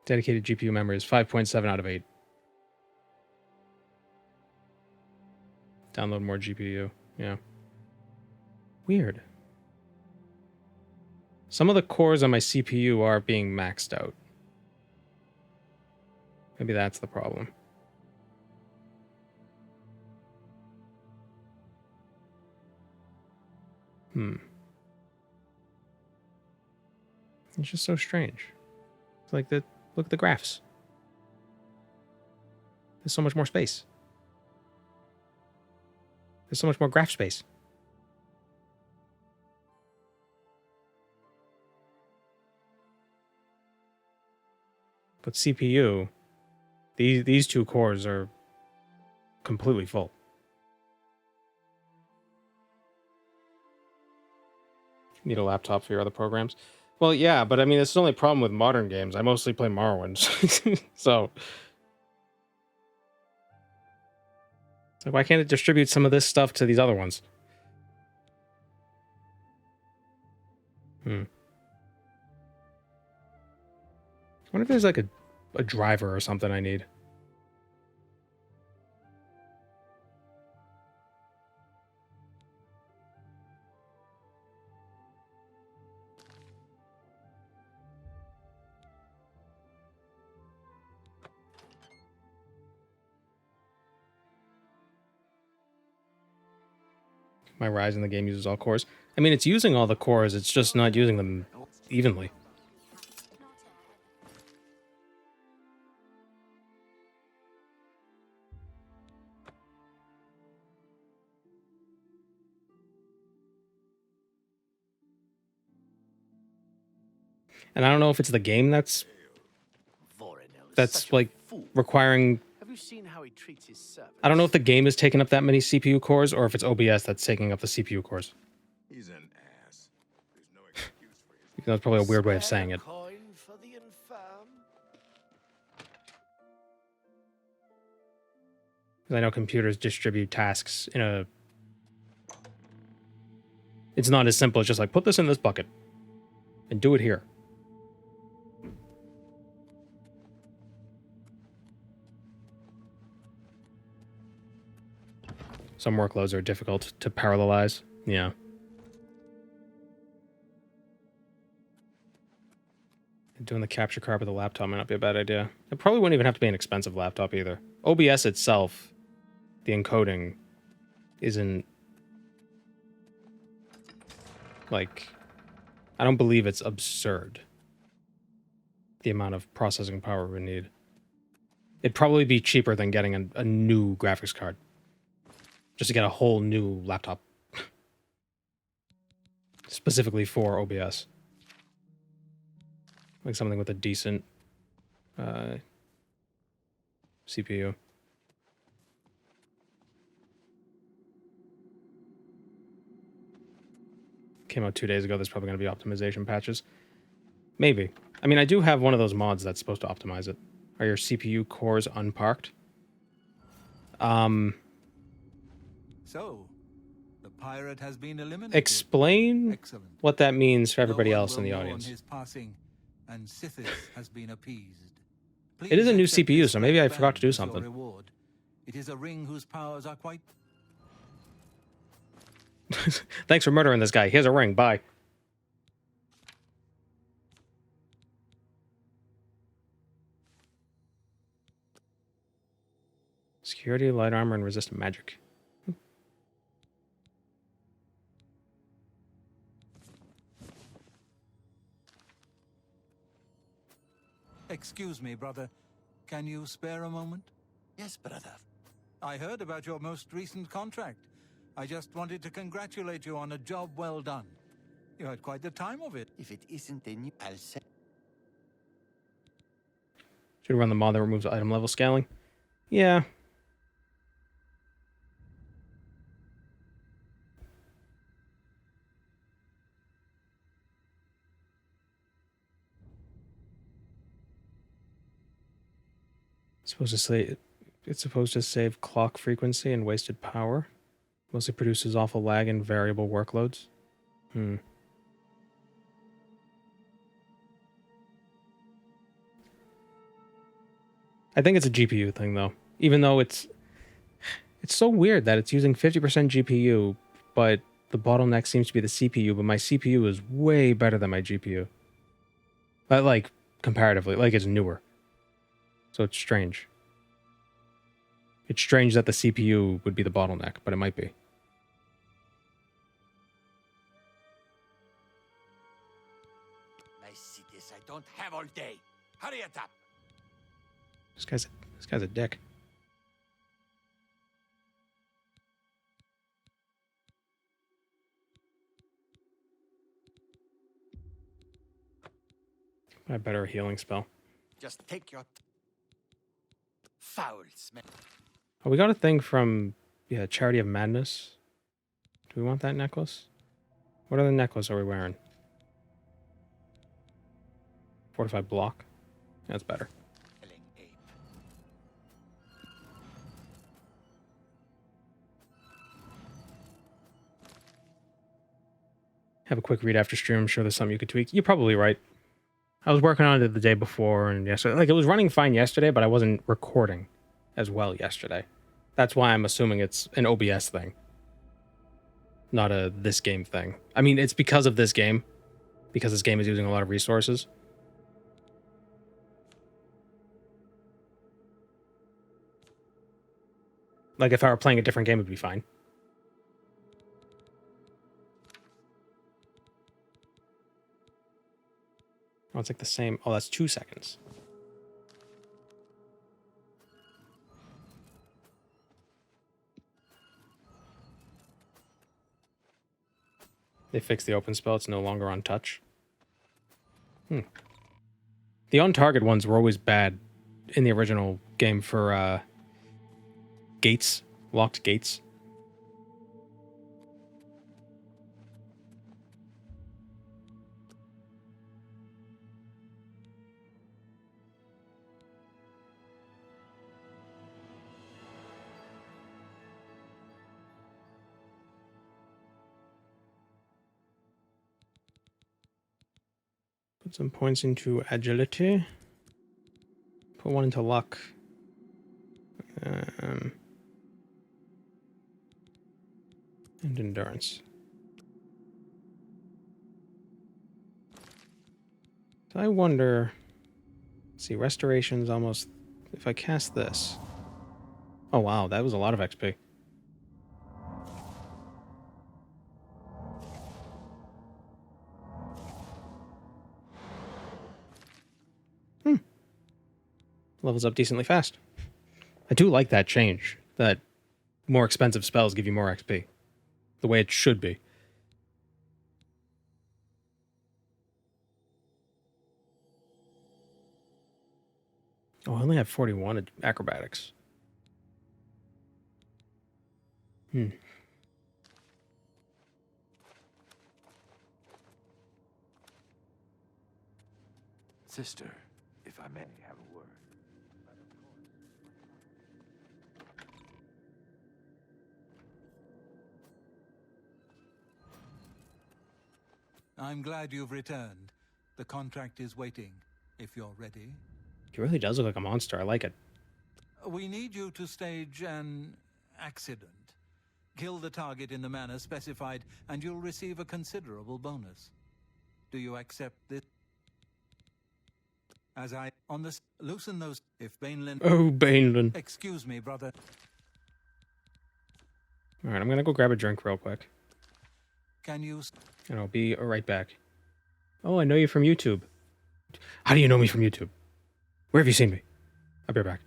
Dedicated GPU memory is 5.7 out of 8. Download more GPU. Yeah. Weird. Some of the cores on my CPU are being maxed out. Maybe that's the problem. It's just so strange. It's like look at the graphs. There's so much more space. There's so much more graph space. But CPU, these two cores are completely full. Need a laptop for your other programs? Well, yeah, but I mean, it's the only problem with modern games. I mostly play Morrowind, so it's like, why can't it distribute some of this stuff to these other ones? I wonder if there's like a driver or something I need. My Ryzen, the game uses all cores. I mean, it's using all the cores, it's just not using them evenly. And I don't know if it's the game that's like requiring. Have you seen how he treats his servants? I don't know if the game is taking up that many CPU cores or if it's OBS that's taking up the CPU cores. He's an ass. There's no excuse for his... That's probably a weird way of saying it. Coin for the infirm. I know computers distribute tasks in a... It's not as simple as just like, put this in this bucket and do it here. Some workloads are difficult to parallelize. Yeah. Doing the capture card with a laptop might not be a bad idea. It probably wouldn't even have to be an expensive laptop either. OBS itself, the encoding, isn't... like... I don't believe it's absurd. The amount of processing power we need. It'd probably be cheaper than getting a new graphics card. Just to get a whole new laptop. Specifically for OBS. Like something with a decent CPU. Came out 2 days ago. There's probably going to be optimization patches. Maybe. I mean, I do have one of those mods that's supposed to optimize it. Are your CPU cores unparked? So, the pirate has been eliminated. Explain what that means for everybody No one else in will the mourn audience. his passing, and Sithis has been appeased. It is a Please new accept CPU, this so maybe I black forgot to do band as your something. reward. It is a ring whose powers are quite... Thanks for murdering this guy. Here's a ring. Bye. Security, light armor, and resistant magic. Excuse me, brother. Can you spare a moment? Yes, brother. I heard about your most recent contract. I just wanted to congratulate you on a job well done. You had quite the time of it. If it isn't a new, I'll say. Should run the mod that removes item level scaling. Yeah. It's supposed to save clock frequency and wasted power. Mostly produces awful lag and variable workloads. I think it's a GPU thing though. Even though it's so weird that it's using 50% GPU, but the bottleneck seems to be the CPU, but my CPU is way better than my GPU. But like comparatively, like it's newer. So it's strange. It's strange that the CPU would be the bottleneck, but it might be. I see this. I don't have all day. Hurry it up. This guy's a dick. I better a healing spell. Just take your foul smell. Oh, we got a thing from Charity of Madness. Do we want that necklace? What other necklace are we wearing? Fortified block. That's better. Have a quick read after stream. I'm sure there's something you could tweak. You're probably right. I was working on it the day before and yesterday. Like, it was running fine yesterday, but I wasn't recording as well yesterday. That's why I'm assuming it's an OBS thing. Not a this game thing. I mean, it's because of this game. Because this game is using a lot of resources. Like, if I were playing a different game, it would be fine. Oh, it's like the same. Oh, that's 2 seconds. They fixed the open spell. It's no longer on touch. The on-target ones were always bad in the original game for gates, locked gates. Put some points into agility. Put one into luck. And endurance. So I wonder... Let's see, restoration's almost... If I cast this... Oh wow, that was a lot of XP. Levels up decently fast. I do like that change. That more expensive spells give you more XP. The way it should be. Oh, I only have 41 acrobatics. Sister, if I may have a word. I'm glad you've returned. The contract is waiting, if you're ready. He really does look like a monster. I like it. We need you to stage an accident. Kill the target in the manner specified, and you'll receive a considerable bonus. Do you accept this? As I on this loosen those if Bainland. Oh, Bainland. Excuse me, brother. All right, I'm gonna go grab a drink real quick. Can you? And I'll be right back. Oh, I know you from YouTube. How do you know me from YouTube? Where have you seen me? I'll be right back.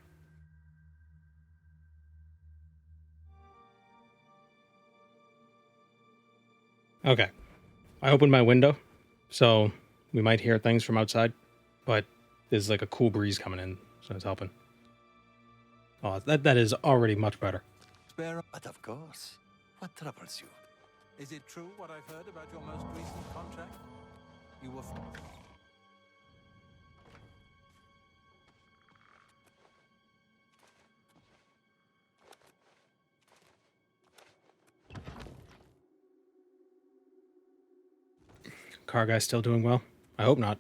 Okay. I opened my window, so we might hear things from outside, but there's like a cool breeze coming in, so it's helping. Oh, that is already much better. But of course. What troubles you? Is it true what I've heard about your most recent contract? You were... Car guy's still doing well? I hope not.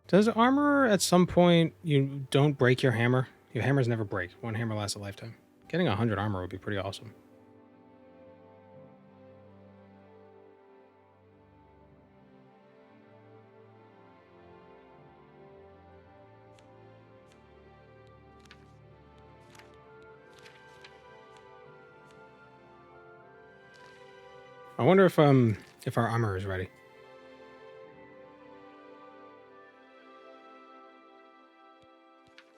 Does armor at some point you don't break your hammer? Your hammers never break. One hammer lasts a lifetime. Getting 100 armor would be pretty awesome. I wonder if our armor is ready.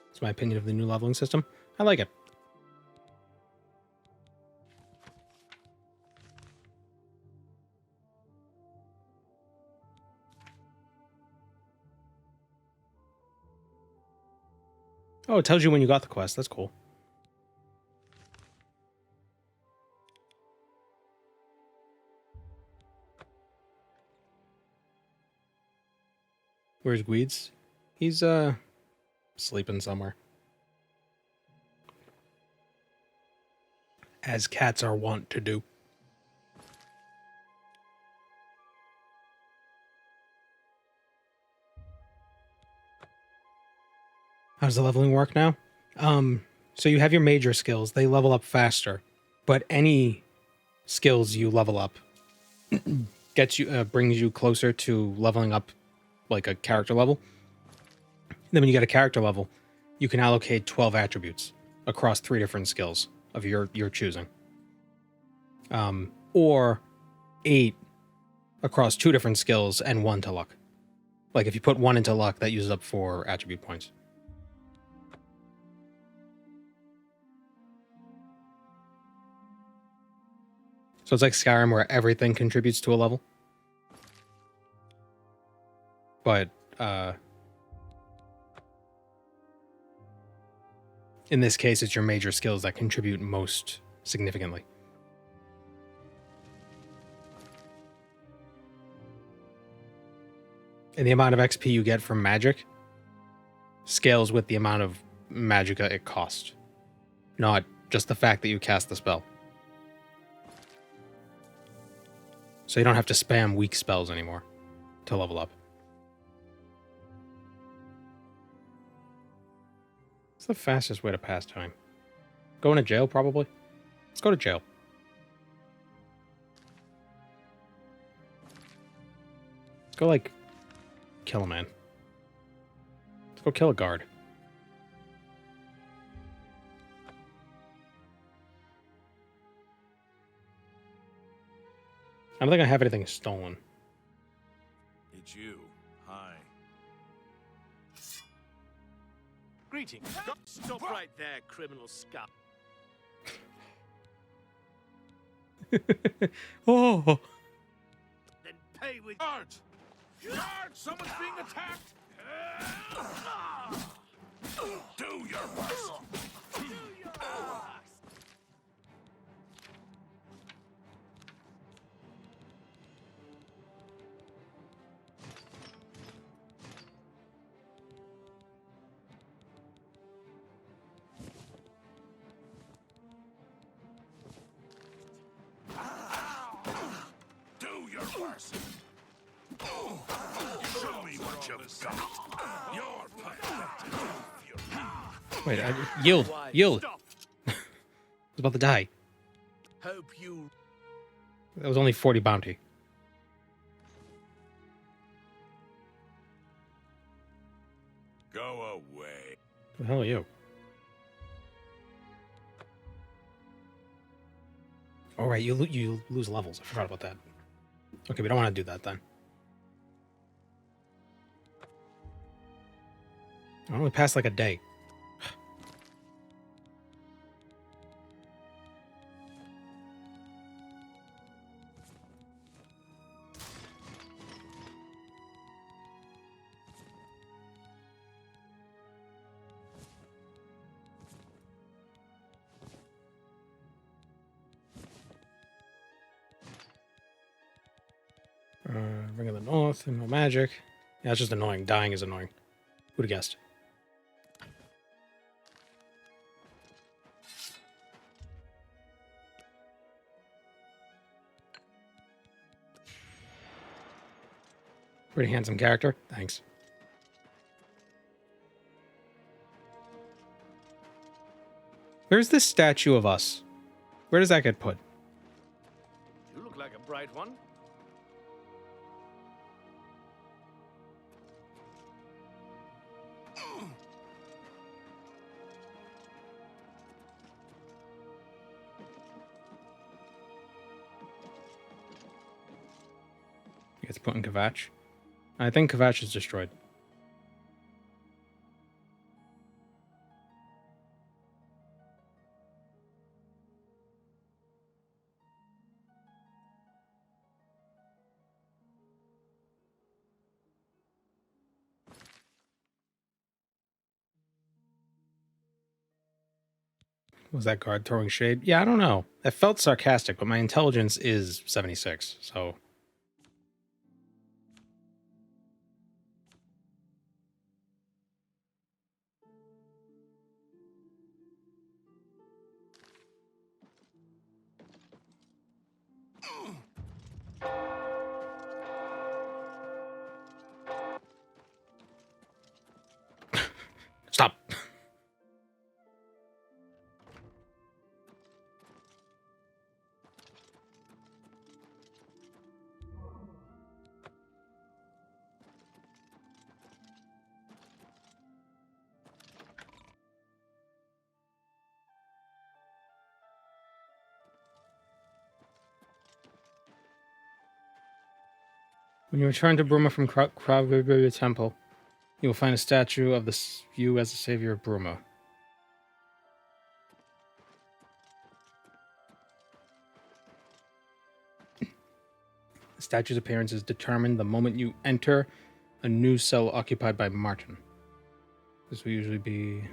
That's my opinion of the new leveling system. I like it. Oh, it tells you when you got the quest. That's cool. Where's Gweeds? He's, sleeping somewhere. As cats are wont to do. How does the leveling work now? So you have your major skills. They level up faster. But any skills you level up gets you brings you closer to leveling up like a character level. Then when you get a character level, you can allocate 12 attributes across 3 different skills of your choosing. Or 8 across 2 different skills and 1 to luck. Like if you put 1 into luck, that uses up 4 attribute points. So it's like Skyrim where everything contributes to a level. But in this case, it's your major skills that contribute most significantly. And the amount of XP you get from magic scales with the amount of magicka it costs. Not just the fact that you cast the spell. So you don't have to spam weak spells anymore to level up. What's the fastest way to pass time? Going to jail, probably? Let's go to jail. Let's go, like, kill a man. Let's go kill a guard. I don't think I have anything stolen. It's you. Hi. Greetings. Stop right there, criminal scum. Oh! Then pay with... Guard! Guard! Someone's being attacked! Do your worst. Do your worst. Show me what you've got. You're pathetic. Wait, yield. Yield. I was about to die. Hope you... That was only 40 bounty. Go away. The hell are you? All right, you lose levels. I forgot about that. Okay, we don't want to do that then. I only passed like a day. Ring of the North and no magic. Yeah, it's just annoying. Dying is annoying. Who'd have guessed? Pretty handsome character. Thanks. Where's this statue of us? Where does that get put? You look like a bright one. Gets put in Kvatch. I think Kvatch is destroyed. Was that guard throwing shade? Yeah, I don't know. It felt sarcastic, but my intelligence is 76, so... Stop. When you return to Bruma from Krav Temple, you will find a statue of you as the savior of Bruma. The statue's appearance is determined the moment you enter a new cell occupied by Martin. This will usually be...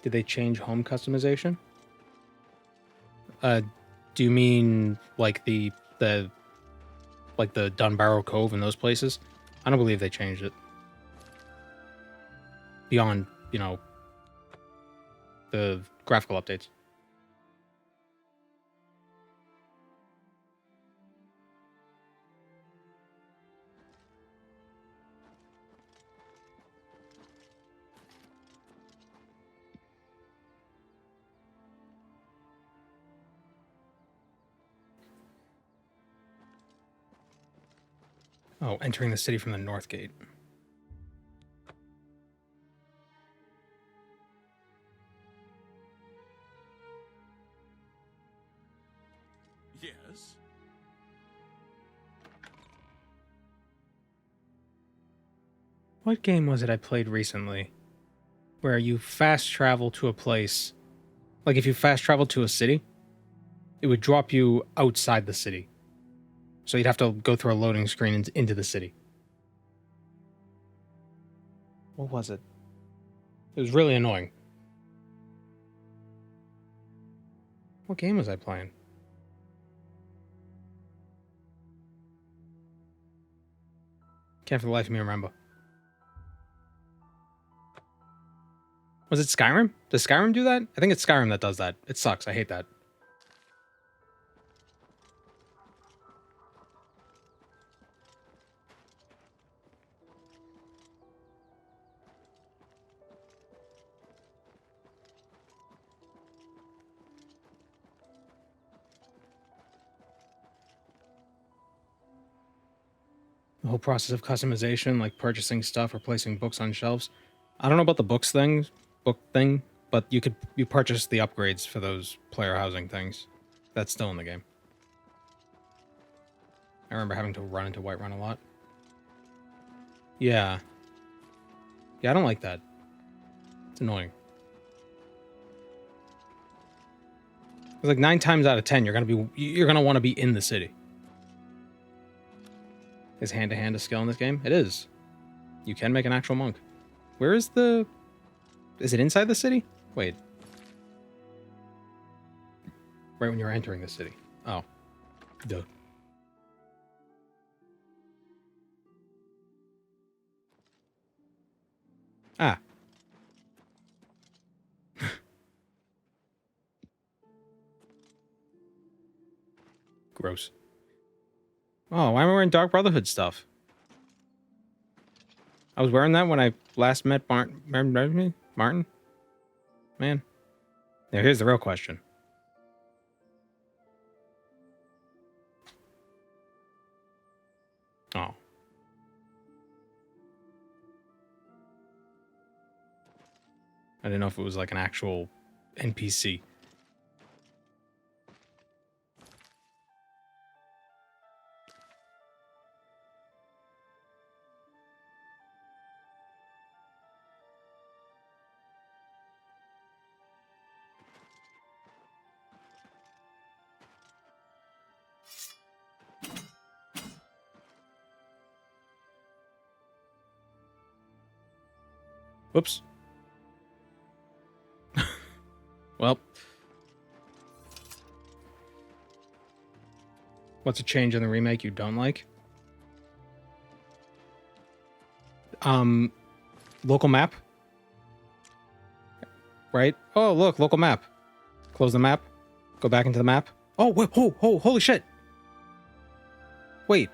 Did they change home customization? Do you mean like the Dunbarrow Cove and those places? I don't believe they changed it. Beyond, you know, the graphical updates. Oh, entering the city from the north gate. Yes? What game was it I played recently? Where you fast travel to a place. Like if you fast travel to a city, it would drop you outside the city. So you'd have to go through a loading screen into the city. What was it? It was really annoying. What game was I playing? Can't for the life of me remember. Was it Skyrim? Does Skyrim do that? I think it's Skyrim that does that. It sucks. I hate that. The whole process of customization, like purchasing stuff or placing books on shelves. I don't know about the book thing, but you purchase the upgrades for those player housing things. That's still in the game. I remember having to run into Whiterun a lot. Yeah. Yeah, I don't like that. It's annoying. It's like 9 times out of 10, you're gonna want to be in the city. Is hand-to-hand a skill in this game? It is. You can make an actual monk. Where is the... Is it inside the city? Wait. Right when you're entering the city. Oh. Duh. Ah. Gross. Oh, why am I wearing Dark Brotherhood stuff? I was wearing that when I last met Martin? Man. Now here's the real question. Oh. I didn't know if it was like an actual NPC. Whoops. Well. What's a change in the remake you don't like? Local map. Right? Oh, look, local map. Close the map. Go back into the map. Oh, wait, holy shit. Wait.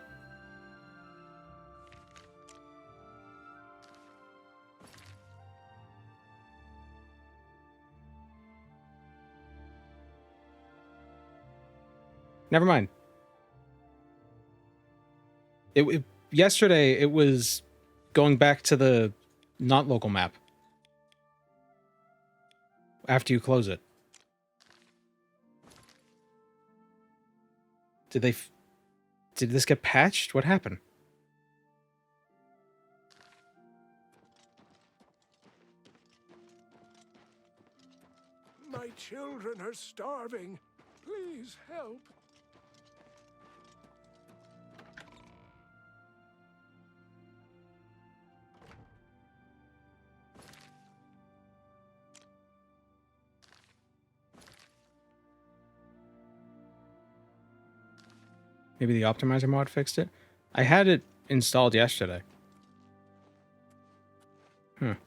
Never mind. Yesterday, it was going back to the not local map. After you close it. Did this get patched? What happened? My children are starving. Please help. Maybe the optimizer mod fixed it? I had it installed yesterday. Well,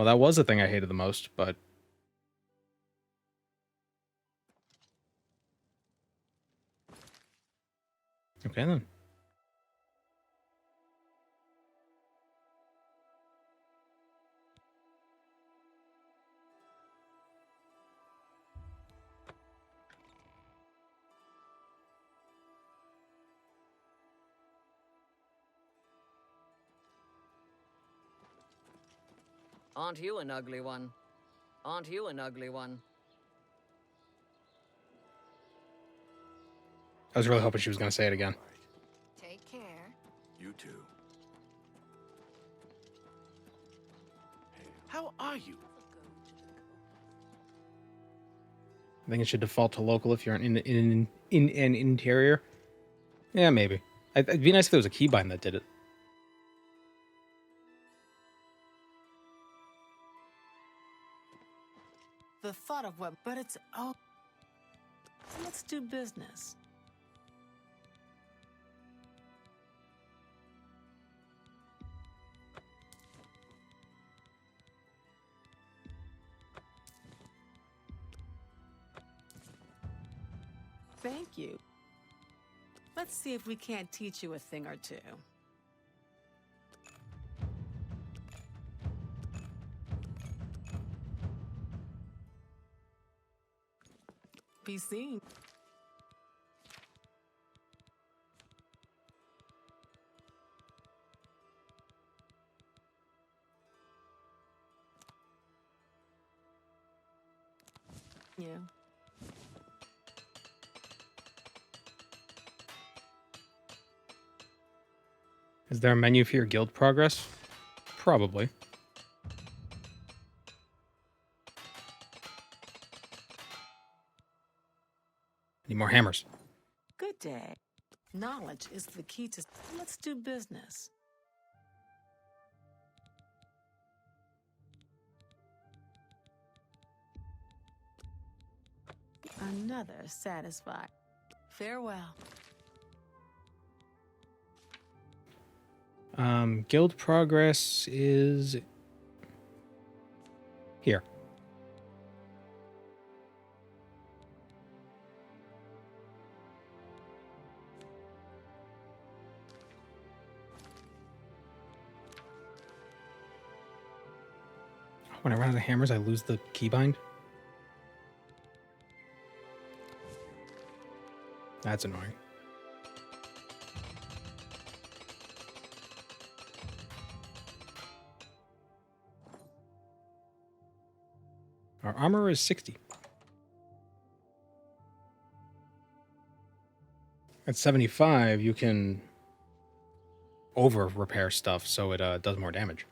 that was the thing I hated the most, but... Okay, then. Aren't you an ugly one? Aren't you an ugly one? I was really hoping she was going to say it again. Take care. You too. How are you? I think it should default to local if you're in in an interior. Yeah, maybe. It'd be nice if there was a keybind that did it. The thought of what, but it's oh. Let's do business. Thank you. Let's see if we can't teach you a thing or two. Be seen. Yeah. Is there a menu for your guild progress? Probably. Need more hammers. Good day. Knowledge is the key to. Let's do business. Another satisfied. Farewell. Guild progress is here. When I run out of hammers, I lose the keybind. That's annoying. Our armor is 60. At 75, you can over repair stuff so it does more damage.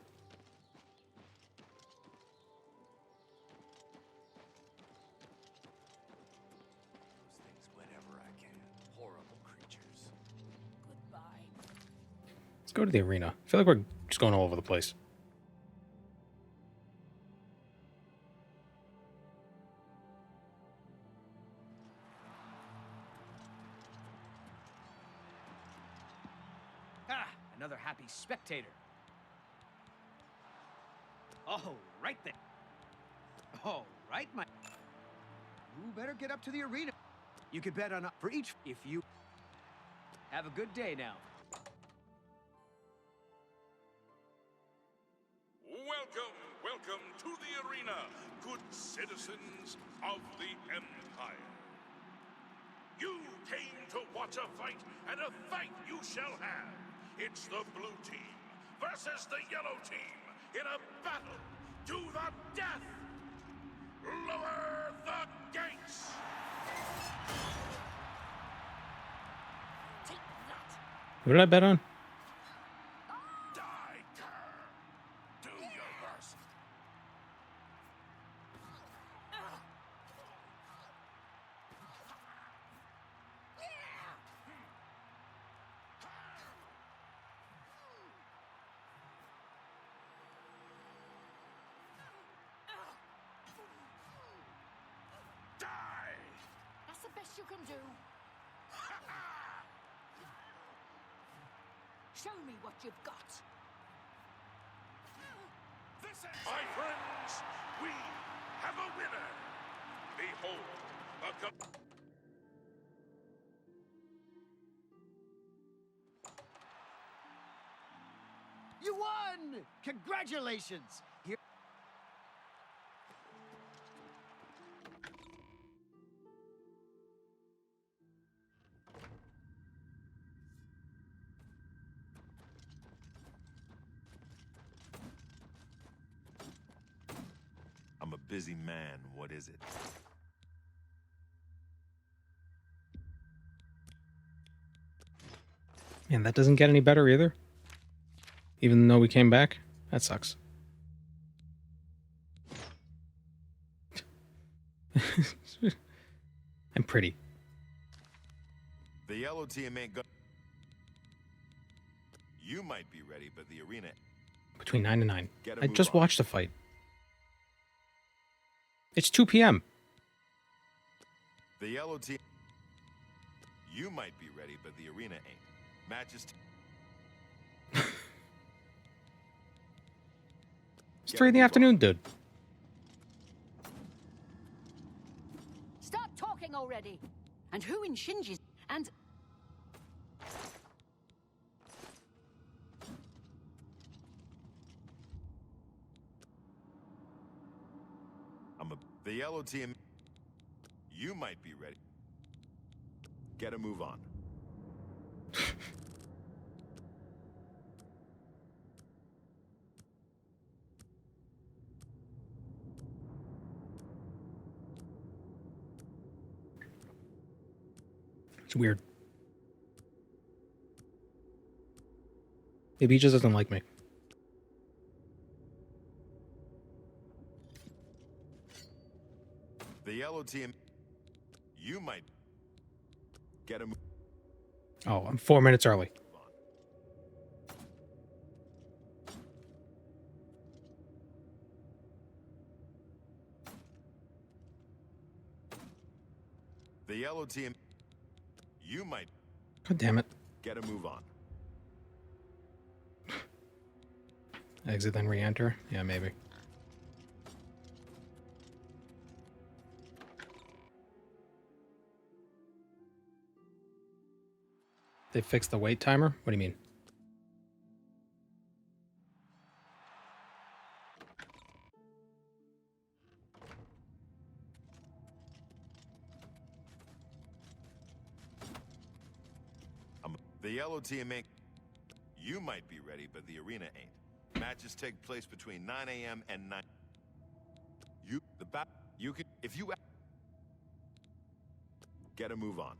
Let's go to the arena. I feel like we're just going all over the place. Another happy spectator. Oh, right there. Oh, right, my. You better get up to the arena. You could bet on for each if you have a good day now. Welcome to the arena, good citizens of the Empire. You came to watch a fight, and a fight you shall have. It's the blue team versus the yellow team in a battle to the death. Lower the gates. Take that. What did I bet on? Do your worst. That's the best you can do. Show me what you've got. My friends, we have a winner. Behold, a You won! Congratulations! Here. I'm a busy man. What is it? Man, that doesn't get any better either. Even though we came back. That sucks. I'm pretty. The yellow team ain't go. You might be ready, but the arena. Between 9 and 9. Gotta I move just on. watched the fight. It's 2 p.m. The yellow team. You might be ready, but the arena ain't. Matches. It's 3 in the afternoon, dude. Stop talking already! And who in Shinji's... And... The yellow team. You might be ready. Gotta move on. It's weird. Maybe he just doesn't like me. The yellow team. You might. Gotta move. Oh, I'm 4 minutes early. The yellow team. You might. God damn it. Gotta move on. Exit then re-enter? Yeah, maybe. They fixed the wait timer? What do you mean? The yellow team ain't. You might be ready, but the arena ain't. Matches take place between 9 a.m. and 9. You could, if you. Gotta move on.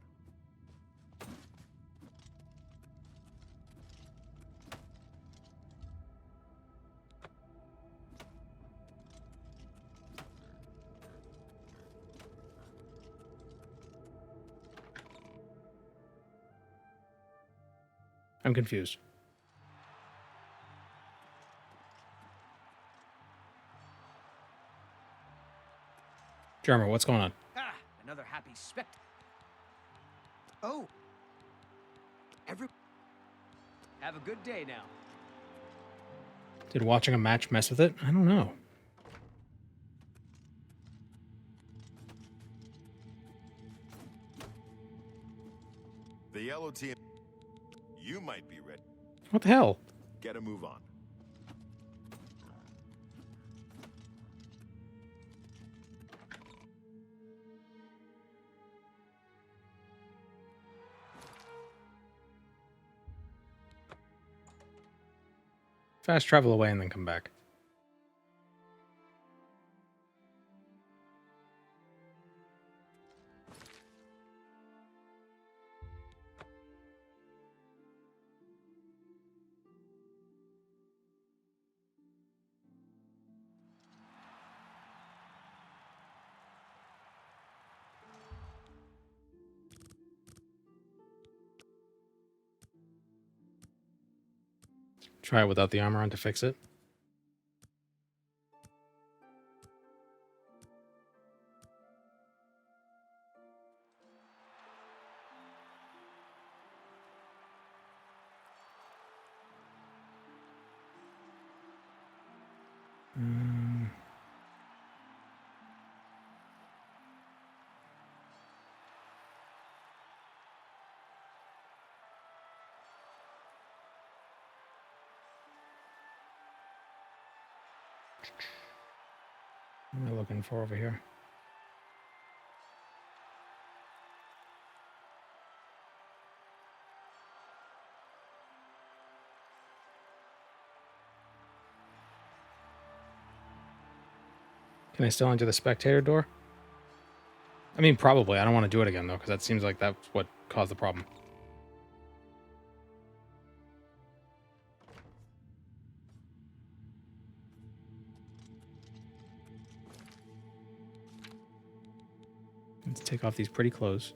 I'm confused. Jeremy, what's going on? Ah, another happy spect. Oh. Have a good day now. Did watching a match mess with it? I don't know. The yellow team. You might be ready. What the hell? Gotta move on. Fast travel away and then come back. Try it without the armor on to fix it. What am I looking for over here? Can I still enter the spectator door? I mean, probably. I don't want to do it again, though, because that seems like that's what caused the problem. Let's take off these pretty clothes.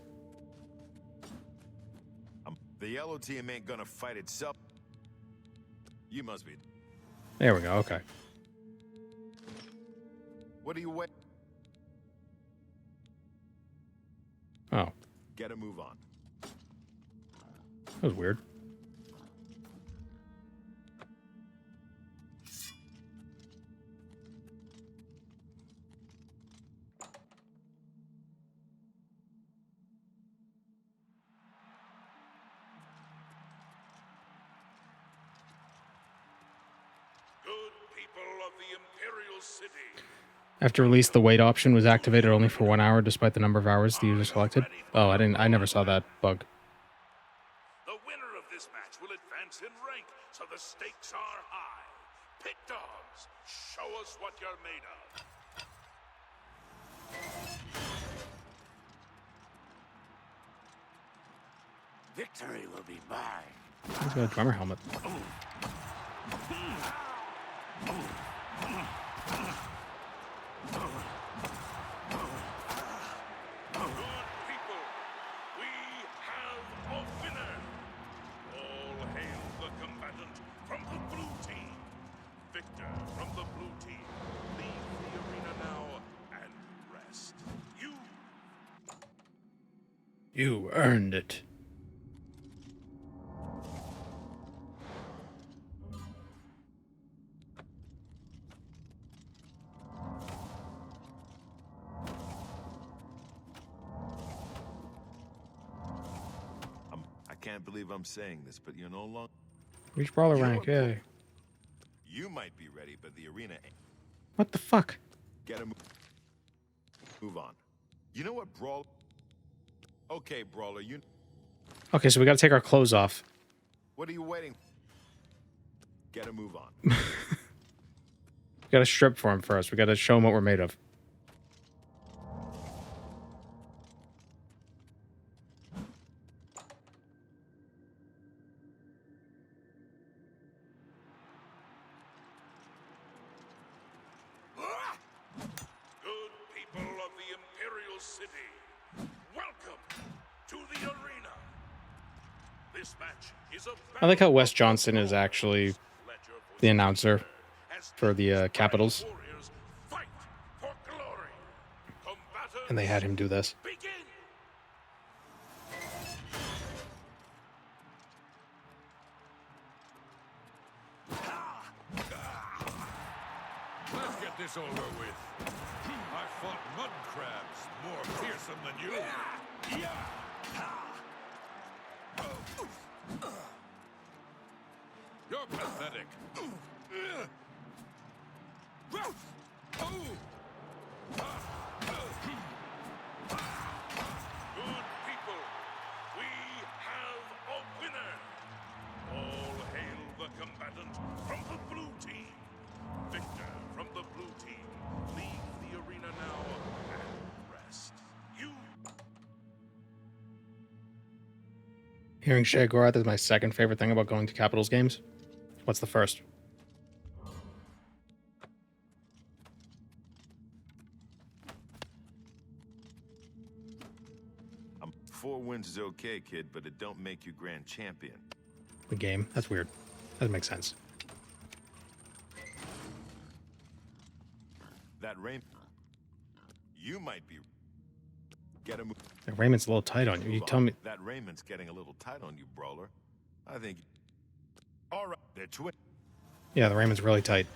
yellow team ain't gonna fight itself. You must be. There we go. Okay. What do you wait? Oh, Get a move on. that was weird. Good people of the Imperial City. After release, the wait option was activated only for 1 hour, despite the number of hours the user selected. Oh, I never saw that bug. The winner of this match will advance in rank, so the stakes are high. Pit dogs, show us what you're made of. Victory will be mine. He's got a drummer helmet. Good people, we have a winner. All hail the combatant from the blue team. Victor from the blue team. Leave the arena now and rest. You earned it. I can't believe I'm saying this, but you're no longer. Reach brawler rank, yay. You might be ready, but the arena ain't. What the fuck? Get a move on. You know what, Brawl? Okay, Brawler, you. Okay, so we gotta take our clothes off. What are you waiting? Get a move on. We gotta strip for him first. We gotta show him what we're made of. Good people of the Imperial City, welcome to the arena. This match is a I like how Wes Johnson is actually the announcer for the Capitals. And they had him do this. Let's get this over with. I fought mud crabs more fearsome than you. You're pathetic. Good people, we have a winner. All hail the combatant from the blue team. Victor from the blue team. Leave the arena now and rest. Hearing Sheogorath is my second favorite thing about going to Capitals games. What's the first? Four wins is okay, kid, but it don't make you grand champion. The game? That's weird. Doesn't make sense. That rain. You might be. Get a move. The raiment a little tight on you. You tell me. That raiment's getting a little tight on you, Brawler. I think. All right, they're twin. Yeah, the raiment's really tight.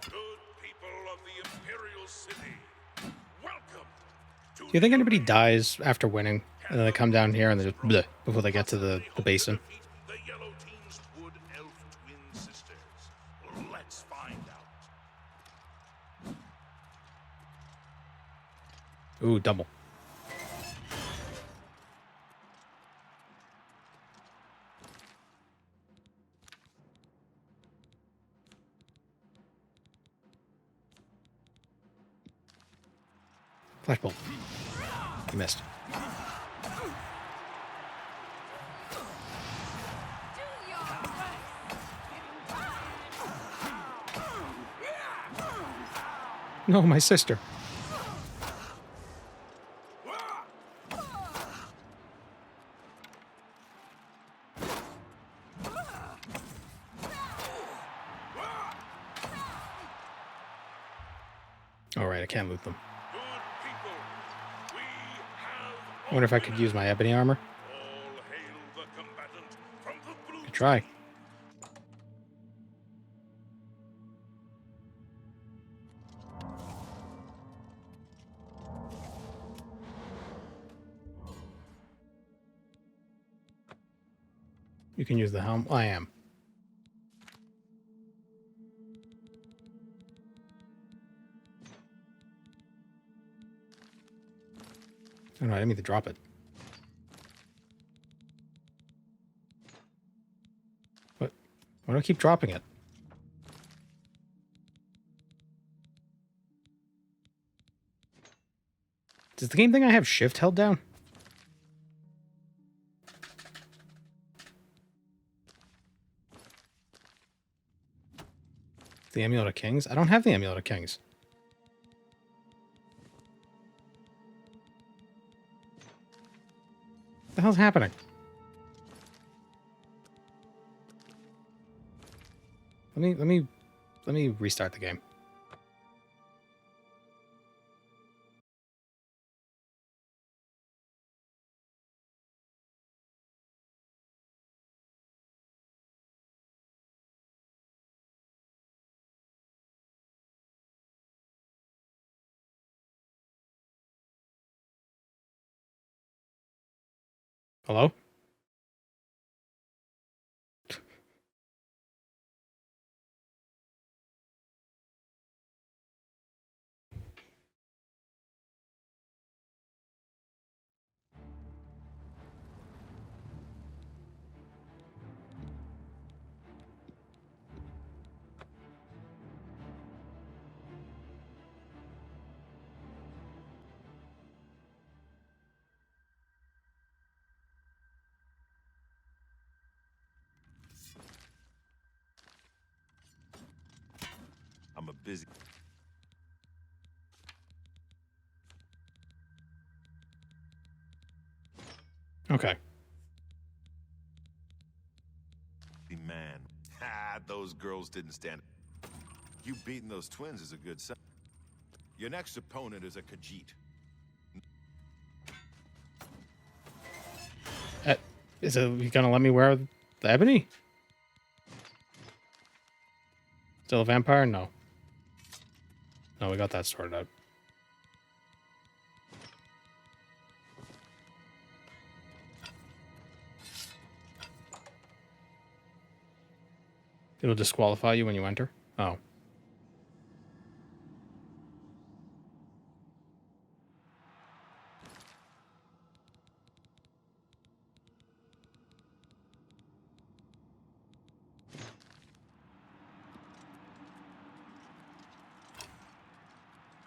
Good people of the Imperial City, welcome to. Do you think anybody dies after winning? And then they come down here and they just bleh before they get to the basin? The Yellow Team's Wood Elf twin sisters. Let's find out. Ooh, double. Flashbulb. You missed. No, my sister. Alright, I can't loot them. I wonder if I could use my ebony armor. Could try. You can use the helm. I am. Oh no, I didn't mean to drop it. What? Why do I keep dropping it? Does the game think I have shift held down? The Amulet of Kings? I don't have the Amulet of Kings. What the hell's happening? Let me restart the game. Hello? I'm a busy. Okay. Man. Ha, those girls didn't stand. You beating those twins is a good sign. Your next opponent is a Khajiit. Is he gonna let me wear the ebony? Still a vampire? No. No, we got that sorted out. It'll disqualify you when you enter? Oh.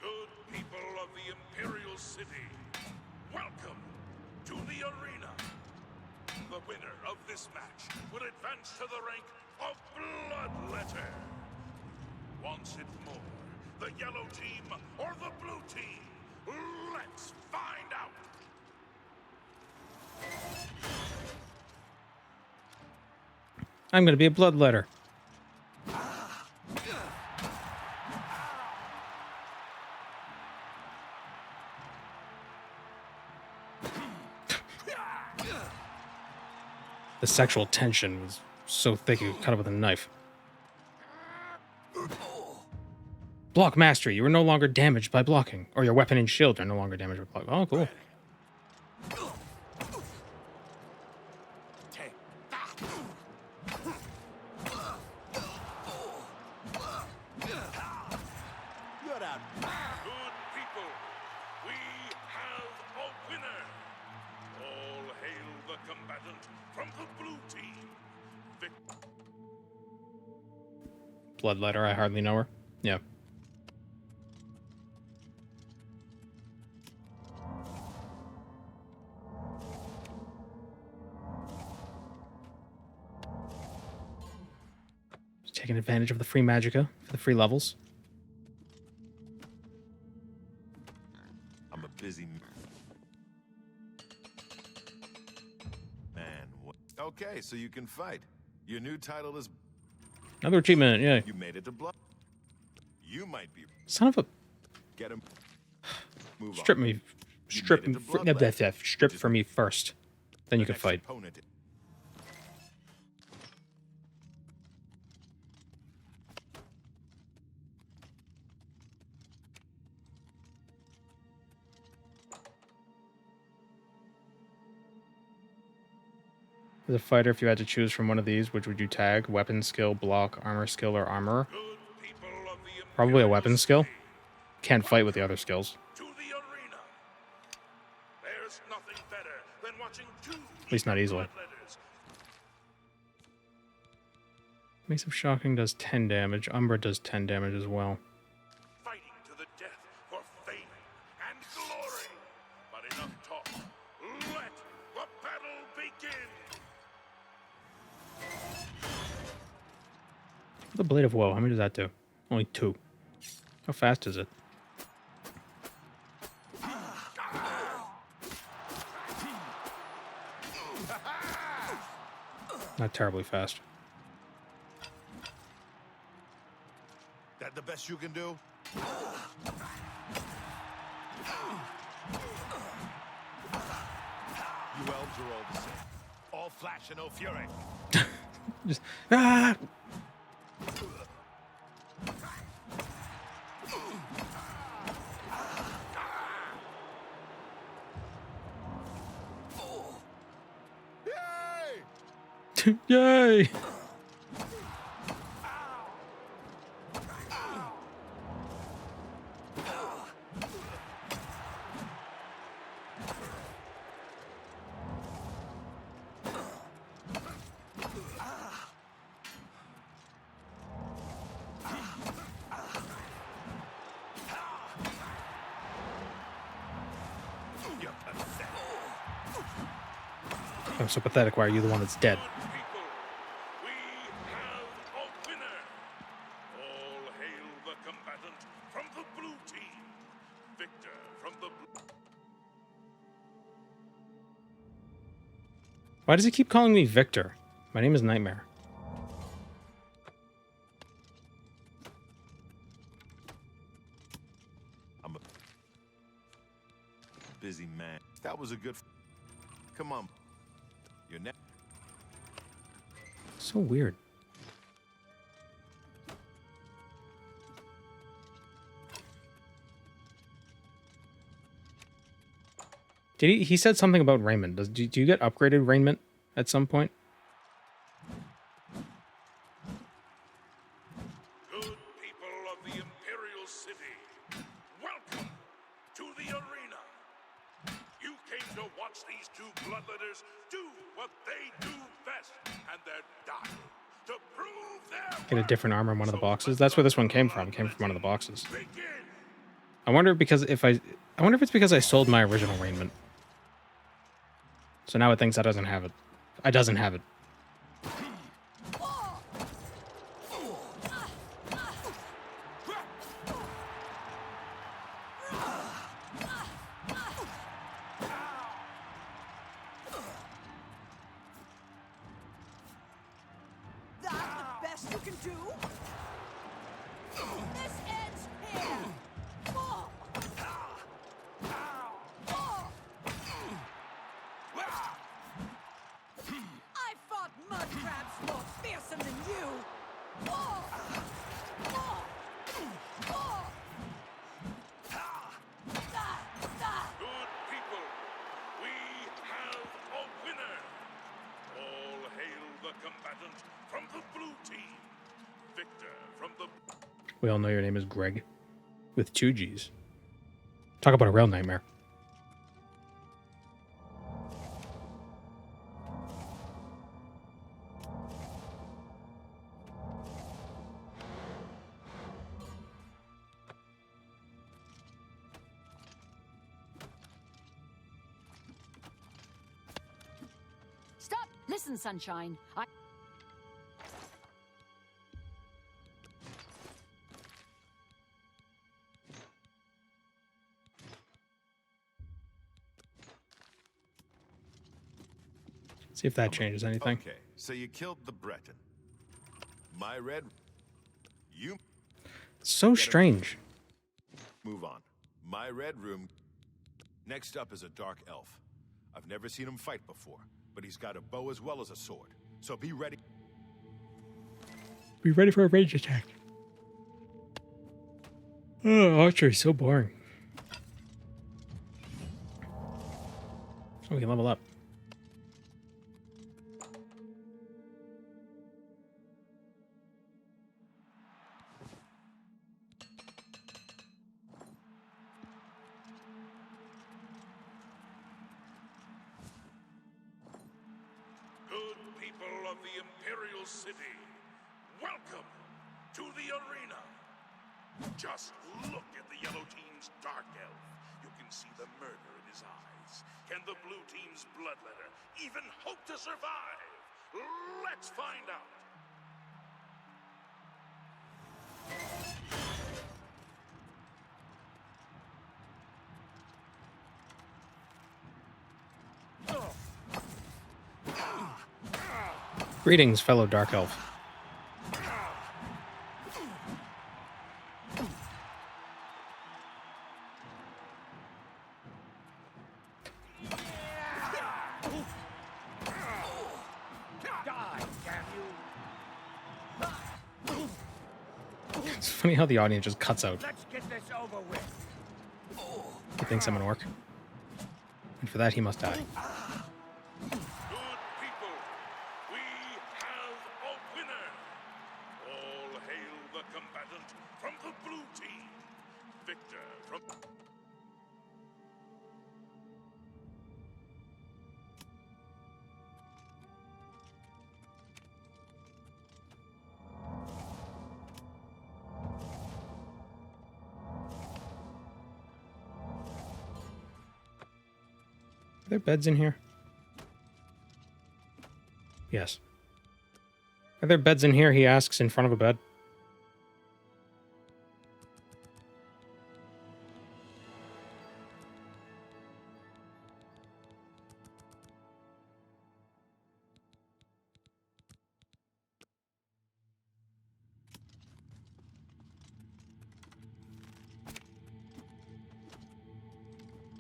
Good people of the Imperial City, welcome to the arena. The winner of this match will advance to the rank of Bloodletter. Wants it more, the yellow team or the blue team? Let's find out. I'm gonna be a bloodletter. The sexual tension was so thick you could cut it with a knife. Block mastery. You are no longer damaged by blocking. Or your weapon and shield are no longer damaged by blocking. Oh, cool. Good people, we have a winner. All hail the combatant from the blue team. Bloodletter. I hardly know her. Yeah. Just taking advantage of the free magicka for the free levels. so you can fight. Your new title is... Another achievement, yeah. You made it to blood. You might be... Son of a... Get him. Move Strip on. me. Strip me. Strip for me first. Then you can fight. Opponent. As a fighter, if you had to choose from one of these, which would you tag? Weapon skill, block, armor skill, or armor? Probably a weapon skill. Can't fight with the other skills. To the arena. There's nothing better than watching two At least not easily. bloodletters Mace of Shocking does 10 damage. Umbra does 10 damage as well. fighting to the death for fame and glory. But enough talk. Let the battle begin. The Blade of Woe, how many does that do? Only 2. How fast is it? Not terribly fast. That the best you can do? You elves are all the same. All flash and no fury. Just ah! Yay! I'm so pathetic. Why are you the one that's dead? All hail the combatant from the blue team. Victor from the blue. Why does he keep calling me Victor? My name is Nightmare. I'm a busy man. That was a good... Come on. You're next. So weird. Did he said something about raiment. Do you get upgraded raiment at some point? Good people of the Imperial City, welcome to the arena. You came to watch these two bloodletters do what they do best, and they're dying to prove their Get a different armor in one of the boxes. That's where this one came from. It came from one of the boxes. I wonder because I wonder if it's because I sold my original raiment. So now it thinks I doesn't have it. I doesn't have it. That's the best you can do? This ends here! I fought mud crabs more fearsome than you! Good people, we have a winner. All hail the combatant from the blue team. Victor from the... We all know your name is Greg. With 2 G's. Talk about a real nightmare. Stop! Listen, Sunshine. See if that changes anything. Okay, so you killed the Breton. My red... You... So strange. Move on. My red room... Next up is a dark elf. I've never seen him fight before, but he's got a bow as well as a sword. So be ready. Be ready for a rage attack. Oh, archery is so boring. Oh, we can level up. Good people of the Imperial City, welcome to the arena. Just look at the yellow team's dark elf. You can see the murder in his eyes. Can the blue team's bloodletter even hope to survive? Let's find out. Greetings, fellow Dark Elf. It's funny how the audience just cuts out. Let's get this over with. He thinks I'm an orc. And for that, he must die. Good people, we have a winner. All hail the combatant from the blue team. Victor from... Are there beds in here? Yes. Are there beds in here? He asks in front of a bed.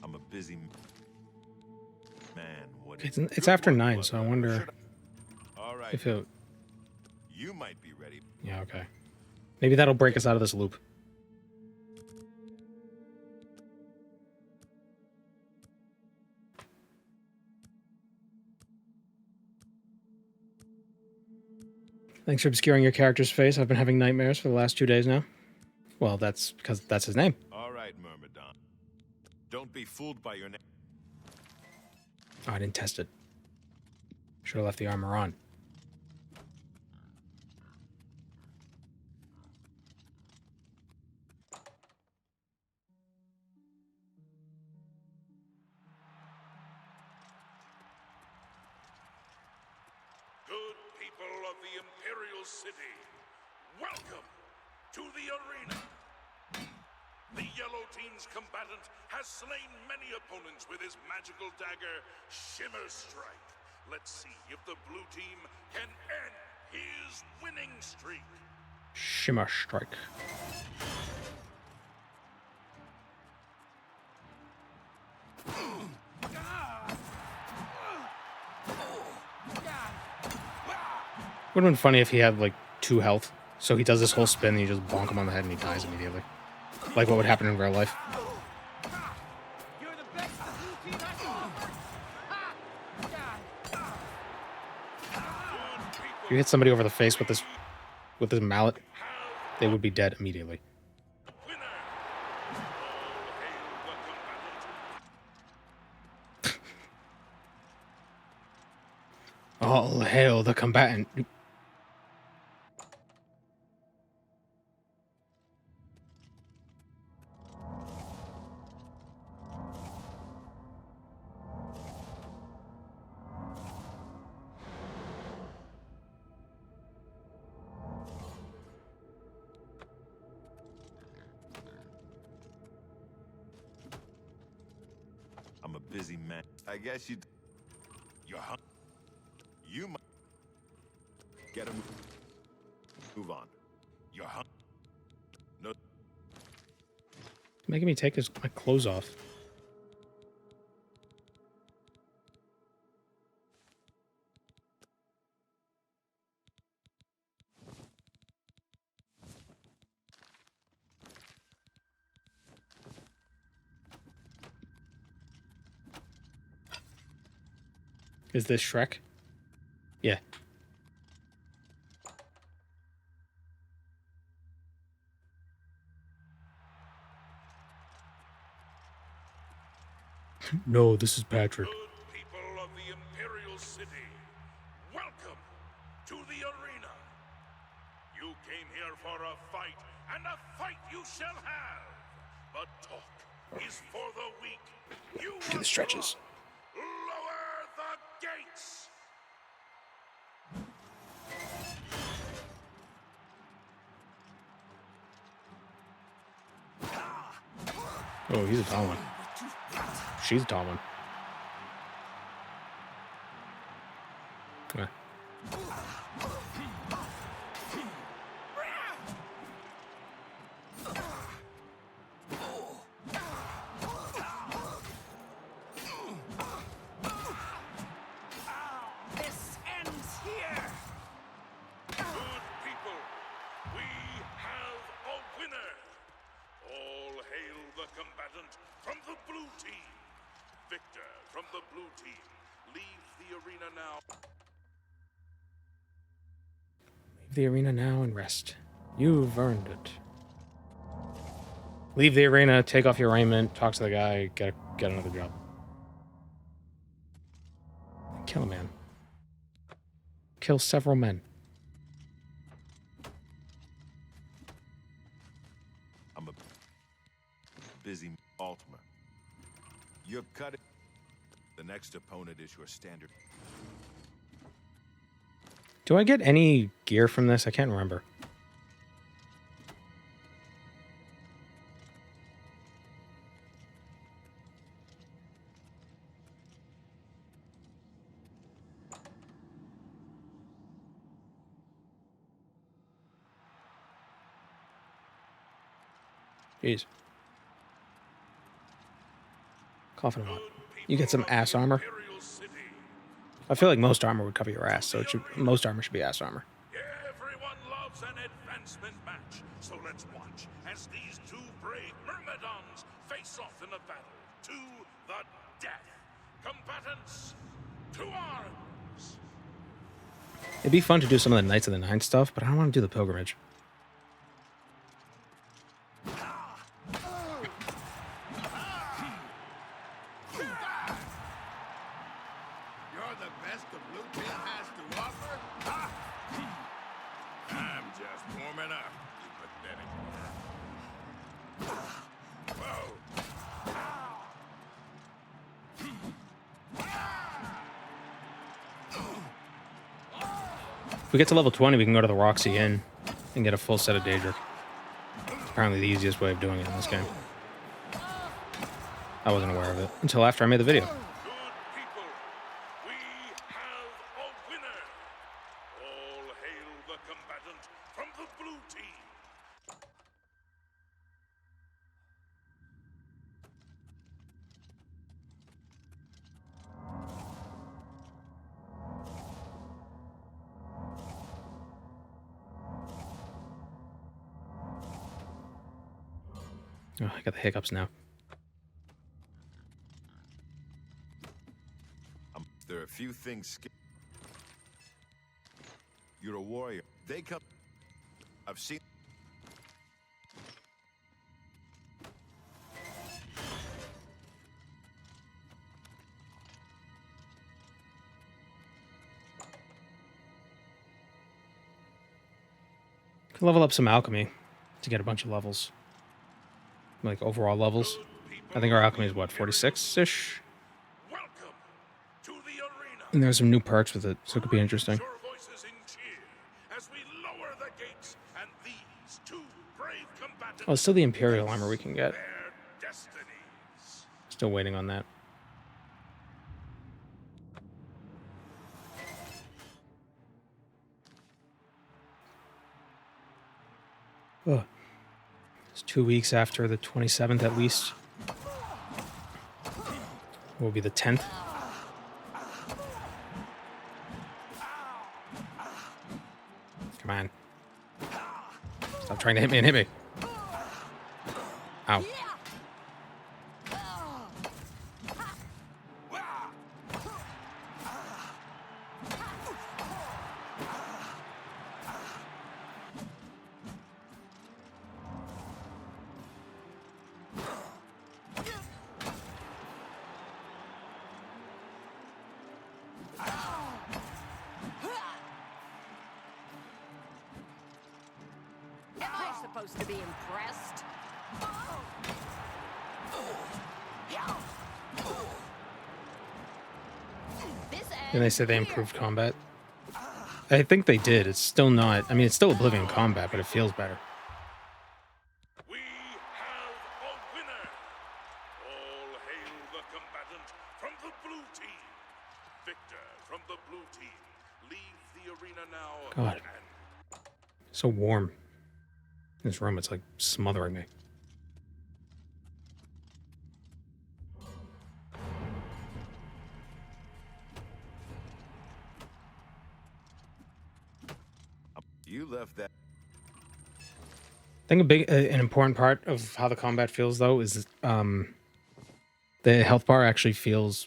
I'm a busy man. What It's after 9, so I wonder All right. if it... You might be ready. Yeah, okay. Maybe that'll break us out of this loop. Thanks for obscuring your character's face. I've been having nightmares for the last 2 days now. Well, that's because that's his name. All right, Myrmidon. Don't be fooled by your name. Oh, I didn't test it. Should have left the armor on. Good people of the Imperial City, welcome to the arena. The yellow team's combatant has slain many opponents with his magical dagger, Shimmer Strike. Let's see if the blue team can end his winning streak. Shimmer Strike. Would have been funny if he had like 2 health. So he does this whole spin and you just bonk him on the head and he dies immediately. Like what would happen in real life. If you hit somebody over the face with this mallet, they would be dead immediately. All hail the combatant. I'm a busy man. I guess you're Get him. Move on. You're no. Making me take my clothes off. Is this Shrek? Yeah. No, this is Patrick. Good people of the Imperial City, welcome to the arena. You came here for a fight, and a fight you shall have. But talk is for the weak. You Look at the stretches. lower the gates. Oh, he's a tall one. She's a tall one. Come on. This ends here. Good people, we have a winner. All hail the combatant from the blue team. Victor from the blue team. Leave the arena now. Leave the arena now and rest. You've earned it. Leave the arena, take off your raiment, talk to the guy, get another job. Kill a man. Kill several men. I'm a busy Ultima. You're cutting. The next opponent is your standard. Do I get any gear from this? I can't remember. Jeez. Coughing a lot. You get some ass armor. I feel like most armor would cover your ass, so most armor should be ass armor. Everyone loves an advancement match, so let's watch as these two brave myrmidons face off in a battle to the death. Combatants, to arms! It'd be fun to do some of the Knights of the Nine stuff, but I don't want to do the pilgrimage. If we get to level 20, we can go to the Roxy Inn and get a full set of Daedra. Apparently the easiest way of doing it in this game. I wasn't aware of it until after I made the video. Good people, we have a winner. All hail the combatant from the blue team. Oh, I got the hiccups now. There are a few things. You're a warrior. They come. I've seen. Could level up some alchemy to get a bunch of levels. Like overall levels. I think our alchemy is what, 46-ish? And there's some new perks with it, so it could be interesting. Oh, it's still the Imperial armor we can get. Still waiting on that. Ugh. It's 2 weeks after the 27th at least. Will be the 10th. Come on. Stop trying to hit me and hit me. Ow. Supposed to be impressed. And they say they improved combat. I think they did. It's still not. I mean, it's still Oblivion combat, but it feels better. We have a winner. All hail the combatant from the blue team. Victor from the blue team. Leave the arena now. God. So warm. In this room, it's like smothering me. You left that. I think an important part of how the combat feels, though, is the health bar actually feels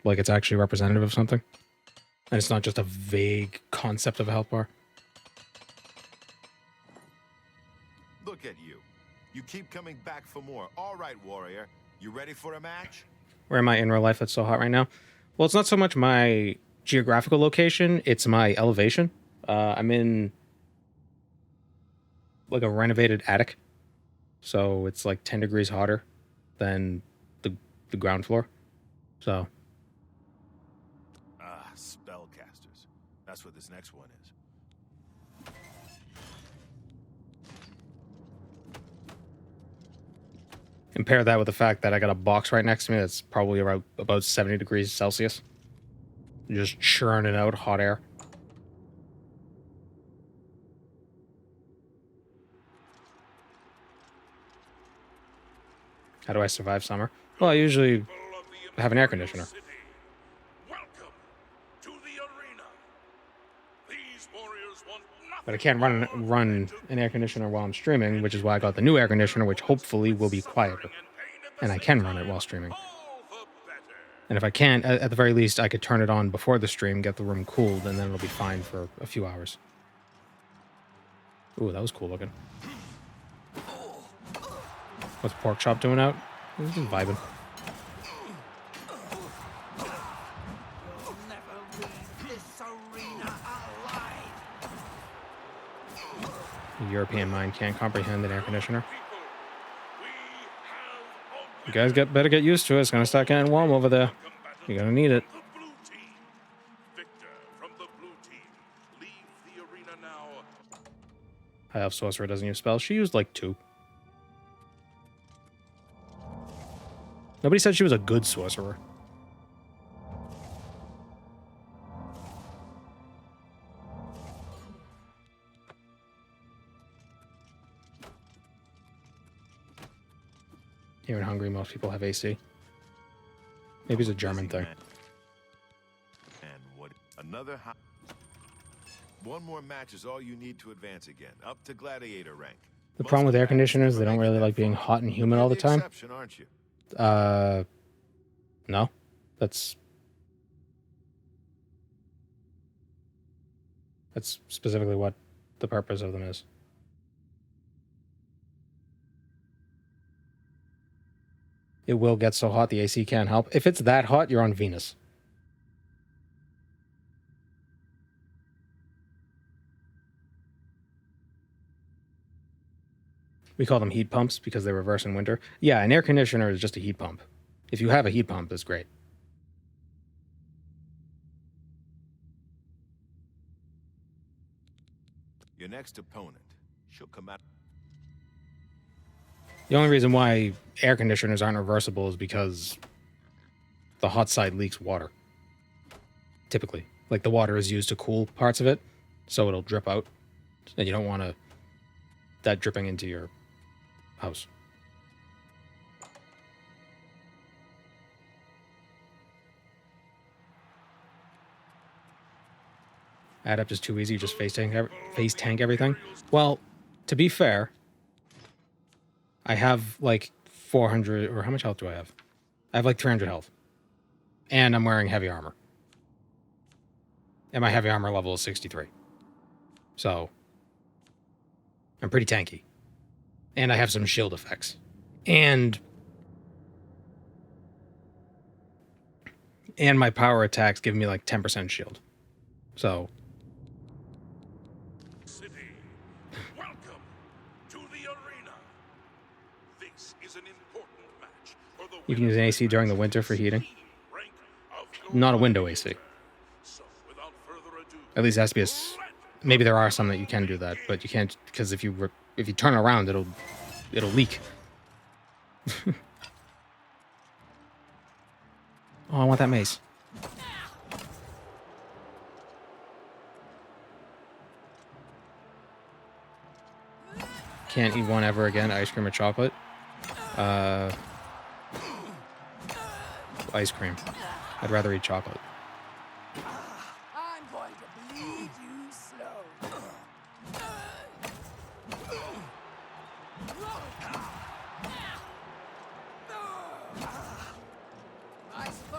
like it's actually representative of something. And it's not just a vague concept of a health bar. Look at you. You keep coming back for more. All right, warrior. You ready for a match? Where am I in real life that's so hot right now? Well, it's not so much my geographical location, it's my elevation. I'm in like a renovated attic. So it's like 10 degrees hotter than the ground floor. So. Spellcasters. That's what this next one is. Compare that with the fact that I got a box right next to me that's probably about 70 degrees Celsius. Just churning out hot air. How do I survive summer? Well, I usually have an air conditioner. But I can't run an air conditioner while I'm streaming, which is why I got the new air conditioner, which hopefully will be quieter. And I can run it while streaming. And if I can't, at the very least, I could turn it on before the stream, get the room cooled, and then it'll be fine for a few hours. Ooh, that was cool looking. What's Pork Chop doing out? He's just vibing. The European mind can't comprehend an air conditioner. You guys better get used to it. It's gonna start getting warm over there. You're gonna need it. High Elf Sorcerer doesn't use spells. She used like 2. Nobody said she was a good sorcerer. Here in Hungary, most people have AC. Maybe it's a German thing. And what? Another one more match is all you need to advance again, up to gladiator rank. The problem with air conditioners, they don't really like being hot and humid all the time. Exception, aren't you? No. That's specifically what the purpose of them is. It will get so hot the AC can't help. If it's that hot, you're on Venus. We call them heat pumps because they reverse in winter. Yeah, an air conditioner is just a heat pump. If you have a heat pump, it's great. Your next opponent, she'll come out. The only reason why air conditioners aren't reversible is because the hot side leaks water. Typically. Like the water is used to cool parts of it, so it'll drip out. And you don't want to that dripping into your house. Adept is too easy, just face tank everything. Well, to be fair, I have like 400, or how much health do I have? I have like 300 health. And I'm wearing heavy armor. And my heavy armor level is 63. So, I'm pretty tanky. And I have some shield effects. And my power attacks give me like 10% shield. So, City, welcome to the arena. This is an important match for the you can use an AC during the winter for heating. Not a window AC. At least it has to be a... Maybe there are some that you can do that, but you can't, because if you turn around, it'll leak. Oh, I want that mace. Can't eat one ever again. Ice cream or chocolate? Ice cream. I'd rather eat chocolate. I'm going to bleed you slow.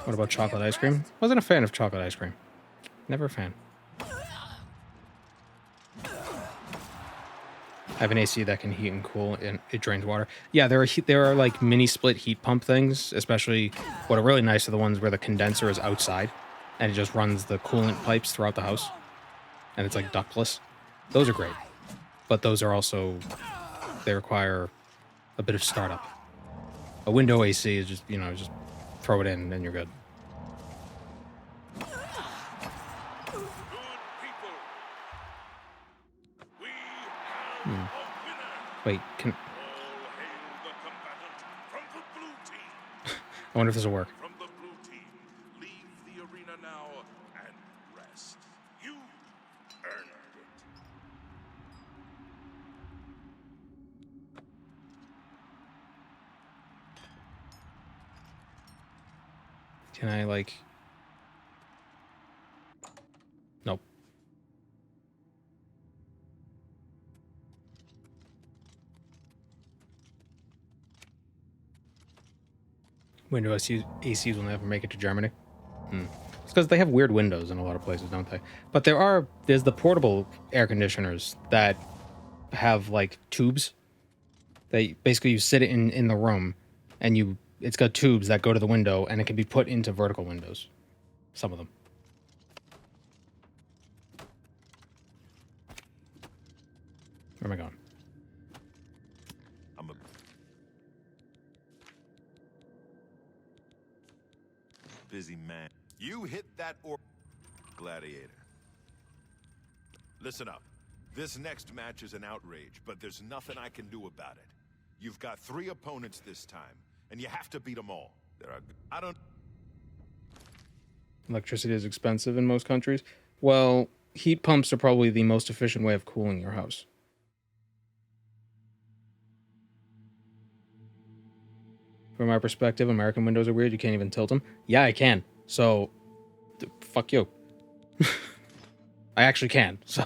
What about chocolate ice cream? Wasn't a fan of chocolate ice cream. Never a fan. I have an AC that can heat and cool, and it drains water. Yeah, there are like mini split heat pump things, especially what are really nice are the ones where the condenser is outside, and it just runs the coolant pipes throughout the house, and it's like ductless. Those are great, but those are also, they require a bit of startup. A window AC is just, you know, just throw it in and then you're good. Wait, can... I wonder if this will work. From the blue team, leave the arena now and rest. You earned it. Can I, like... Nope. Window ACs will never make it to Germany. It's because they have weird windows in a lot of places, don't they? But there's the portable air conditioners that have like tubes. They basically, you sit in the room and it's got tubes that go to the window and it can be put into vertical windows. Some of them. Where am I going? Busy man. You hit that gladiator. Listen up. This next match is an outrage, but there's nothing I can do about it. You've got 3 opponents this time, and you have to beat them all. Electricity is expensive in most countries. Well, heat pumps are probably the most efficient way of cooling your house. From my perspective, American windows are weird. You can't even tilt them. Yeah, I can. So, fuck you. I actually can. So,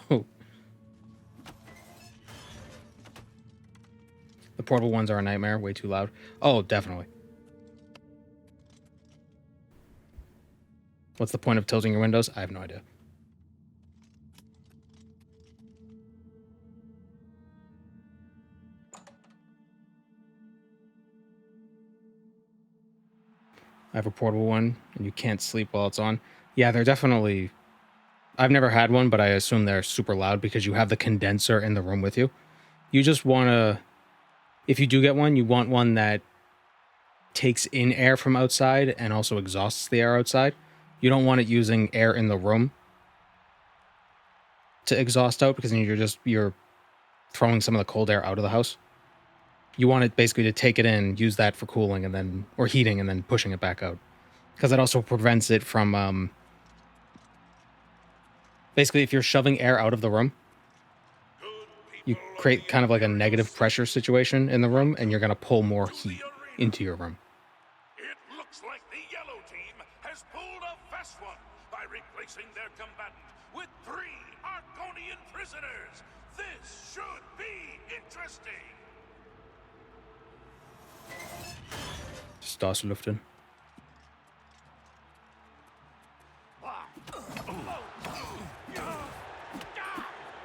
the portable ones are a nightmare. Way too loud. Oh, definitely. What's the point of tilting your windows? I have no idea. I have a portable one, and you can't sleep while it's on. Yeah, they're definitely... I've never had one, but I assume they're super loud because you have the condenser in the room with you. You just want to... If you do get one, you want one that takes in air from outside and also exhausts the air outside. You don't want it using air in the room to exhaust out because then you're throwing some of the cold air out of the house. You want it basically to take it in, use that for cooling and then, or heating and then pushing it back out. Because that also prevents it from, basically if you're shoving air out of the room, You create kind of like a negative pressure situation in the room, and you're going to pull more heat into your room. It looks like the yellow team has pulled a fast one by replacing their combatant with 3 Arconian prisoners. This should be interesting. Stoßlüften.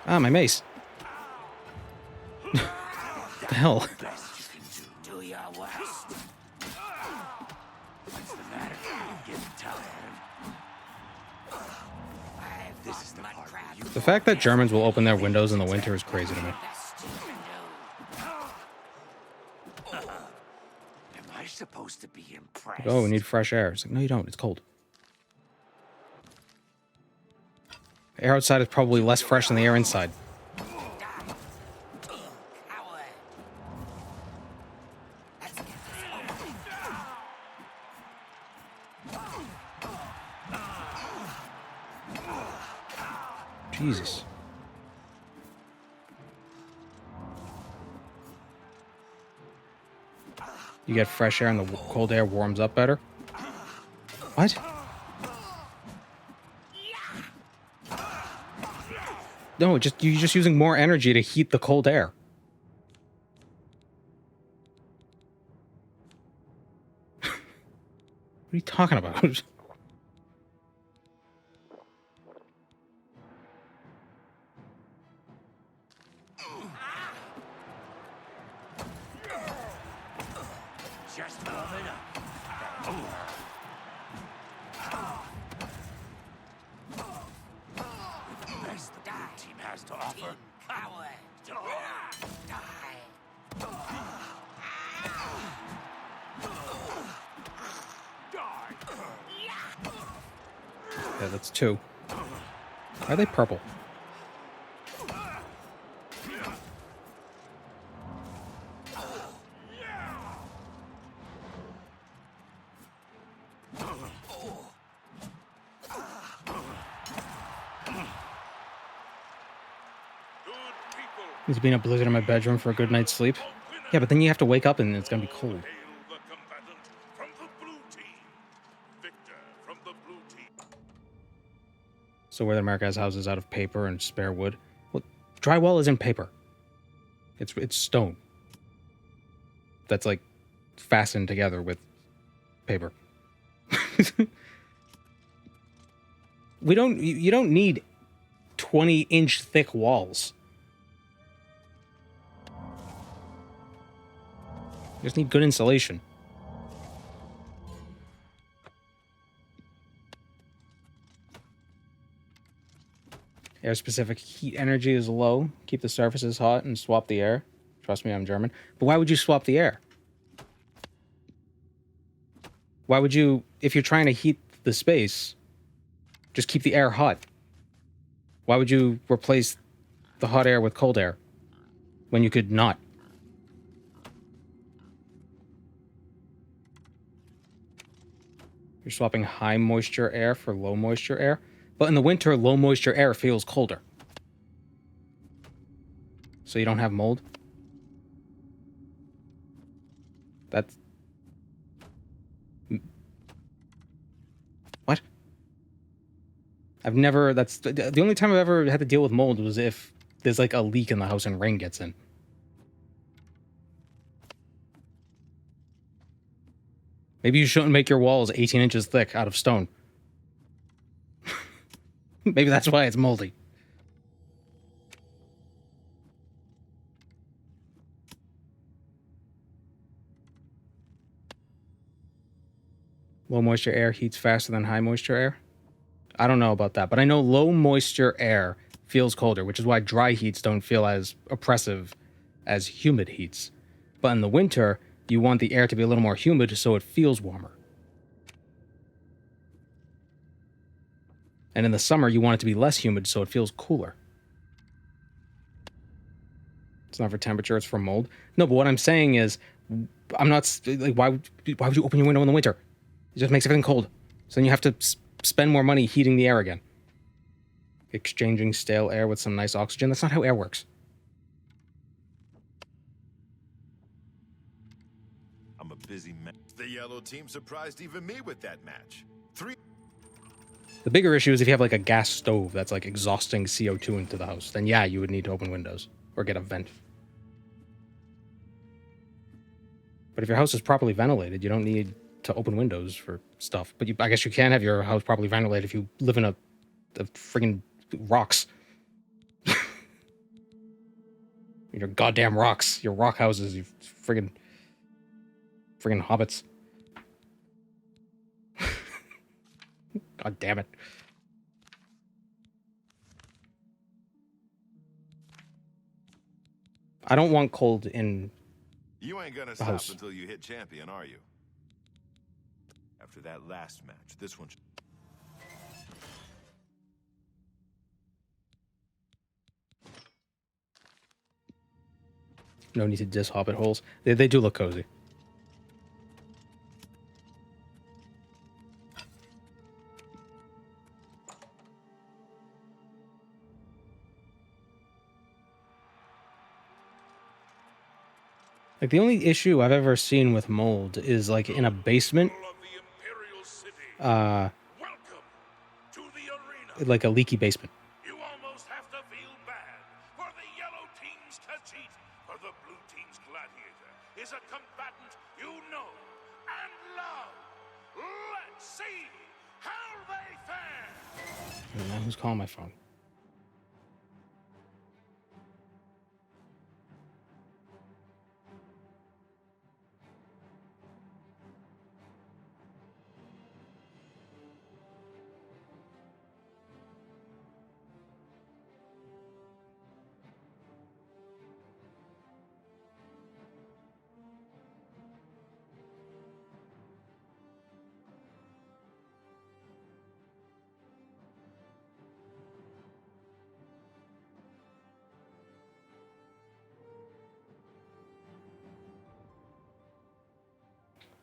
Ah, my mace. What the hell? Do your worst. What's the matter? Get tired. This is the part where you... The fact that Germans will open their windows in the winter is crazy to me. Am I supposed to be impressed? Oh, we need fresh air. It's like, no, you don't. It's cold. The air outside is probably less fresh than the air inside. Jesus. You get fresh air and the cold air warms up better? What? No, you're just using more energy to heat the cold air. What are you talking about? Just warming up. The best the blue team has to offer. Yeah, that's 2. Why are they purple? There's been a blizzard in my bedroom for a good night's sleep. Yeah, but then you have to wake up and it's gonna be cold. So where America has houses out of paper and spare wood. Well, drywall isn't paper. It's stone. That's like fastened together with paper. You don't need 20-inch thick walls. You just need good insulation. Air-specific heat energy is low. Keep the surfaces hot and swap the air. Trust me, I'm German. But why would you swap the air? Why would you, if you're trying to heat the space, just keep the air hot? Why would you replace the hot air with cold air when you could not? You're swapping high moisture air for low moisture air. But in the winter, low moisture air feels colder. So you don't have mold? That's... What? I've never... That's... The only time I've ever had to deal with mold was if there's like a leak in the house and rain gets in. Maybe you shouldn't make your walls 18 inches thick out of stone. Maybe that's why it's moldy. Low moisture air heats faster than high moisture air? I don't know about that, but I know low moisture air feels colder, which is why dry heats don't feel as oppressive as humid heats. But in the winter, you want the air to be a little more humid so it feels warmer. And in the summer, you want it to be less humid so it feels cooler. It's not for temperature, it's for mold. No, but what I'm saying is, I'm not, like, why would you open your window in the winter? It just makes everything cold. So then you have to spend more money heating the air again. Exchanging stale air with some nice oxygen, that's not how air works. busy man. The yellow team surprised even me with that match. 3. The bigger issue is if you have like a gas stove that's like exhausting CO2 into the house, then yeah, you would need to open windows or get a vent. But if your house is properly ventilated, you don't need to open windows for stuff. But I guess you can have your house properly ventilated if you live in a friggin' rocks. Your goddamn rocks. Your rock houses, you friggin' hobbits. God damn it. I don't want cold in You ain't gonna the stop house. until you hit champion, are you? After that last match, this one. No need to diss hobbit holes. They do look cozy. Like, the only issue I've ever seen with mold is, like, in a basement, like a leaky basement. You almost have to feel bad for the yellow team's Khajiit, for the blue team's gladiator is a combatant you know and love. Let's see how they fare. Now who's calling my phone?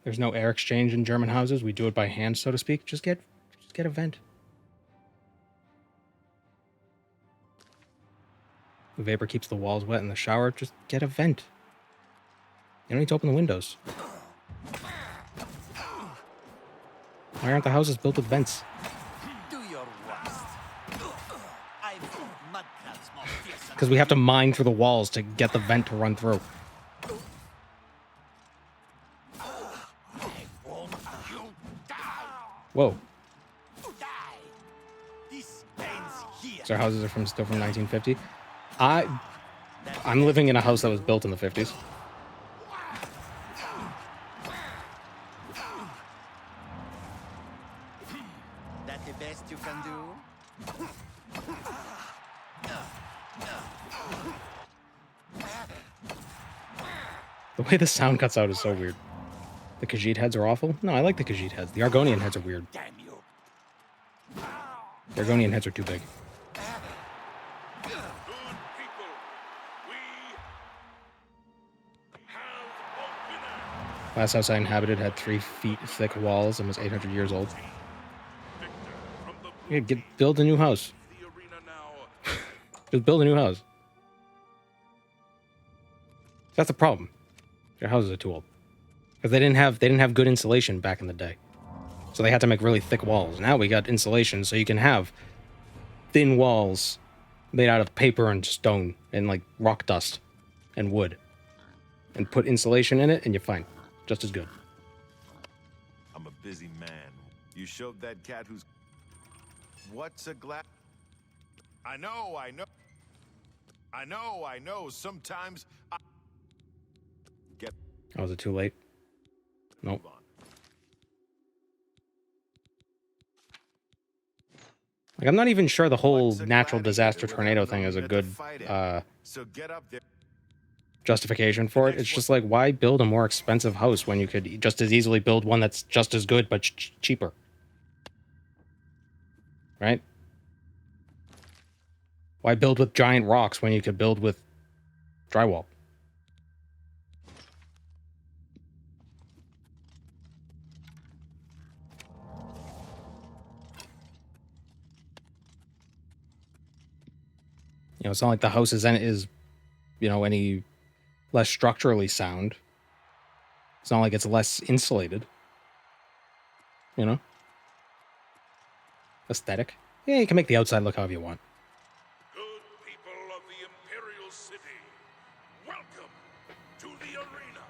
There's no air exchange in German houses. We do it by hand, so to speak. Just get a vent. The vapor keeps the walls wet in the shower. Just get a vent. You don't need to open the windows. Why aren't the houses built with vents? Do your worst. I've seen mud crabs more fearsome. Because we have to mine through the walls to get the vent to run through. Whoa. So our houses are still from 1950. I'm living in a house that was built in the 50s. That the best you can do? The way the sound cuts out is so weird. The Khajiit heads are awful? No, I like the Khajiit heads. The Argonian heads are weird. The Argonian heads are too big. Last house I inhabited had 3 feet thick walls and was 800 years old. Yeah, build a new house. Just build a new house. That's the problem. Your houses are too old. Because they didn't have good insulation back in the day. So they had to make really thick walls. Now we got insulation, so you can have thin walls made out of paper and stone and like rock dust and wood. And put insulation in it and you're fine. Just as good. I'm a busy man. You showed that cat who's... What's a glass? I know. Sometimes I... Get... Oh, was it too late? Nope. Like, I'm not even sure the whole natural disaster tornado thing is a good So get up there. justification for it. It's just like, why build a more expensive house when you could just as easily build one that's just as good but cheaper? Right? Why build with giant rocks when you could build with drywall? You know, it's not like the house is, you know, any less structurally sound. It's not like it's less insulated. You know? Aesthetic. Yeah, you can make the outside look however you want. Good people of the Imperial City, welcome to the arena.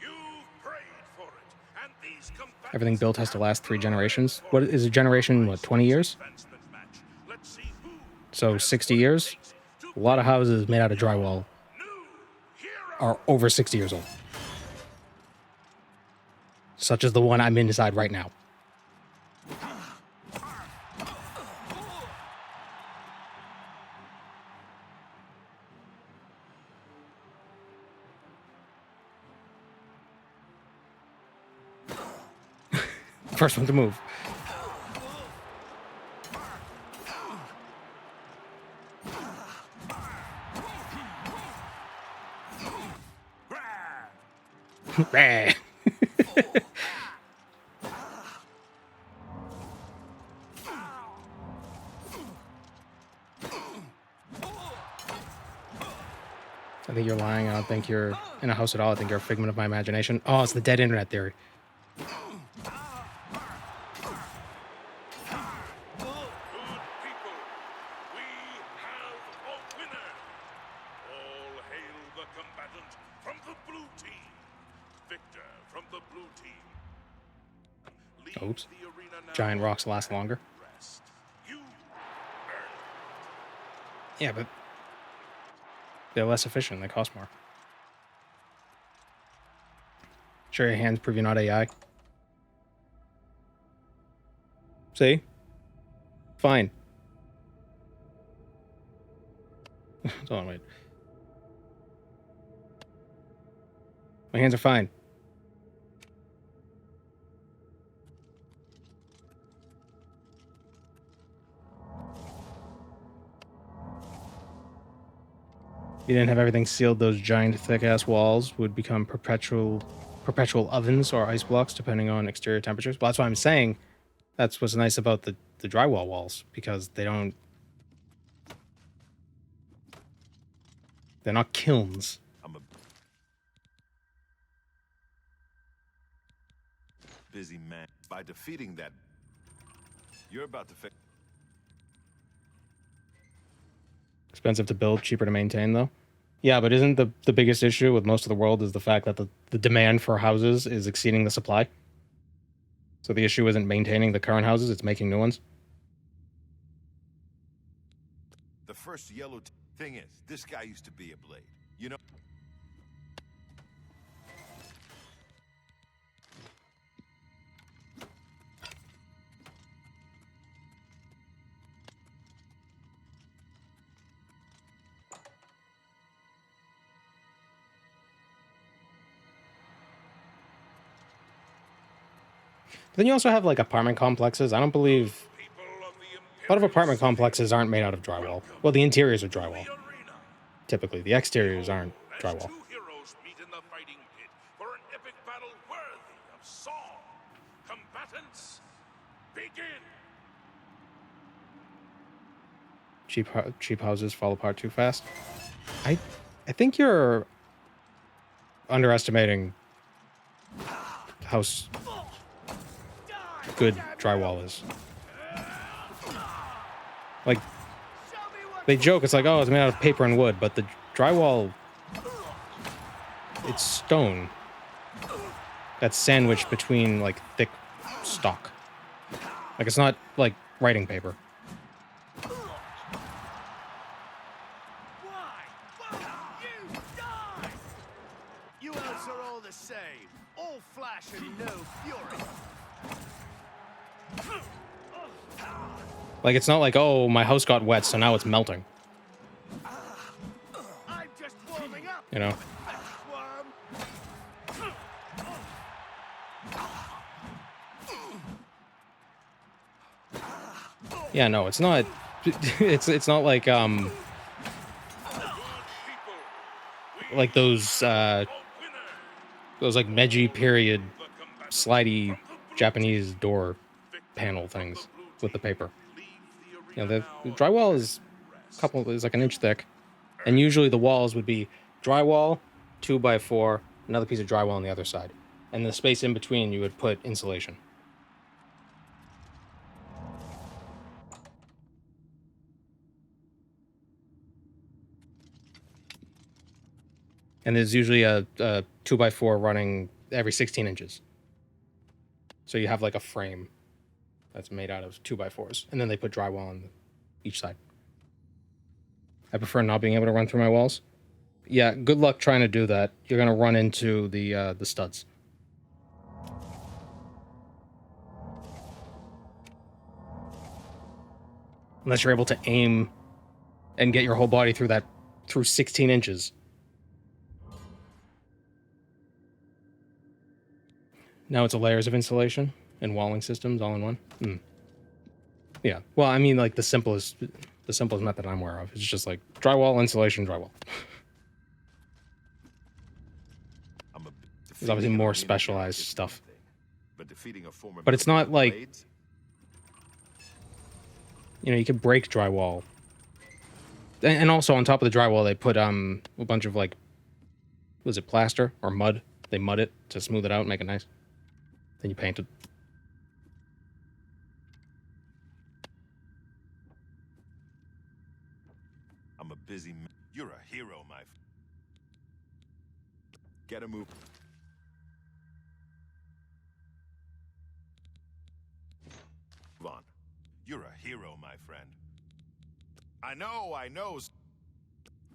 You've prayed for it, and these combatants Everything built has to last 3 generations. What is a generation? What, 20 years? So 60 years? A lot of houses made out of drywall are over 60 years old. Such as the one I'm inside right now. First one to move. I think you're lying. I don't think you're in a house at all. I think you're a figment of my imagination. Oh, it's the dead internet theory. Oops. Giant rocks last longer. Yeah, but they're less efficient. They cost more. Show your hands, prove you're not AI. See? Fine. Hold on, wait. My hands are fine. If you didn't have everything sealed, those giant thick-ass walls would become perpetual ovens or ice blocks, depending on exterior temperatures. Well, that's why I'm saying that's what's nice about the drywall walls, because they're not kilns. I'm a busy man. By defeating that, you're about to fix. Expensive to build, cheaper to maintain, though. Yeah, but isn't the biggest issue with most of the world is the fact that the demand for houses is exceeding the supply? So the issue isn't maintaining the current houses, it's making new ones? The first yellow thing is, this guy used to be a blade. You know? Then you also have like apartment complexes. I don't believe a lot of apartment complexes aren't made out of drywall. Well, the interiors are drywall. Typically, the exteriors aren't drywall. Heroes meet in the fighting pit for an epic battle worthy of song. Combatants, begin. Cheap houses fall apart too fast. I think you're underestimating how good drywall is. Like, they joke, it's like, oh, it's made out of paper and wood, but the drywall, it's stone that's sandwiched between, like, thick stock. Like, it's not, like, writing paper. You elves are all the same. All flash and no fury. Like, it's not like, oh, my house got wet, so now it's melting. I'm just warming up. You know? Yeah, no, it's not. It's not like like those like Meiji period slidey Japanese door panel things with the paper. You know, the drywall is like an inch thick, and usually the walls would be drywall, 2x4, another piece of drywall on the other side. And the space in between, you would put insulation. And there's usually a 2x4 running every 16 inches. So you have like a frame that's made out of 2x4s. And then they put drywall on each side. I prefer not being able to run through my walls. Yeah, good luck trying to do that. You're going to run into the studs. Unless you're able to aim and get your whole body through 16 inches. Now it's a layers of insulation and walling systems all in one. Yeah. Well, I mean, like the simplest method I'm aware of. It's just like drywall, insulation, drywall. There's obviously more specialized stuff. But it's not like, you know, you could break drywall. And also on top of the drywall, they put a bunch of like, was it plaster or mud? They mud it to smooth it out and make it nice. Then you paint it. I'm a busy man. You're a hero, my Get a move. On. You're a hero, my friend. I know.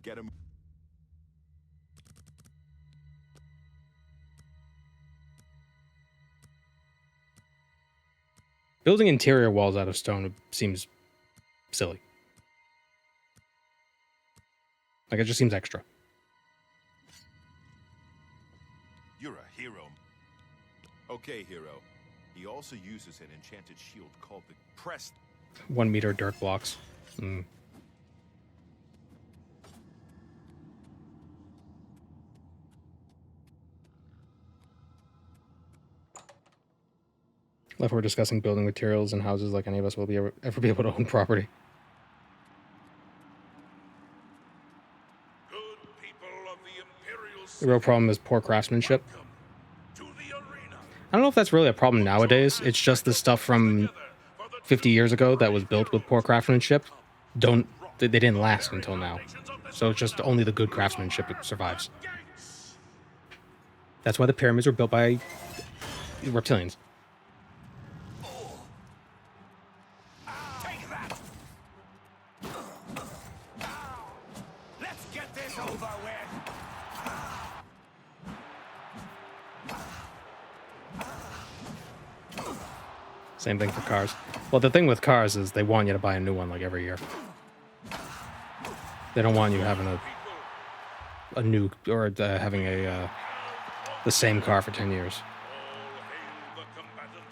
Get him. Building interior walls out of stone seems silly. Like, it just seems extra. You're a hero. Okay, hero. He also uses an enchanted shield called the Press. 1 meter dirt blocks. Like we're discussing building materials and houses like any of us will ever be able to own property. The real problem is poor craftsmanship. I don't know if that's really a problem nowadays. It's just the stuff from 50 years ago that was built with poor craftsmanship. They didn't last until now. So it's just only the good craftsmanship survives. That's why the pyramids were built by reptilians. Let's get this over with. Same thing for cars. Well, the thing with cars is they want you to buy a new one like every year. They don't want you having a new or having the same car for 10 years.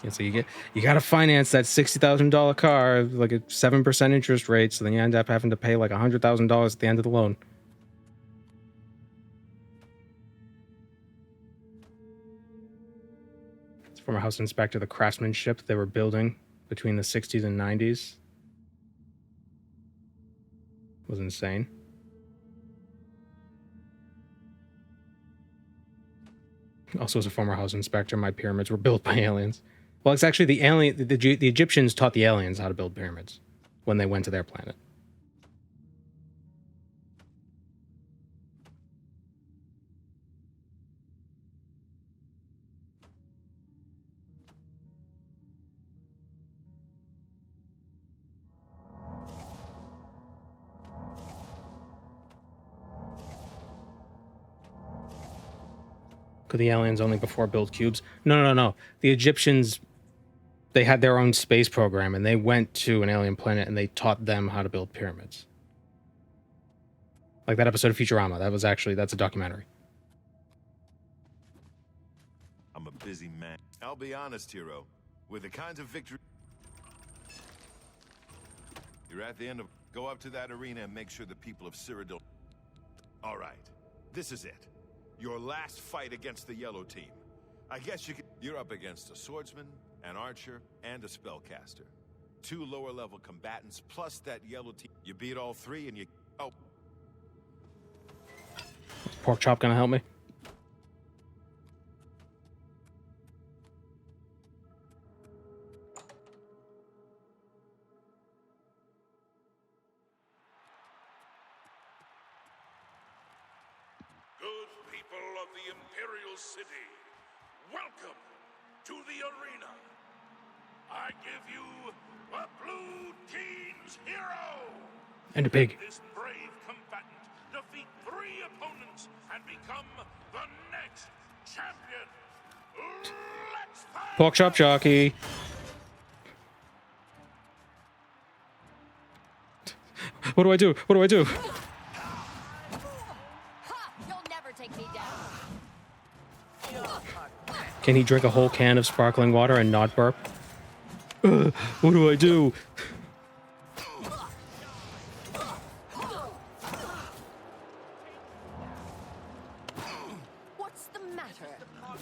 And so you got to finance that $60,000 car like a 7% interest rate, so then you end up having to pay like $100,000 at the end of the loan. Former house inspector, the craftsmanship they were building between the 60s and 90s was insane. Also, as a former house inspector, my pyramids were built by aliens. Well, it's actually the Egyptians taught the aliens how to build pyramids when they went to their planet. Could the aliens only before build cubes? No. The Egyptians, they had their own space program, and they went to an alien planet, and they taught them how to build pyramids. Like that episode of Futurama. That's a documentary. I'm a busy man. I'll be honest, hero. With the kinds of victory... You're at the end of... Go up to that arena and make sure the people of Cyrodiil... All right. This is it. Your last fight against the yellow team. I guess you're up against a swordsman, an archer, and a spellcaster. 2 lower-level combatants, plus that yellow team. You beat all 3 and you... Oh. Is Pork Chop gonna help me? the Imperial City, welcome to the arena. I give you a Blue Team's hero! And a pig. This brave combatant defeat 3 opponents and become the next champion. Let's fight! Pork chop jockey. What do I do? What do I do? You'll never take me down. Can he drink a whole can of sparkling water and not burp? What do I do? What's the matter?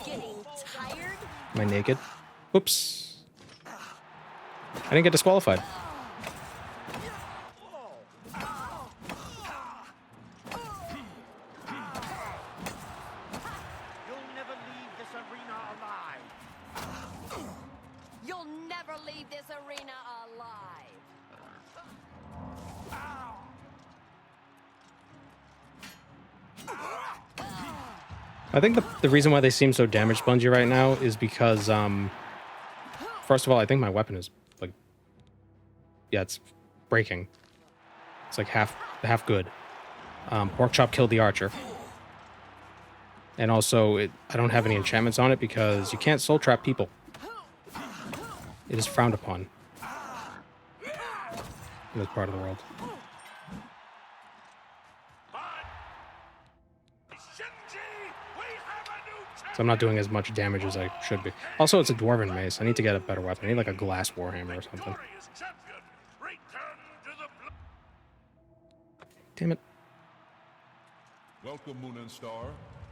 Getting tired? Am I naked? Oops. I didn't get disqualified. You'll never leave this arena alive. You'll never leave this arena alive. I think the reason why they seem so damage spongy right now is because, first of all, I think my weapon is, like, yeah, it's breaking. It's like half good. Pork chop killed the archer. And also, I don't have any enchantments on it because you can't soul trap people. It is frowned upon in this part of the world. So I'm not doing as much damage as I should be. Also, it's a dwarven mace. I need to get a better weapon. I need like a glass warhammer or something. Damn it. Welcome, Moon and Star.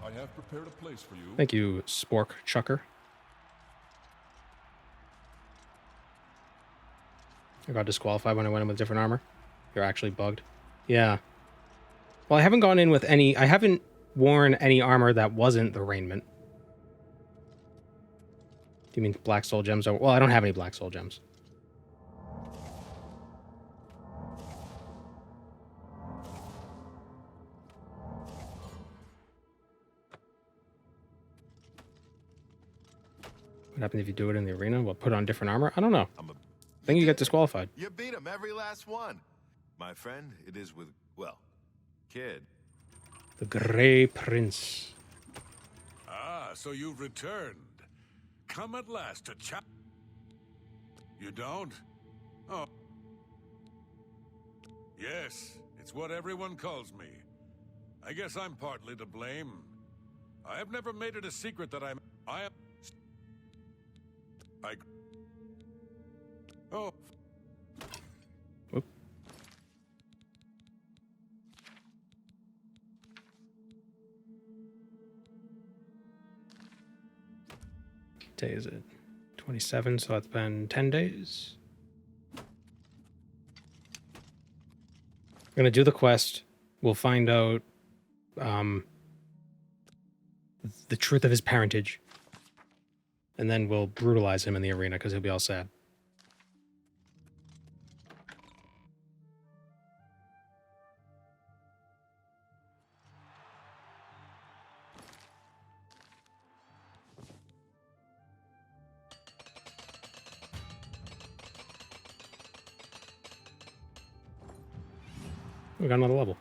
I have prepared a place for you. Thank you, Spork Chucker. I got disqualified when I went in with different armor. You're actually bugged. Yeah. Well, I haven't gone in with any... I haven't worn any armor that wasn't the raiment. Do you mean black soul gems? Well, I don't have any black soul gems. What happens if you do it in the arena? What, put on different armor? I don't know. I think you get disqualified. You beat him every last one. My friend, it is with, well, kid. The Grey Prince. Ah, so you've returned. Come at last to chat. You don't? Oh. Yes, it's what everyone calls me. I guess I'm partly to blame. I have never made it a secret that I am... Oh. Whoop. Day is it? 27, so that's been 10 days. We're gonna do the quest. We'll find out the truth of his parentage. And then we'll brutalize him in the arena because he'll be all sad. We got another level.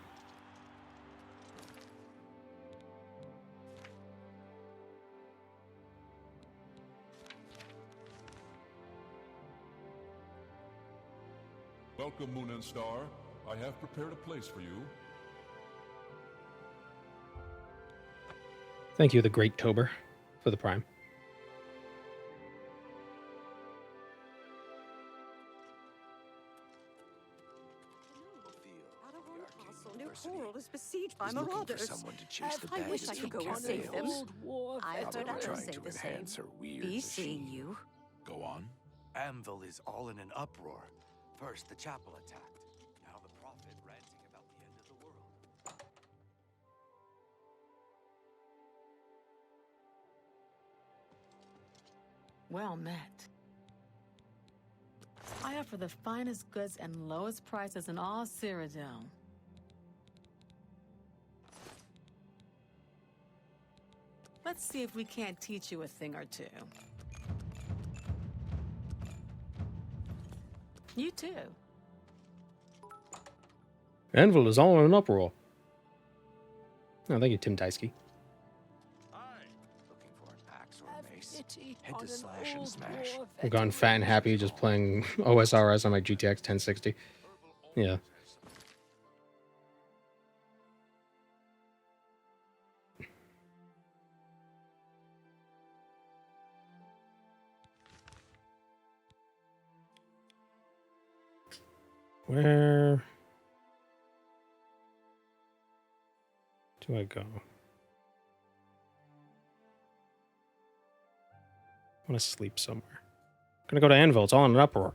Welcome, Moon and Star. I have prepared a place for you. Thank you, the Great Tober, for the Prime. Is besieged by He's looking for marauders. someone to chase the I wish bandits I could who go and save them. fails. I've heard others Trying say to the same. enhance her weird Be machine. seeing you. Go on. Anvil is all in an uproar. First, the chapel attacked. Now the prophet ranting about the end of the world. Well met. I offer the finest goods and lowest prices in all Cyrodiil. Let's see if we can't teach you a thing or two. You too. Anvil is all in an uproar. Oh, thank you, Tim Tysky. Looking for an axe or a mace? Head to Slash and Smash. I've gone fat and happy just playing OSRS on my GTX 1060. Yeah. Where do I go? I want to sleep somewhere. I'm gonna go to Anvil. It's all in an uproar.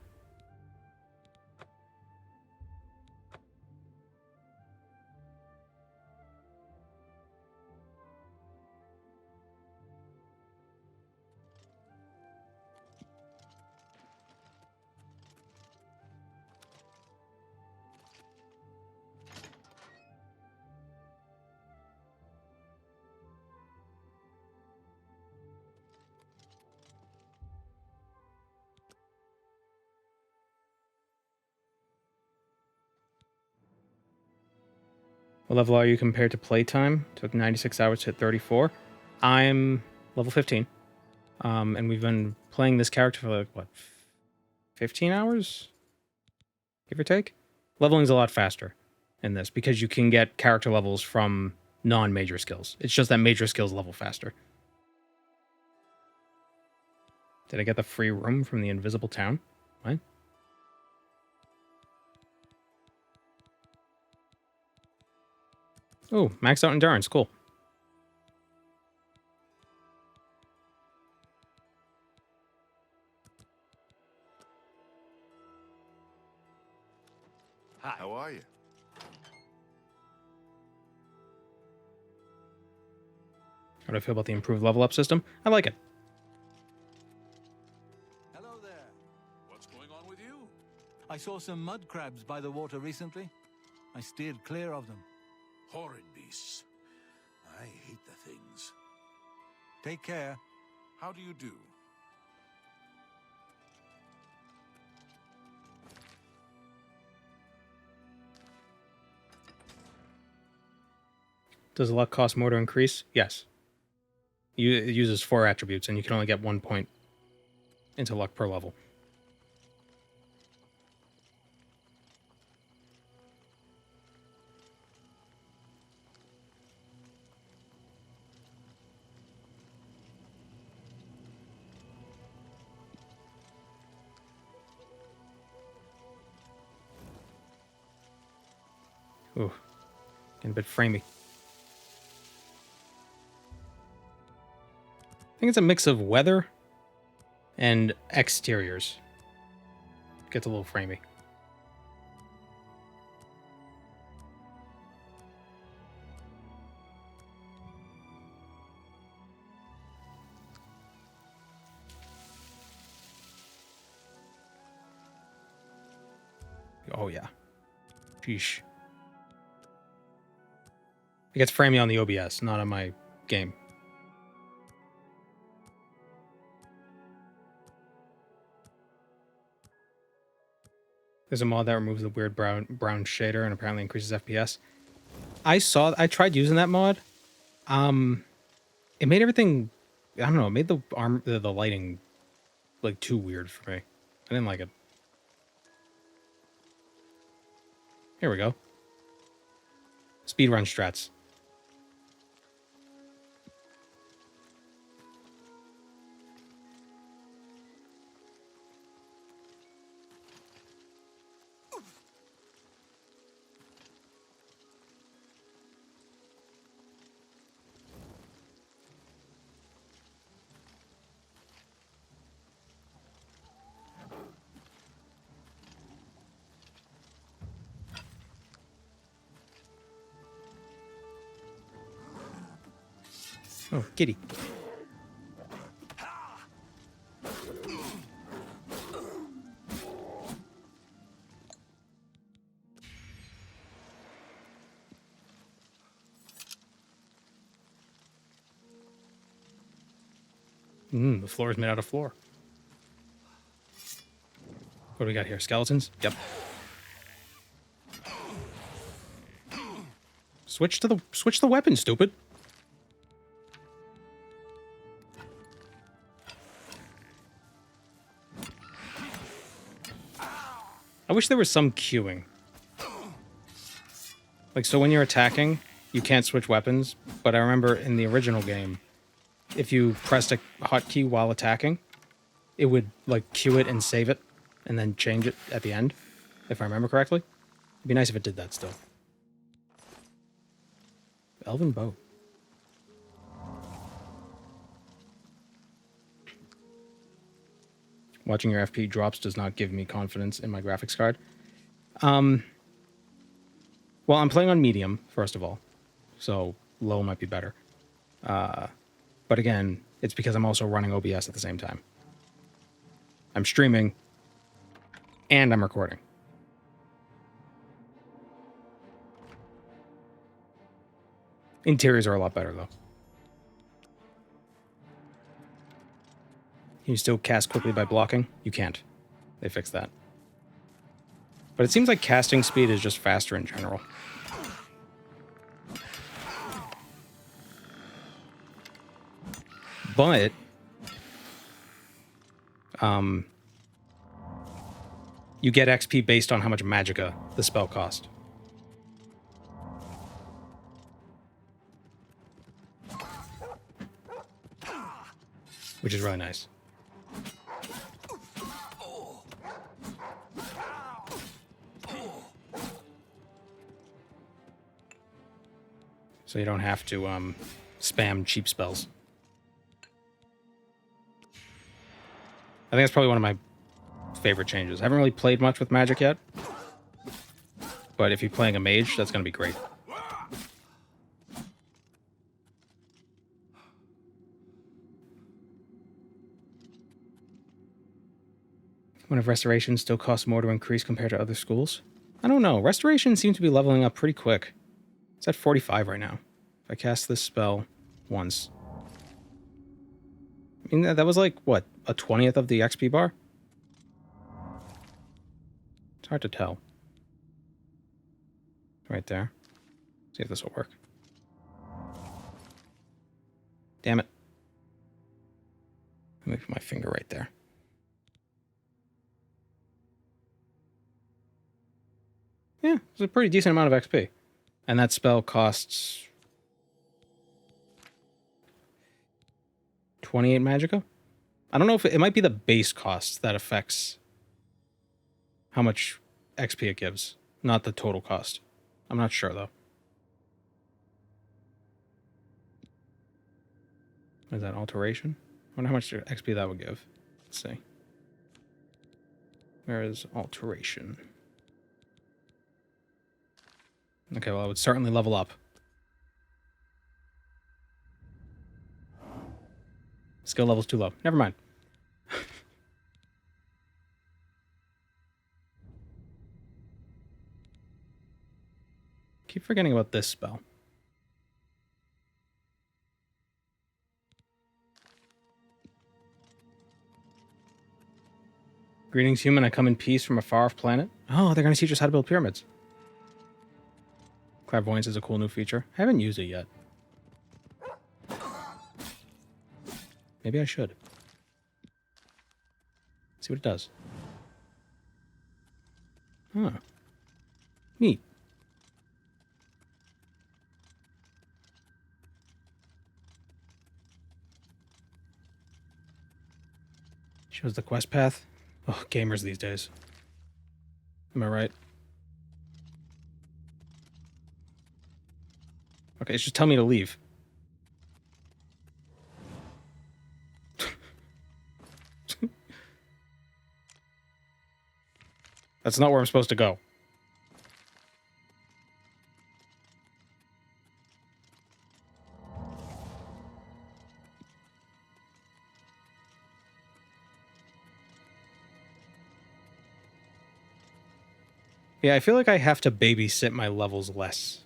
What level are you compared to playtime? Took 96 hours to hit 34. I'm level 15. And we've been playing this character for like, what, 15 hours? Give or take? Leveling's a lot faster in this because you can get character levels from non-major skills. It's just that major skills level faster. Did I get the free room from the invisible town? What? Oh, maxed out endurance. Cool. Hi. How are you? How do I feel about the improved level up system? I like it. Hello there. What's going on with you? I saw some mud crabs by the water recently. I steered clear of them. Horrid beasts. I hate the things. Take care. How do you do? Does luck cost more to increase? Yes. It uses 4 attributes, and you can only get 1 point into luck per level. Ooh, getting a bit framey. I think it's a mix of weather and exteriors. Gets a little framey. Oh yeah. Sheesh. It gets framey on the OBS, not on my game. There's a mod that removes the weird brown shader and apparently increases FPS. I tried using that mod. It made everything, I don't know, it made the lighting like too weird for me. I didn't like it. Here we go. Speedrun strats. Oh, kitty. The floor is made out of floor. What do we got here? Skeletons? Yep. Switch the weapon, stupid. I wish there was some queuing. Like, so when you're attacking, you can't switch weapons, but I remember in the original game, if you pressed a hotkey while attacking, it would, like, queue it and save it, and then change it at the end, if I remember correctly. It'd be nice if it did that still. Elven bow. Watching your FP drops does not give me confidence in my graphics card. Well, I'm playing on medium, first of all, so low might be better. But again, it's because I'm also running OBS at the same time. I'm streaming, and I'm recording. Interiors are a lot better, though. Can you still cast quickly by blocking? You can't. They fixed that. But it seems like casting speed is just faster in general. But you get XP based on how much magicka the spell cost. Which is really nice. So you don't have to spam cheap spells. I think that's probably one of my favorite changes. I haven't really played much with magic yet. But if you're playing a mage, that's going to be great. One of Restoration still costs more to increase compared to other schools? I don't know. Restoration seems to be leveling up pretty quick. It's at 45 right now. If I cast this spell once. I mean, that was like, what, a 20th of the XP bar? It's hard to tell. Right there. See if this will work. Damn it. Let me put my finger right there. Yeah, it's a pretty decent amount of XP. And that spell costs 28 magicka? I don't know if it might be the base cost that affects how much XP it gives, not the total cost. I'm not sure though. Is that alteration? I wonder how much XP that would give. Let's see. Where is alteration? Okay, well, I would certainly level up. Skill level's too low. Never mind. Keep forgetting about this spell. Greetings, human. I come in peace from a far-off planet. Oh, they're going to teach us how to build pyramids. Clairvoyance is a cool new feature. I haven't used it yet. Maybe I should. See what it does. Huh. Neat. Shows the quest path. Oh, gamers these days. Am I right? Okay, it's just tell me to leave. That's not where I'm supposed to go. Yeah, I feel like I have to babysit my levels less.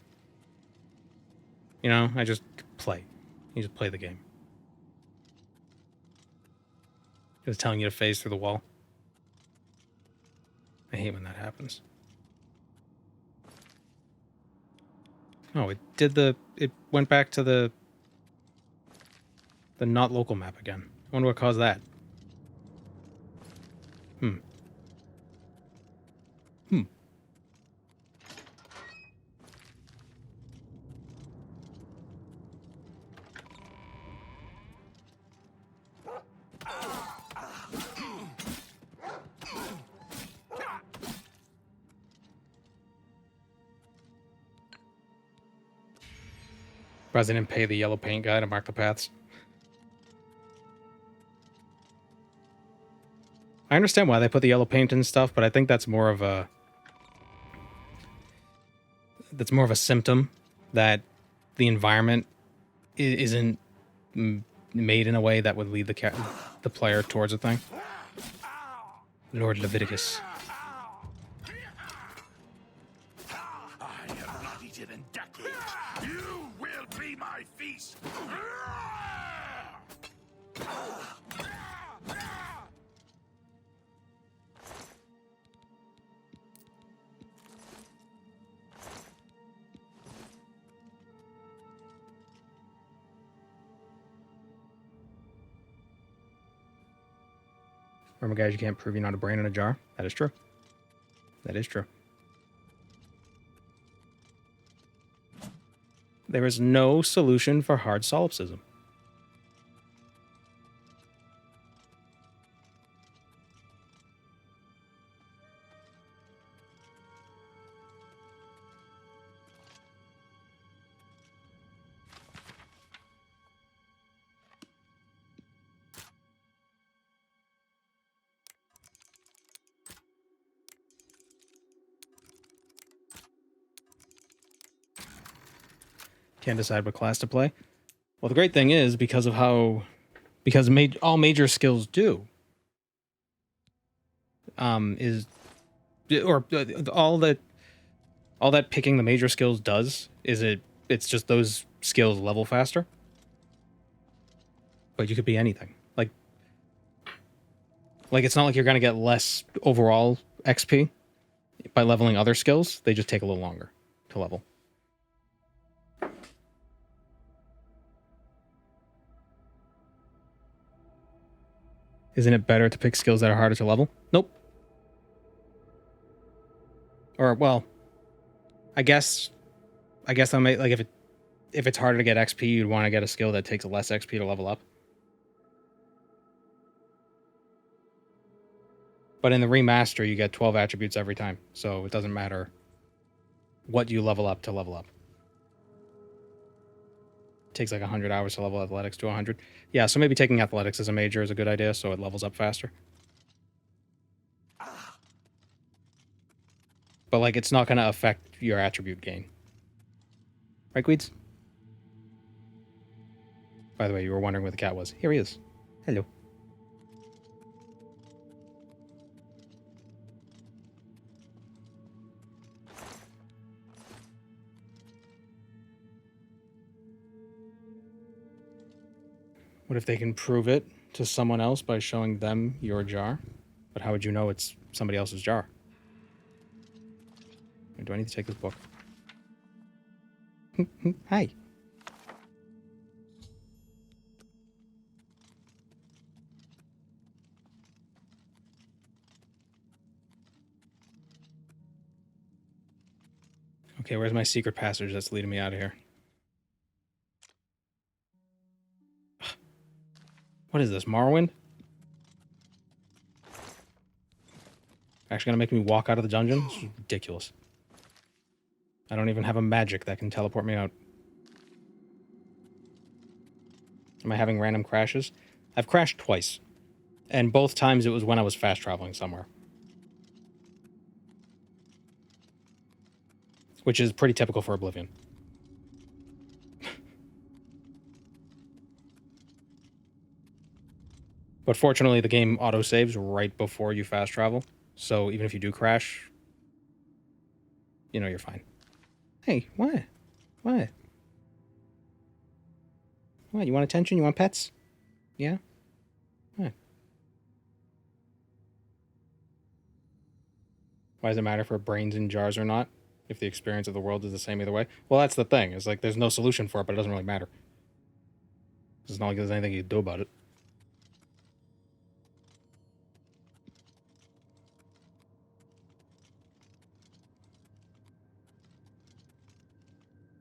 You know, I just play. You just play the game. It was telling you to phase through the wall. I hate when that happens. Oh, it did the... It went back to the not local map again. I wonder what caused that. Hmm. Surprised they didn't pay the yellow paint guy to mark the paths. I understand why they put the yellow paint and stuff, but I think that's more of a... That's more of a symptom that the environment isn't made in a way that would lead the player towards a thing. Lord Leviticus. I have not eaten in decades. You will be my feast. Remember, guys, you can't prove you're not a brain in a jar. That is true. That is true. There is no solution for hard solipsism. Can't decide what class to play. Well, the great thing is, because all major skills do, is, or all that picking the major skills does is it's just those skills level faster. But you could be anything. Like it's not like you're gonna get less overall XP by leveling other skills. They just take a little longer to level. Isn't it better to pick skills that are harder to level? Nope. Or, well, I guess I may, like, if it's harder to get XP, you'd want to get a skill that takes less XP to level up. But in the remaster, you get 12 attributes every time, so it doesn't matter what you level up to level up. It takes like 100 hours to level athletics to 100. Yeah, so maybe taking athletics as a major is a good idea, so it levels up faster. But, like, it's not going to affect your attribute gain. Right, Queeds? By the way, you were wondering where the cat was. Here he is. Hello. What if they can prove it to someone else by showing them your jar? But how would you know it's somebody else's jar? Do I need to take this book? Hi. Okay, where's my secret passage that's leading me out of here? What is this, Morrowind? Actually gonna make me walk out of the dungeon? This is ridiculous. I don't even have a magic that can teleport me out. Am I having random crashes? I've crashed twice. And both times it was when I was fast traveling somewhere. Which is pretty typical for Oblivion. But fortunately, the game auto-saves right before you fast travel. So even if you do crash, you know you're fine. Hey, what? What? What, you want attention? You want pets? Yeah? What? Why does it matter if brains in jars or not? If the experience of the world is the same either way? Well, that's the thing. It's like there's no solution for it, but it doesn't really matter. It's not like there's anything you can do about it.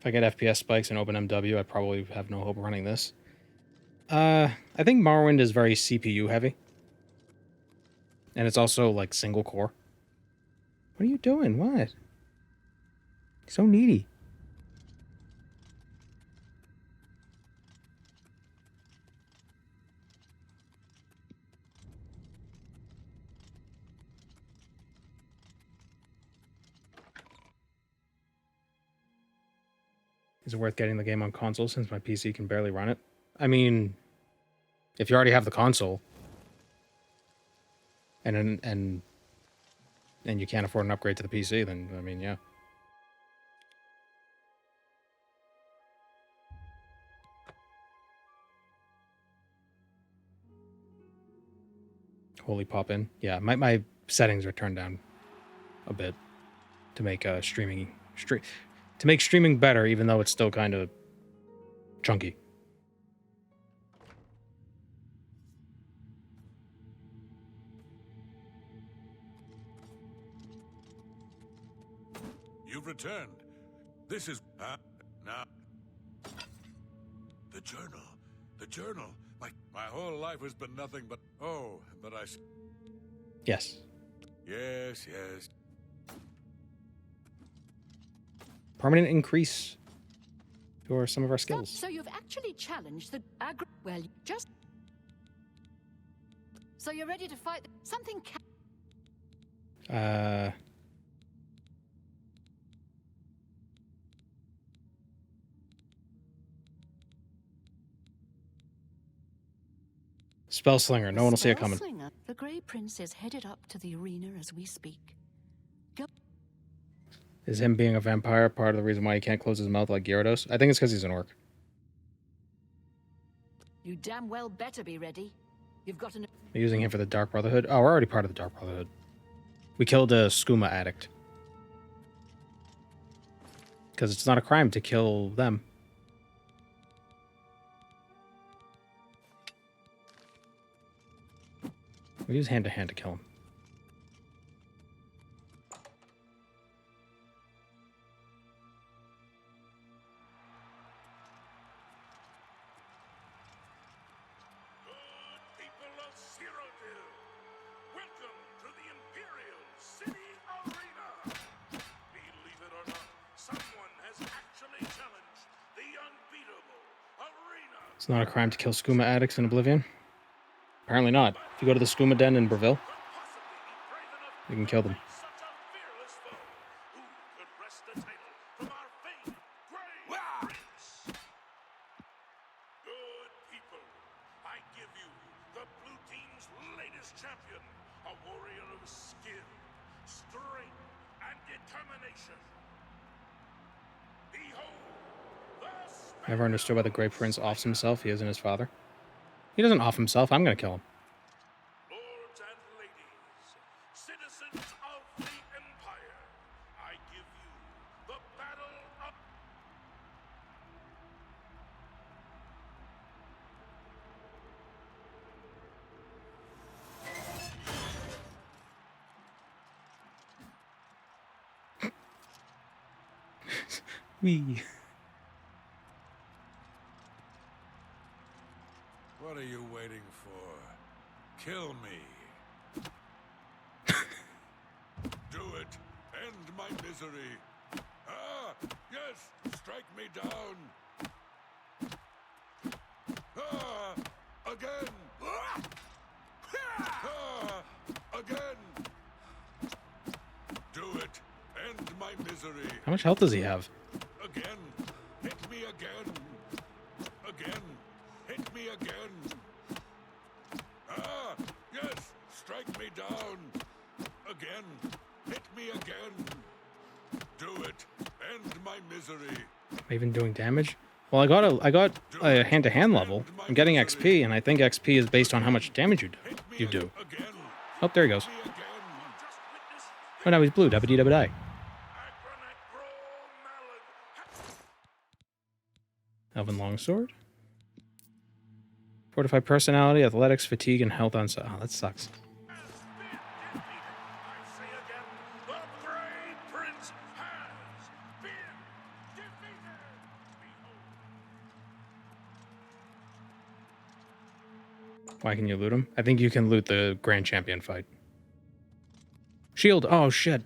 If I get FPS spikes and open MW, I probably have no hope of running this. I think Morrowind is very CPU heavy. And it's also like single core. What are you doing? What? So needy. Is it worth getting the game on console since my PC can barely run it? I mean, if you already have the console and you can't afford an upgrade to the PC, then I mean, yeah. Holy pop in. Yeah, my settings are turned down a bit to make streaming better, even though it's still kind of chunky. You've returned. This is... now... The journal. The journal. My whole life has been nothing but... Oh, but I... Yes. Yes, yes. Permanent increase for some of our skills. So you've actually challenged the well, just... So you're ready to fight something Spellslinger. No one will see it coming. Spellslinger. The Grey Prince is headed up to the arena as we speak. Go. Is him being a vampire part of the reason why he can't close his mouth like Gyarados? I think it's because he's an orc. You damn well better be ready. You've got an... We're using him for the Dark Brotherhood. Oh, we're already part of the Dark Brotherhood. We killed a skooma addict. Because it's not a crime to kill them. We use hand-to-hand to kill him. It's not a crime to kill skooma addicts in Oblivion? Apparently not. If you go to the skooma den in Breville, you can kill them. Never understood why the Grey Prince offs himself. He isn't his father. He doesn't off himself. I'm going to kill him. Lords and ladies, citizens of the Empire, I give you the Battle of... Wee. What are you waiting for? Kill me. Do it. End my misery. Ah, yes, strike me down. Ah, again. Ah, again. Do it. End my misery. How much health does he have? Again. Hit me again. Again. Hit me again. Ah, yes. Strike me down. Again. Hit me again. Do it. End my misery. Am I even doing damage? Well, I got a hand-to-hand level. I'm getting XP, and I think XP is based on how much damage you do. Oh, there he goes. Oh, now he's blue. Dabba-dee dabba-die. Elven Longsword. Fortified personality, athletics, fatigue, and health on... Oh, that sucks. Why can you loot him? I think you can loot the Grand Champion fight. Shield! Oh, shit.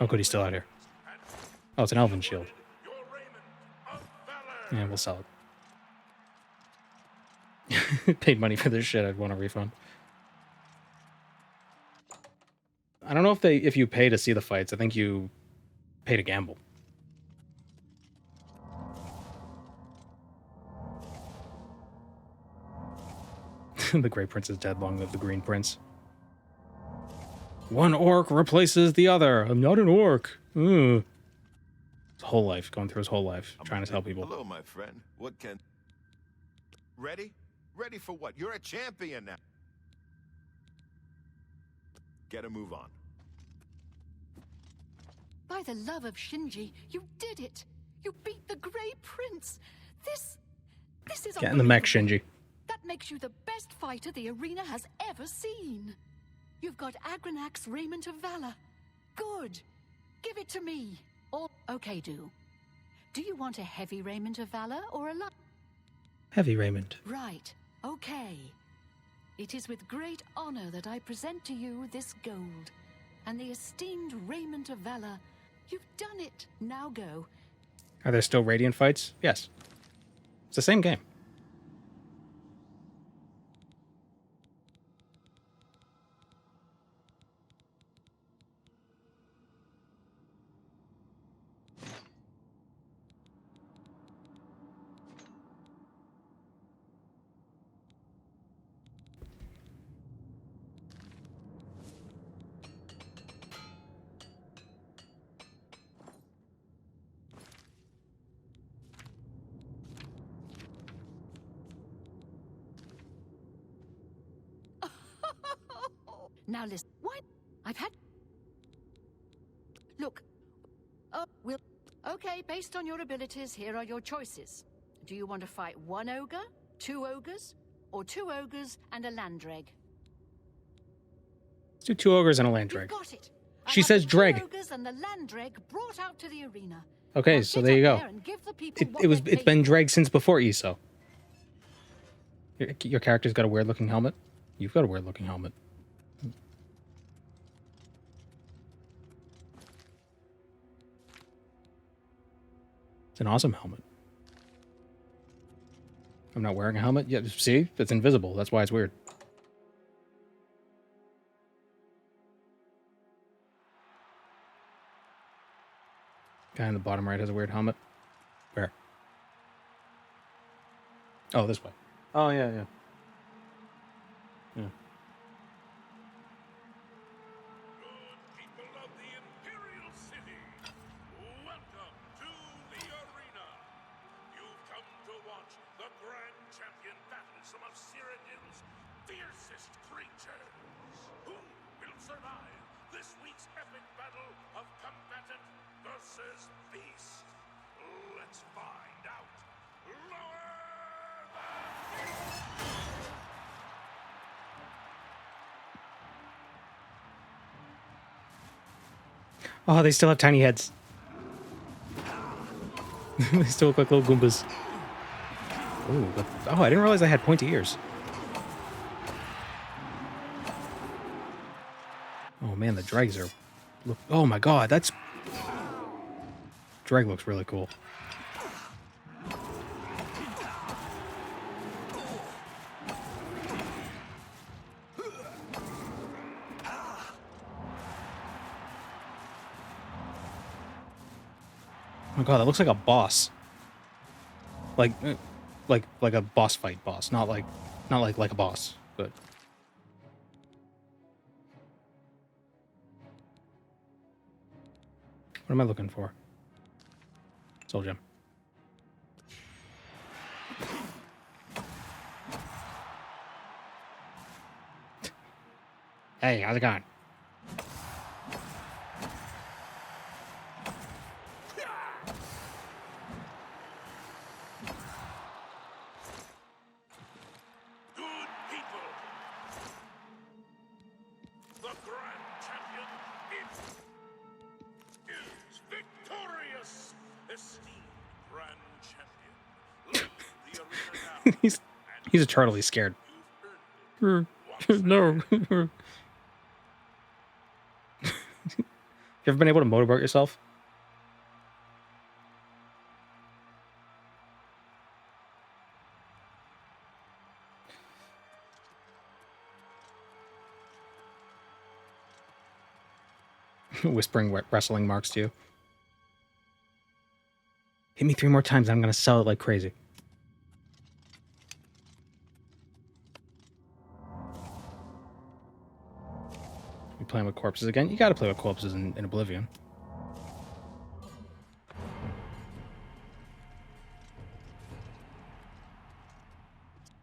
Oh, good, he's still out here. Oh, it's an elven shield. Yeah, we'll sell it. Paid money for this shit, I'd want a refund. I don't know if you pay to see the fights. I think you pay to gamble. The Grey Prince is dead. Long live the Green Prince. One orc replaces the other. I'm not an orc. His whole life, going through his whole life, trying to tell people. Hello, my friend. What can... Ready? Ready for what? You're a champion now. Get a move on. By the love of Shinji, you did it! You beat the Grey Prince! This is Get in the mech, Shinji. That makes you the best fighter the arena has ever seen. You've got Atronach's Raiment of Valor. Good. Give it to me. Or, okay, do you want a heavy Raiment of Valor or a light? Heavy raiment. Right. Okay. It is with great honor that I present to you this gold and the esteemed Raiment of Valor. You've done it. Now go. Are there still Radiant fights? Yes. It's the same game. Now listen. What? I've had... Look. Okay, based on your abilities, here are your choices. Do you want to fight one ogre, two ogres, or two ogres and a landreg? Let's do two ogres and a land dreg. Got it. She says dreg. Ogres and the landreg brought out to the arena. Okay, so there you go. It's been dreg since before ESO. Your character's got a weird looking helmet. You've got a weird looking helmet. It's an awesome helmet. I'm not wearing a helmet yet. See? It's invisible. That's why it's weird. Guy in the bottom right has a weird helmet. Where? Oh, this way. Oh, yeah, yeah. Yeah. Oh, they still have tiny heads. They still look like little Goombas. Ooh, but, oh, I didn't realize I had pointy ears. Oh man, the dregs are... Look, oh my god, that's... Dreg looks really cool. Oh my god, that looks like a boss. Like a boss fight boss, not like a boss, but what am I looking for? Soul gem. Hey, how's it going? Good people. The Grand Champion is victorious. Esteemed Grand Champion. Leave the arena now. He's eternally scared. No. You ever been able to motorboat yourself? Whispering wrestling marks to you. Hit me 3 more times, I'm gonna sell it like crazy. You playing with corpses again? You gotta play with corpses in Oblivion.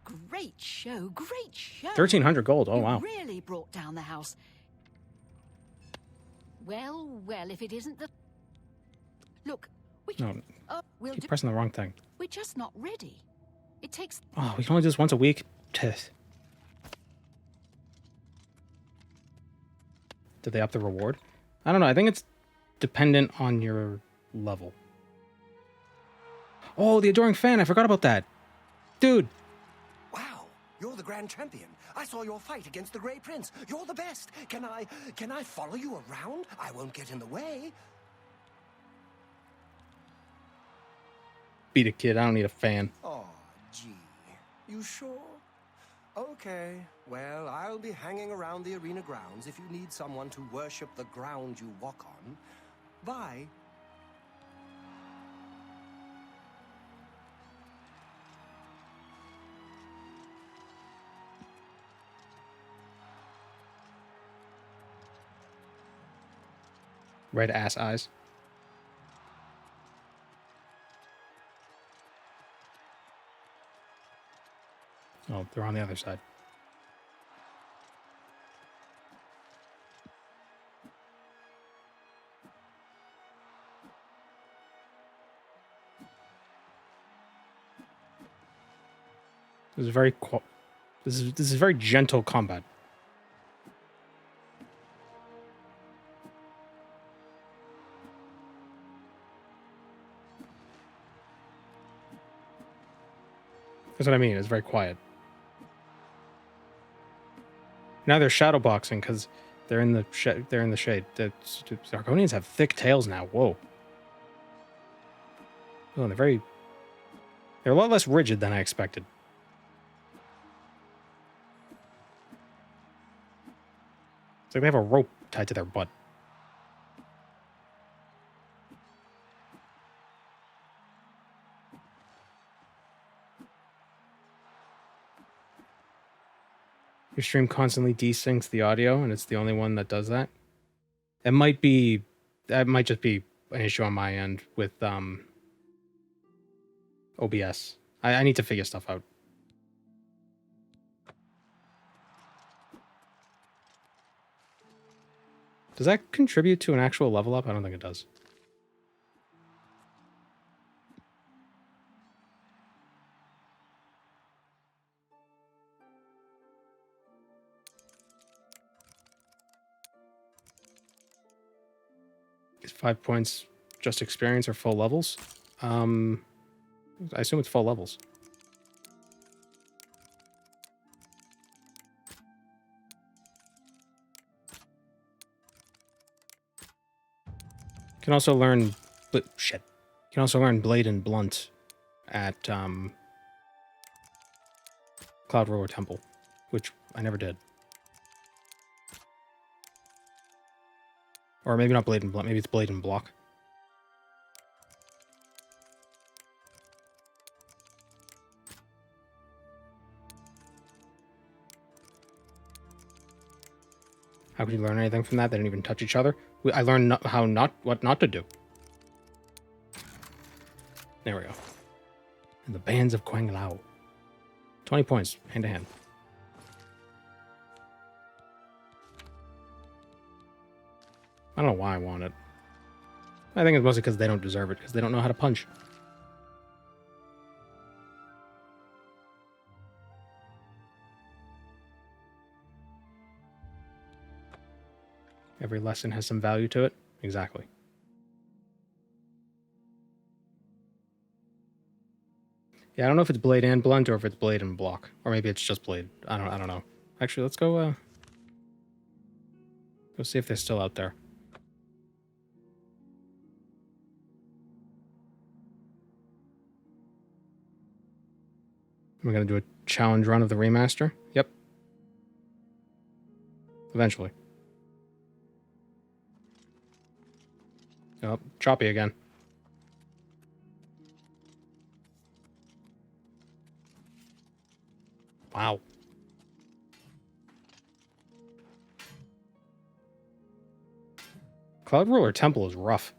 Great show, great show. 1,300 gold. Oh, wow. You really brought down the house. Well, well, if it isn't the... Look, No, we'll keep do... pressing the wrong thing. We're just not ready. It takes... Oh, we can only do this once a week. Did they up the reward? I don't know. I think it's dependent on your level. Oh, the Adoring Fan. I forgot about that. Dude. Wow, you're the Grand Champion. I saw your fight against the Grey Prince. You're the best. Can I follow you around? I won't get in the way. Beat a kid. I don't need a fan. Oh, gee. You sure? Okay. Well, I'll be hanging around the arena grounds if you need someone to worship the ground you walk on. Bye. Red ass eyes. Oh, they're on the other side. This is very this is very gentle combat. That's what I mean. It's very quiet. Now they're shadow boxing because they're in the shade. The Argonians have thick tails now. Whoa. Oh, they're a lot less rigid than I expected. It's like they have a rope tied to their butt. Your stream constantly desyncs the audio, and it's the only one that does that. That might just be an issue on my end with OBS. I need to figure stuff out. Does that contribute to an actual level up? I don't think it does. Is 5 points just experience or full levels? I assume it's full levels. You can also learn... shit. You can also learn Blade and Blunt at Cloud Roar Temple, which I never did. Or maybe not Blade and Blunt, maybe it's Blade and Block. How could you learn anything from that? They didn't even touch each other. I learned what not to do. There we go. And the Bands of Quang Lao. 20 points, hand to hand. I don't know why I want it. I think it's mostly because they don't deserve it, because they don't know how to punch. Every lesson has some value to it. Exactly. Yeah, I don't know if it's blade and blunt or if it's blade and block. Or maybe it's just blade. I don't know. Actually, let's go go see if they're still out there. We're going to do a challenge run of the remaster. Yep. Eventually. Oh, choppy again. Wow. Cloud Ruler Temple is rough.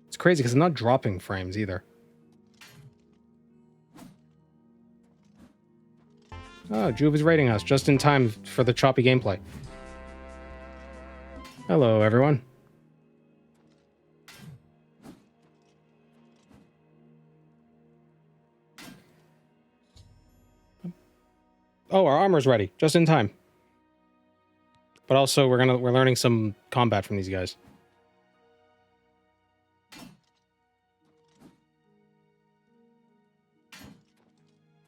It's crazy because I'm not dropping frames either. Oh, Juve is raiding us just in time for the choppy gameplay. Hello, everyone. Oh, our armor's ready, just in time. But also, we're learning some combat from these guys.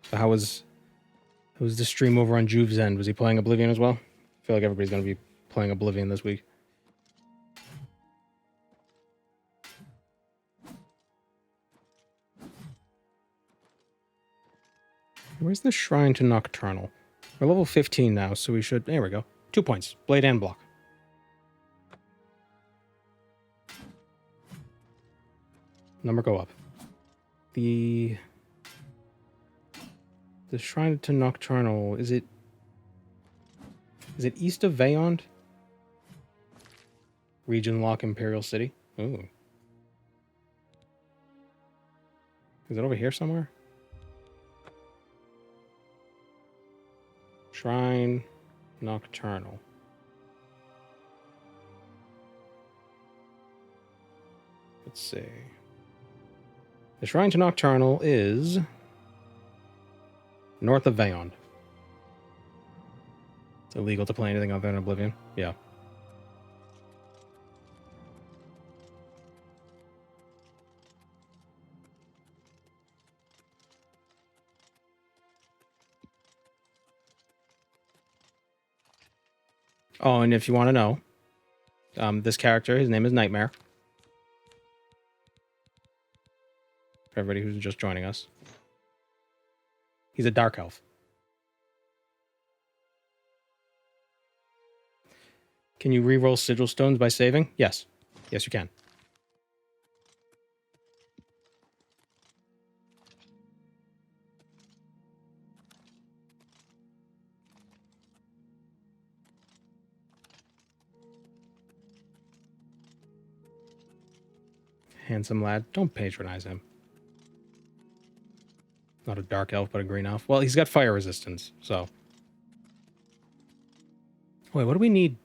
So how was the stream over on Juve's end? Was he playing Oblivion as well? I feel like everybody's going to be playing Oblivion this week. Where's the Shrine to Nocturnal? We're level 15 now, so we should... There we go. 2 points. Blade and block. Number go up. The Shrine to Nocturnal, is it east of Vayond? Region Lock Imperial City? Ooh. Is it over here somewhere? Shrine Nocturnal. Let's see. The Shrine to Nocturnal is north of Vayond. It's illegal to play anything other than Oblivion. Yeah. Oh, and if you want to know, this character, his name is Nightmare. For everybody who's just joining us. He's a dark elf. Can you reroll sigil stones by saving? Yes. Yes, you can. Handsome lad. Don't patronize him. Not a dark elf, but a green elf. Well, he's got fire resistance, so... Wait, what do we need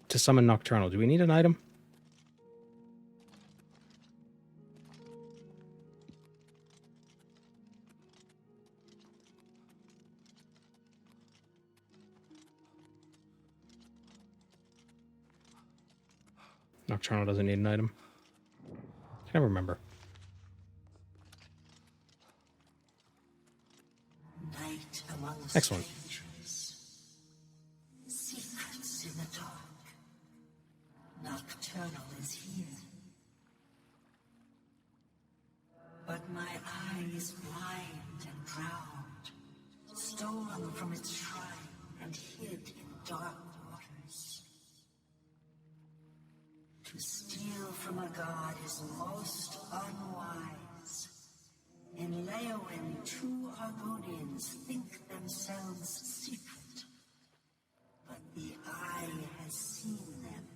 to summon Nocturnal? Do we need an item? Nocturnal doesn't need an item. I can never remember. Night among Excellent. strangers. Secrets in the dark. Nocturnal is here. But my eye is blind and drowned, stolen from its shrine and hid in dark waters. To steal from a god is most unwise. In Leowen, two Argonians think themselves secret, but the eye has seen them.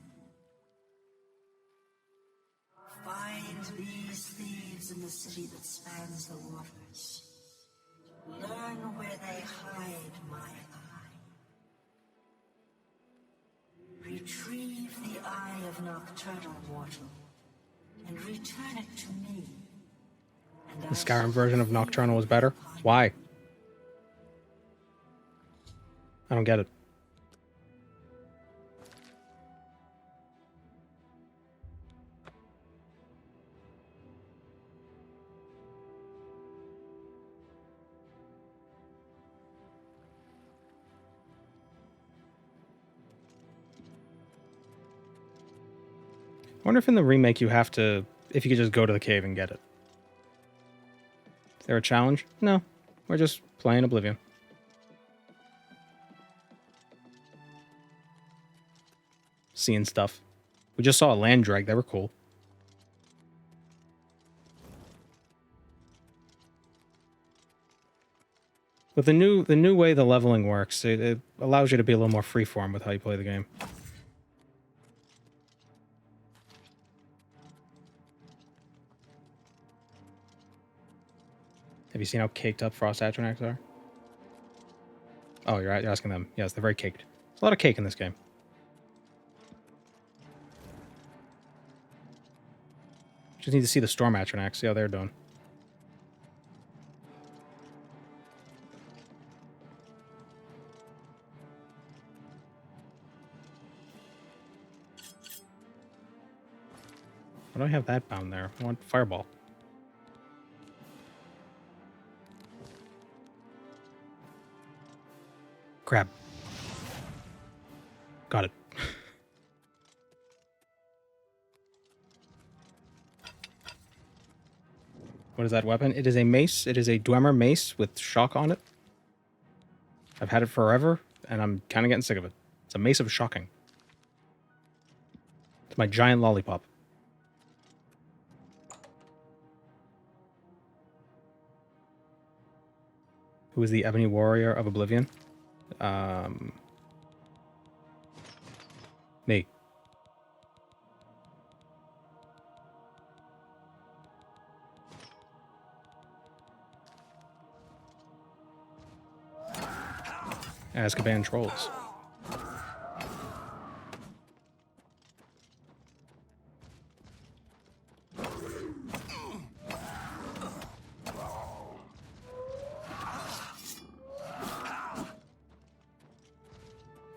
Find these thieves in the city that spans the waters. Learn where they of Nocturnal Mortal and return it to me. And The Skyrim version of Nocturnal was better? Why? I don't get it. I wonder if in the remake you have to, if you could just go to the cave and get it. Is there a challenge? No. We're just playing Oblivion. Seeing stuff. We just saw a land drag. They were cool. With the new way the leveling works, it allows you to be a little more freeform with how you play the game. Have you seen how caked up Frost Atronachs are? Oh, you're asking them. Yes, they're very caked. There's a lot of cake in this game. Just need to see the Storm Atronach, see how they're doing. Why do I have that bound there? I want Fireball. Crab. Got it. What is that weapon? It is a mace. It is a Dwemer mace with shock on it. I've had it forever, and I'm kind of getting sick of it. It's a mace of shocking. It's my giant lollipop. Who is the Ebony Warrior of Oblivion? Me. Azkaban Trolls.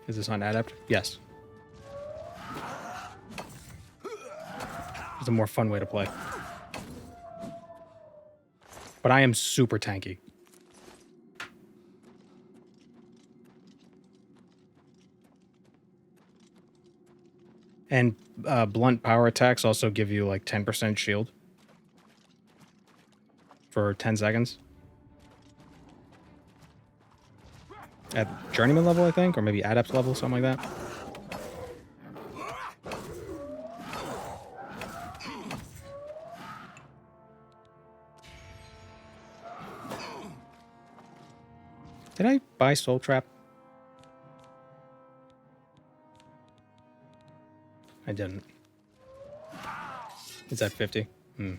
Is this on Adept? Yes. It's a more fun way to play. But I am super tanky. And blunt power attacks also give you like 10% shield for 10 seconds. At Journeyman level, I think, or maybe Adept level, something like that. Did I buy Soul Trap? I didn't. Is that 50? Hmm.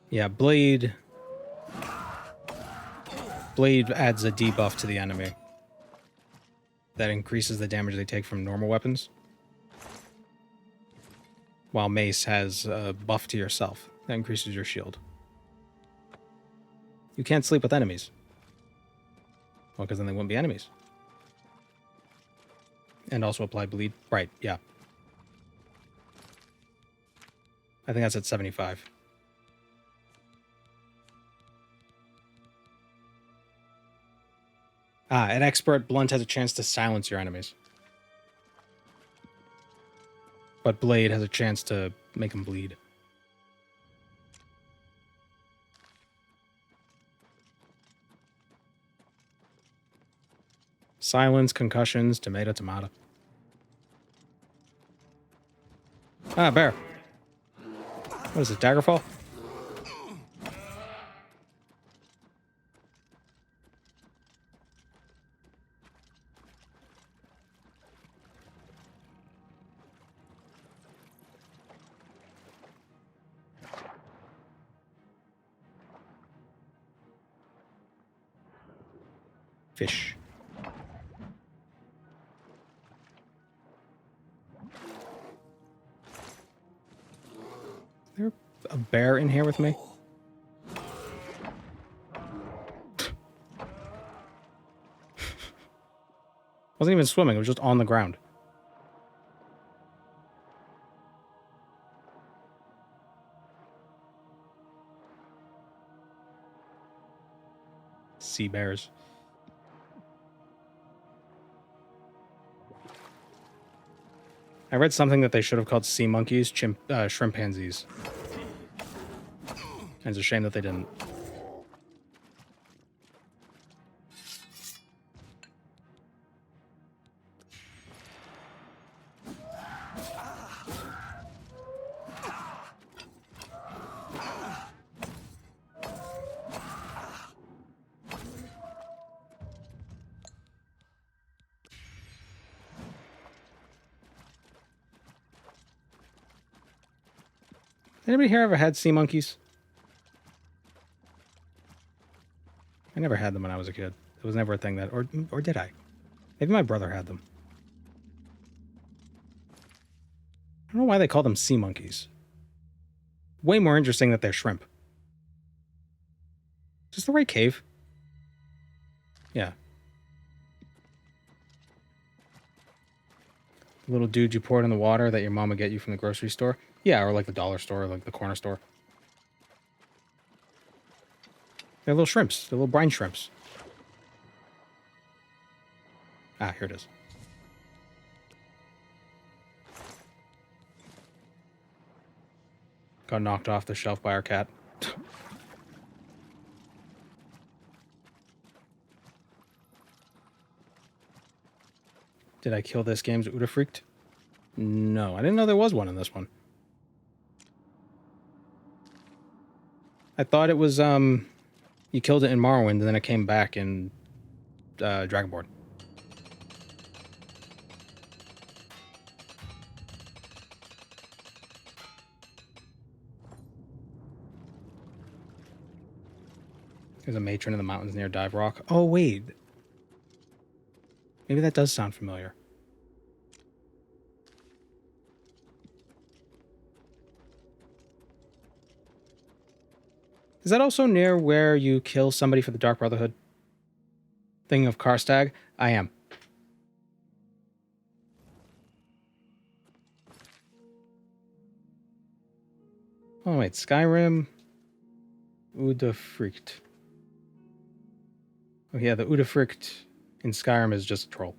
Yeah, Blade adds a debuff to the enemy that increases the damage they take from normal weapons, while Mace has a buff to yourself that increases your shield. You can't sleep with enemies. Well, because then they wouldn't be enemies. And also apply bleed. Right, yeah. I think that's at 75. At Expert, Blunt has a chance to silence your enemies. But Blade has a chance to make them bleed. Silence, concussions, tomato, tomato. Bear. What is it, Daggerfall? Fish. bear in here with me? Wasn't even swimming, it was just on the ground. Sea bears. I read something that they should have called sea monkeys, shrimpanzees. And it's a shame that they didn't. Anybody here ever had sea monkeys? I never had them when I was a kid. It was never a thing that, or did I? Maybe my brother had them. I don't know why they call them sea monkeys. Way more interesting that they're shrimp. Is this the right cave? Yeah. The little dude you poured in the water that your mom would get you from the grocery store? Yeah, or like the dollar store, or like the corner store. They're little shrimps. They're little brine shrimps. Ah, here it is. Got knocked off the shelf by our cat. Did I kill this game's Udafreaked? No, I didn't know there was one in this one. I thought it was, you killed it in Morrowind, and then it came back in, Dragonborn. There's a matron in the mountains near Dive Rock. Oh, wait. Maybe that does sound familiar. Is that also near where you kill somebody for the Dark Brotherhood? Thing of Karstag? I am. Oh, wait. Skyrim. Udafreaked. Oh, yeah. The Udafreaked in Skyrim is just a troll.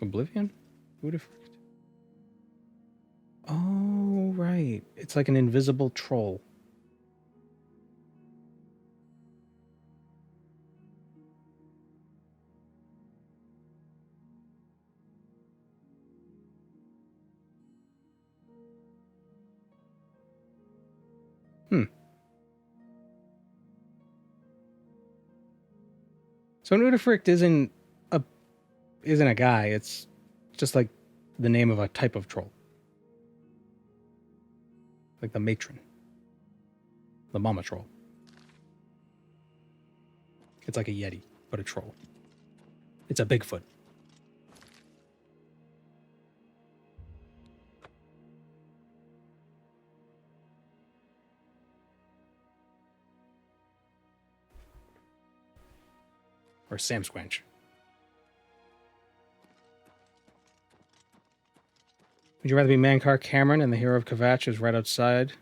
Oblivion? Udafreaked? Oh, right. It's like an invisible troll. So an Udafrikt isn't a guy, it's just like the name of a type of troll. Like the matron. The mama troll. It's like a Yeti, but a troll. It's a Bigfoot. Or Sam Squanch. Would you rather be Mankar Camoran and the hero of Kvatch is right outside,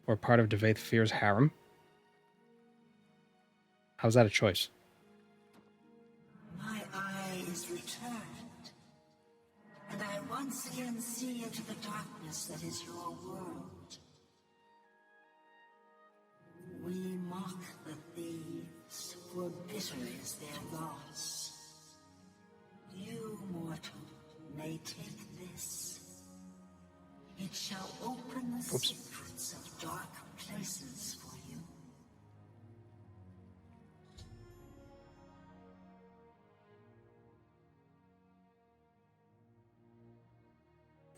or part of Devaith Fear's harem? How's that a choice? My eye is returned, and I once again see into the darkness that is your world. We mock the thieves, for bitter is their loss. You, mortal, may take this. It shall open the secrets of dark places for you.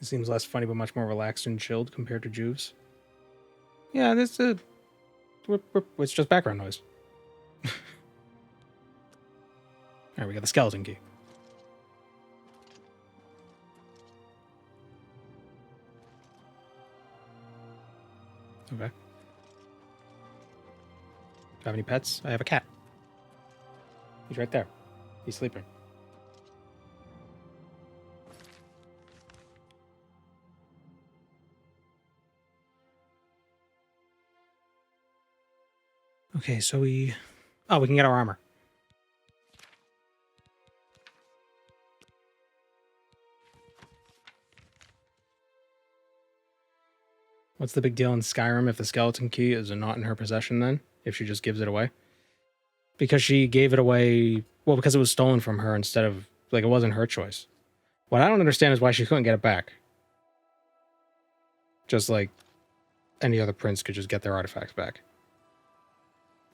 It seems less funny, but much more relaxed and chilled compared to Juve's. Yeah, it's just background noise. Alright, we got the skeleton key. Okay. Do I have any pets? I have a cat. He's right there. He's sleeping. Okay, so we can get our armor. What's the big deal in Skyrim if the skeleton key is not in her possession then? If she just gives it away? Because she gave it away, well, because it was stolen from her instead of, like, it wasn't her choice. What I don't understand is why she couldn't get it back. Just like any other prince could just get their artifacts back.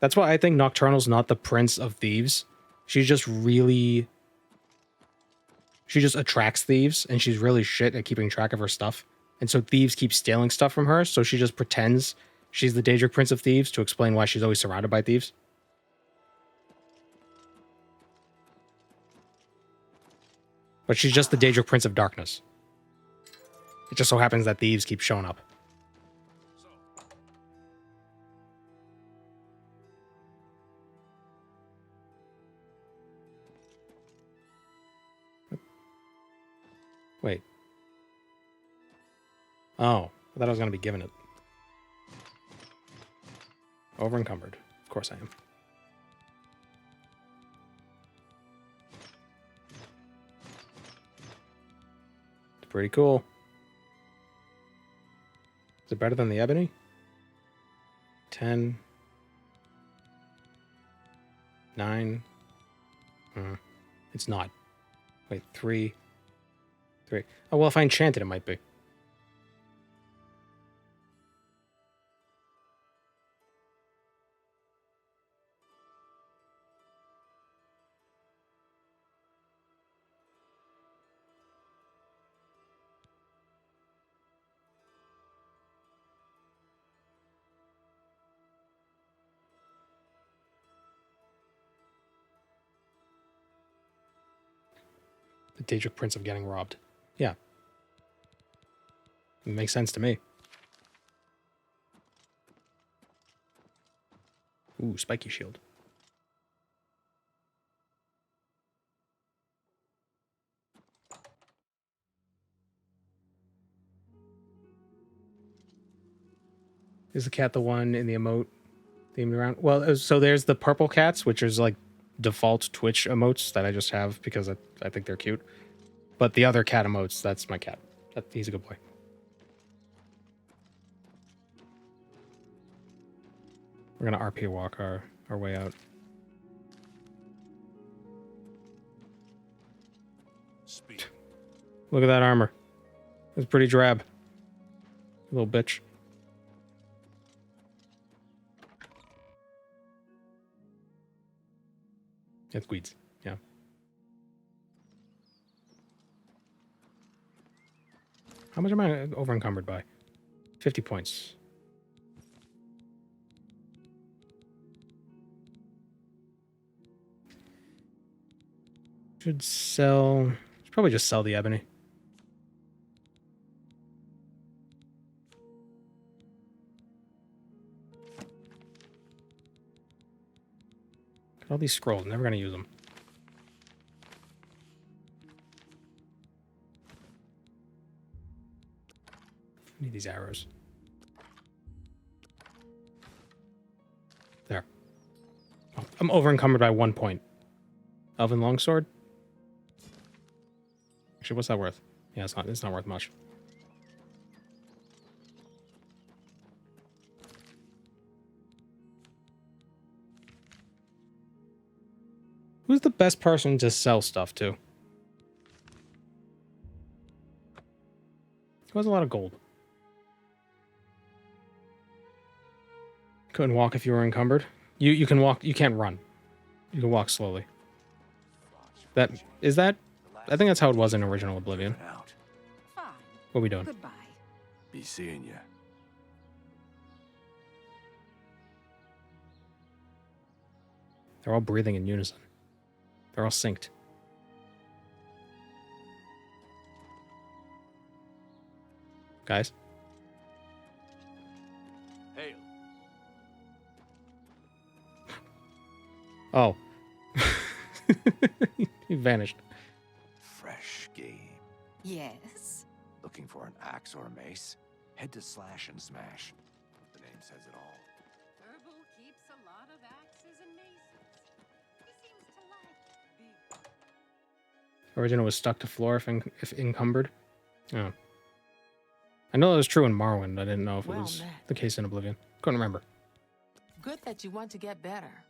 That's why I think Nocturnal's not the prince of thieves. She's just really... She just attracts thieves, and she's really shit at keeping track of her stuff. And so thieves keep stealing stuff from her, so she just pretends she's the Daedric Prince of Thieves to explain why she's always surrounded by thieves. But she's just the Daedric Prince of Darkness. It just so happens that thieves keep showing up. Wait. Oh, I thought I was going to be given it. Over encumbered. Of course I am. It's pretty cool. Is it better than the ebony? 10. 9. It's not. Wait, 3. 3. Oh, well, if I enchant it, it might be. The Daedric Prince of getting robbed. Yeah. It makes sense to me. Ooh, spiky shield. Is the cat the one in the emote themed around? Well, so there's the purple cats, which is like default Twitch emotes that I just have because I think they're cute. But the other cat emotes, that's my cat. He's a good boy. We're going to RP walk our way out. Speed. Look at that armor. It's pretty drab. Little bitch. It's weeds. Yeah. How much am I over encumbered by? 50 points. Should probably just sell the ebony. Got all these scrolls, never gonna use them. I need these arrows. There. Oh, I'm over encumbered by 1 point. Elven longsword? Actually, what's that worth? Yeah, it's not worth much. Who's the best person to sell stuff to? Who has a lot of gold? Couldn't walk if you were encumbered. You can walk. You can't run. You can walk slowly. I think that's how it was in original Oblivion. What are we doing? Goodbye. Be seeing you. They're all breathing in unison. They're all synced. Guys? Oh. He vanished. Fresh game. Yes? Looking for an axe or a mace? Head to Slash and Smash. The name says it all. Herbal keeps a lot of axes and maces. He seems to like big. Original was stuck to floor if encumbered. Oh. I know that was true in Morrowind. I didn't know if it was the case in Oblivion. Couldn't remember. Good that you want to get better.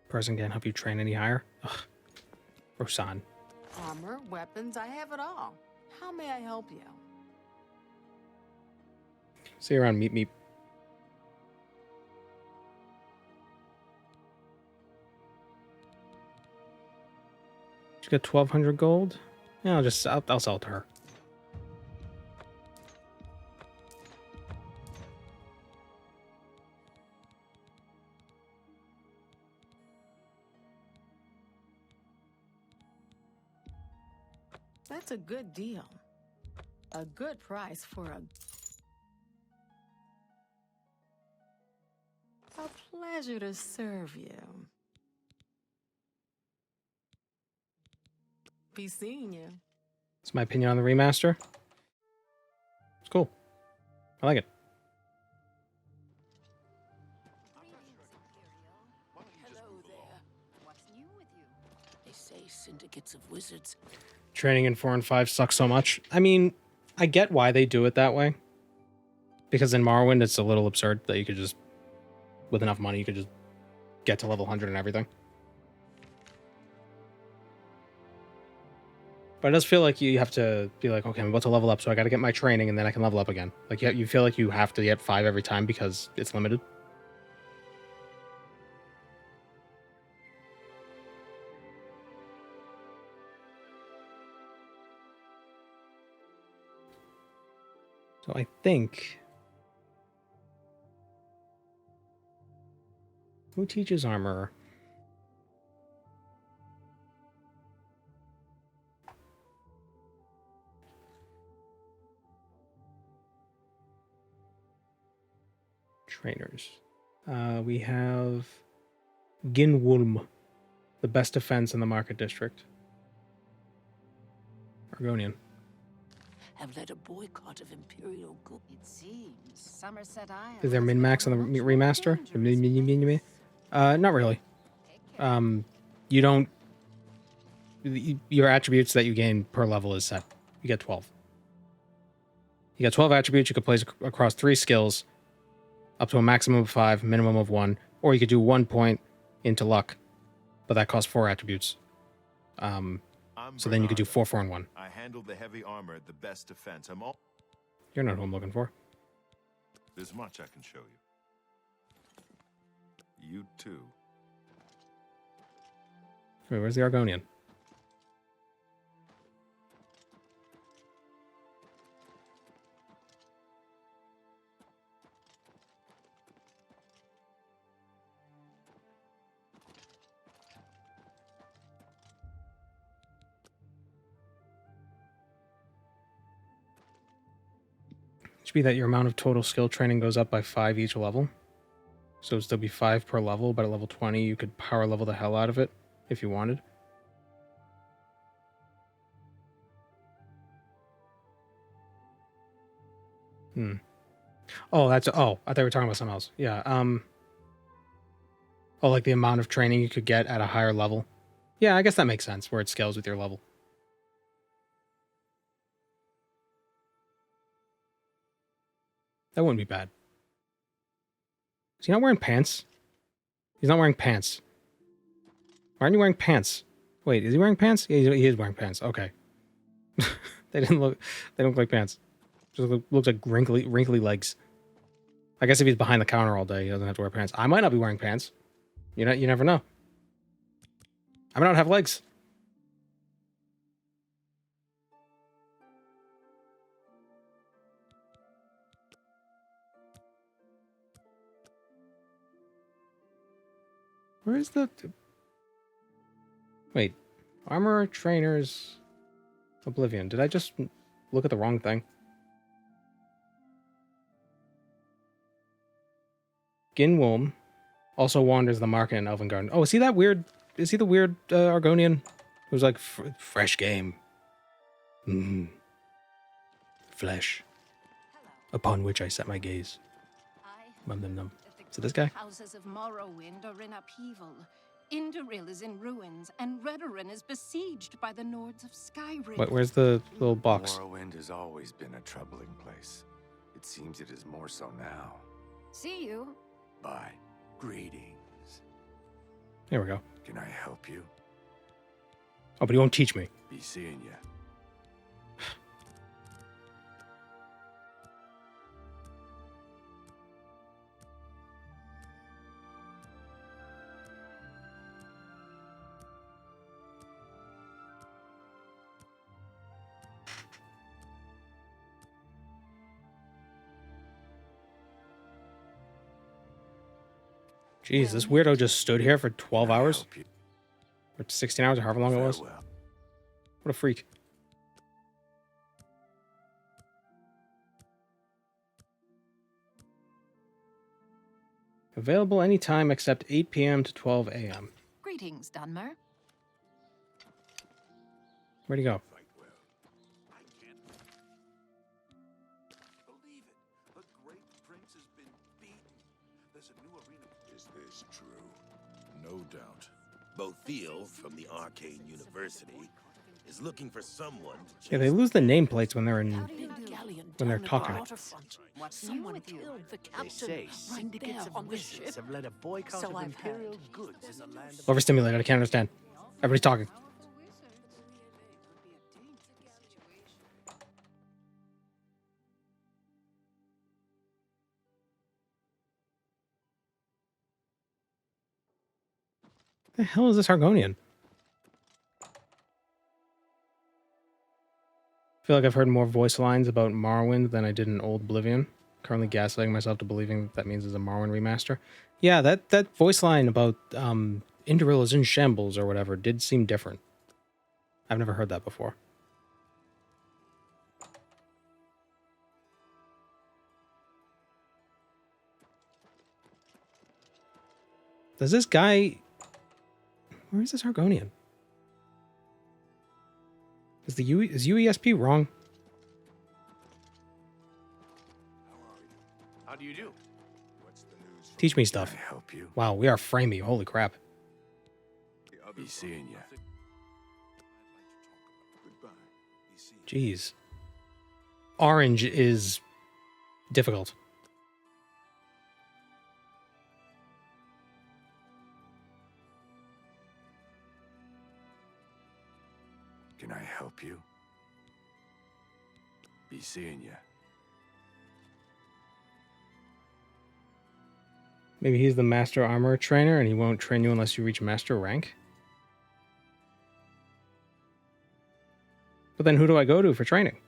Person can't help you train any higher. Ugh. Rosan. Armor, weapons, I have it all. How may I help you? See you around, Meep Meep. She got 1,200 gold. Yeah, I'll sell it to her. That's a good deal. A good price for a pleasure to serve you. Be seeing you. That's my opinion on the remaster. It's cool. I like it. Hello there. What's new with you? They say syndicates of wizards. Training in 4 and 5 sucks so much. I mean, I get why they do it that way. Because in Morrowind, it's a little absurd that you could just, with enough money, you could just get to level 100 and everything. But it does feel like you have to be like, okay, I'm about to level up, so I got to get my training, and then I can level up again. Like, you feel like you have to get 5 every time because it's limited. So I think... Who teaches armor? Trainers. We have Ginwulm, the best defense in the Market District. Argonian. Have led a boycott of Imperial goods. It seems Somerset Isle. Is there min-max on the remaster? Not really. You don't... Your attributes that you gain per level is set. You get 12. You got 12 attributes you could place across 3 skills, up to a maximum of 5, minimum of 1, or you could do 1 point into luck, but that costs 4 attributes. So then you could do 4, 4, and 1. I handle the heavy armor, the best defense. You're not who I'm looking for. There's much I can show you. You too. Wait, where's the Argonian? Should be that your amount of total skill training goes up by 5 each level. So it'd still be 5 per level, but at level 20 you could power level the hell out of it if you wanted. Oh, I thought we were talking about something else. Yeah, oh, like the amount of training you could get at a higher level. Yeah, I guess that makes sense, where it scales with your level. That wouldn't be bad. Is he not wearing pants? He's not wearing pants. Why aren't you wearing pants? Wait, is he wearing pants? Yeah, he is wearing pants. Okay. They don't look like pants. Just looks like wrinkly legs. I guess if he's behind the counter all day, he doesn't have to wear pants. I might not be wearing pants. You never know. I might not have legs. Where is the... Wait. Armor Trainers... Oblivion. Did I just look at the wrong thing? Ginwulm Also wanders the market in Elven Garden. Oh, is he that weird? Is he the weird Argonian? Who's like, fresh game. Mm. Flesh. Upon which I set my gaze. Num num num. So this guy? Houses of Morrowind are in upheaval. Indoril is in ruins, and Redoran is besieged by the Nords of Skyrim. Where's the little box? Morrowind has always been a troubling place. It seems it is more so now. See you. Bye. Greetings. Here we go. Can I help you? Oh, but he won't teach me. Be seeing ya. Jeez, this weirdo just stood here for 12 hours? Or 16 hours, or however long it was. What a freak. Available anytime except 8 p.m. to 12 a.m. Greetings, Dunmer. Where'd he go? Is this true? No doubt. Botheel from the Arcane University is looking for someone to Yeah, they lose the nameplates when they're talking. Someone killed the captain. They say right there syndicates on of the wizards ship. have led a boycott So of I've imperial heard. goods in the land of... Overstimulated, I can't understand. Everybody's talking. The hell is this Argonian? I feel like I've heard more voice lines about Morrowind than I did in Old Oblivion. Currently gaslighting myself to believing that means it's a Morrowind remaster. Yeah, that voice line about Indoril is in shambles or whatever did seem different. I've never heard that before. Does this guy... Where is this Argonian? Is UESP wrong? How do you do? Teach me stuff. Can I help you? Wow, we are framey. Holy crap. Be seeing ya. Jeez. Orange is difficult. Can I help you? Be seeing ya. Maybe he's the master armor trainer and he won't train you unless you reach master rank? But then who do I go to for training?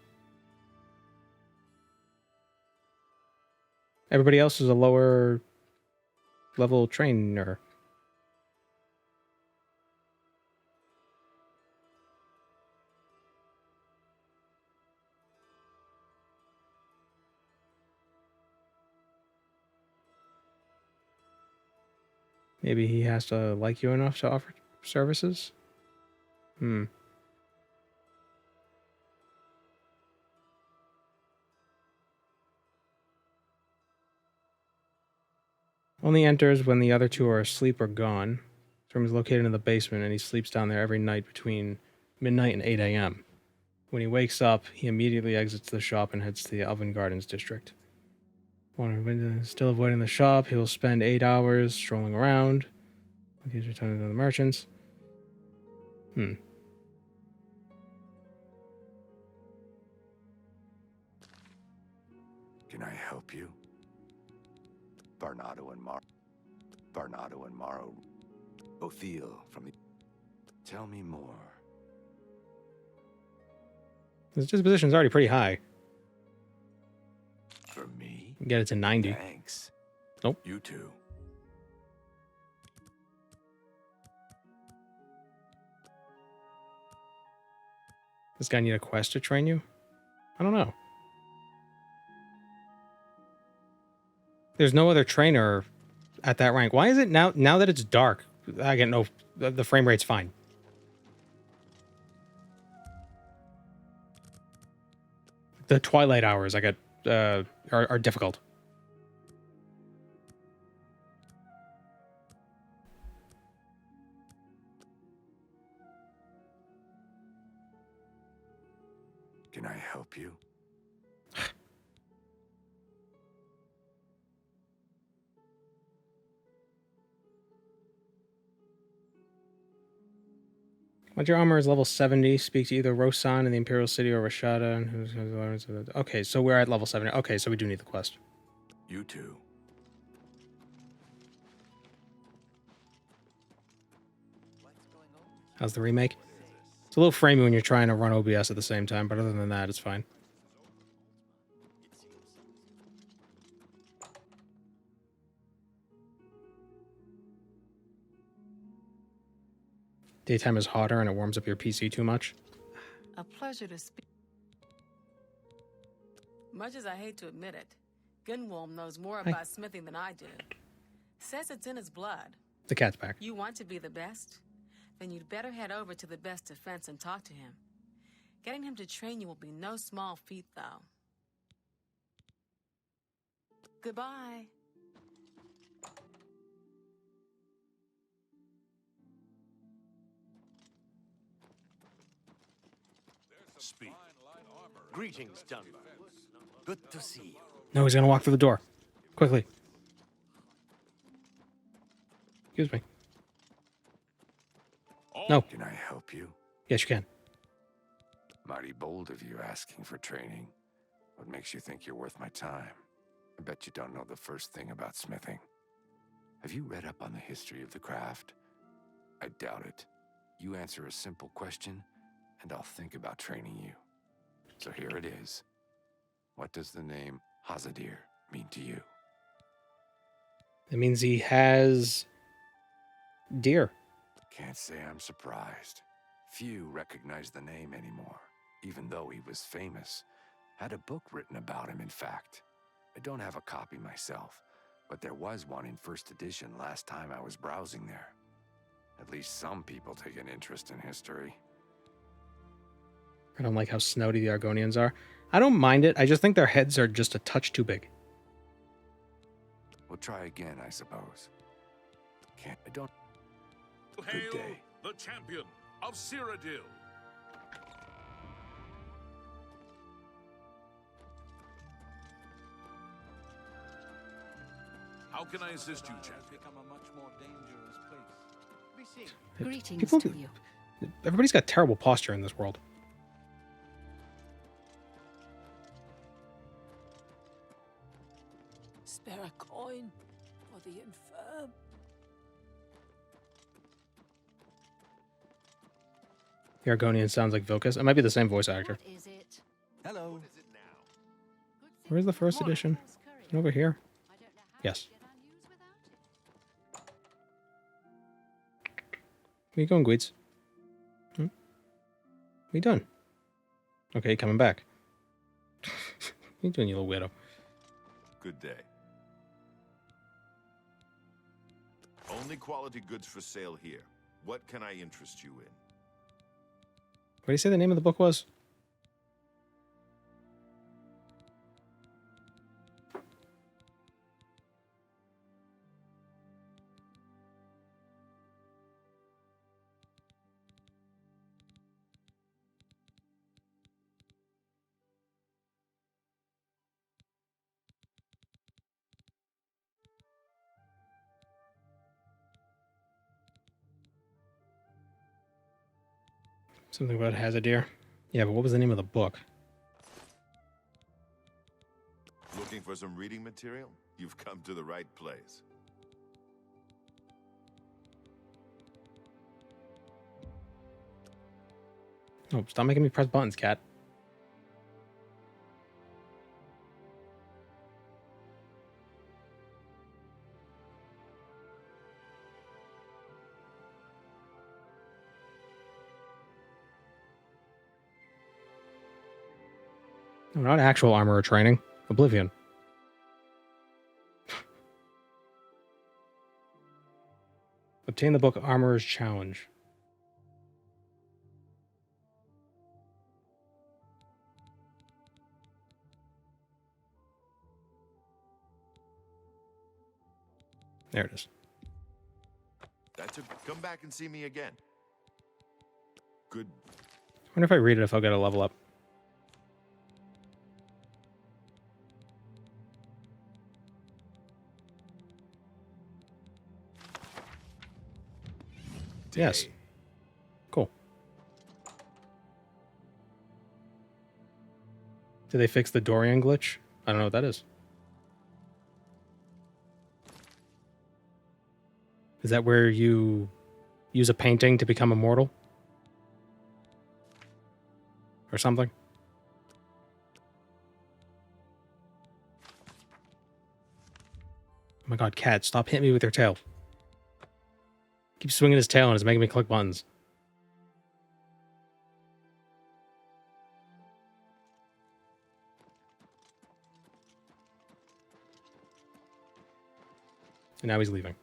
Everybody else is a lower level trainer. Maybe he has to like you enough to offer services? Only enters when the other two are asleep or gone. His room is located in the basement and he sleeps down there every night between midnight and 8 a.m. When he wakes up, he immediately exits the shop and heads to the Elven Gardens district. When still avoiding the shop, he will spend 8 hours strolling around. He's returning to the merchants. Can I help you? Barnado and Morrow. Botheel from the... Tell me more. His disposition is already pretty high. For me? Get it to 90. Thanks. Nope. You too. Does this guy need a quest to train you? I don't know. There's no other trainer at that rank. Why is it now that it's dark? I get no, the frame rate's fine. The twilight hours I get are difficult. Can I help you? Once your armor is level 70, speak to either Rosan in the Imperial City or Rashada. Okay, so we're at level 70. Okay, so we do need the quest. You too. How's the remake? It's a little framey when you're trying to run OBS at the same time, but other than that, it's fine. Daytime is hotter and it warms up your PC too much. A pleasure to speak. Much as I hate to admit it, Gunwolm knows more about smithing than I did. Says it's in his blood. The cat's back. You want to be the best? Then you'd better head over to the best defense and talk to him. Getting him to train you will be no small feat, though. Goodbye. Speak. Greetings, Dunbar. Good to see you. No, he's gonna walk through the door. Quickly. Excuse me. No. Can I help you? Yes, you can. Mighty bold of you asking for training. What makes you think you're worth my time? I bet you don't know the first thing about smithing. Have you read up on the history of the craft? I doubt it. You answer a simple question, and I'll think about training you. So here it is. What does the name Hazadir mean to you? It means he has deer. Can't say I'm surprised. Few recognize the name anymore, even though he was famous. Had a book written about him, in fact. I don't have a copy myself, but there was one in first edition last time I was browsing there. At least some people take an interest in history. I don't like how snouty the Argonians are. I don't mind it. I just think their heads are just a touch too big. We'll try again, I suppose. I don't... Hail Good day. the champion of Cyrodiil. How can I assist you, champion? Become a much more dangerous place. Be seen. Greetings People, to you. everybody's got terrible posture in this world. Spare a coin for the infirm. The Argonian sounds like Vilcus. It might be the same voice actor. What is it? Hello. Where's the first edition? Is it over here? Yes. Where you going, Gweeds? What are you doing? Okay, coming back. What are you doing, you little weirdo? Good day. Only quality goods for sale here. What can I interest you in? What do you say the name of the book was? Something about Hazadir. Yeah, but what was the name of the book? Looking for some reading material? You've come to the right place. Oh, stop making me press buttons, cat. No, not actual armor or training. Oblivion. Obtain the book Armorer's Challenge. There it is. That's a come back and see me again. Good. I wonder if I read it if I'll get a level up. Yes. Cool. Did they fix the Dorian glitch? I don't know what that is. Is that where you use a painting to become immortal? Or something? Oh my god, cat, stop hitting me with your tail. Keep swinging his tail and it's making me click buttons. And now he's leaving.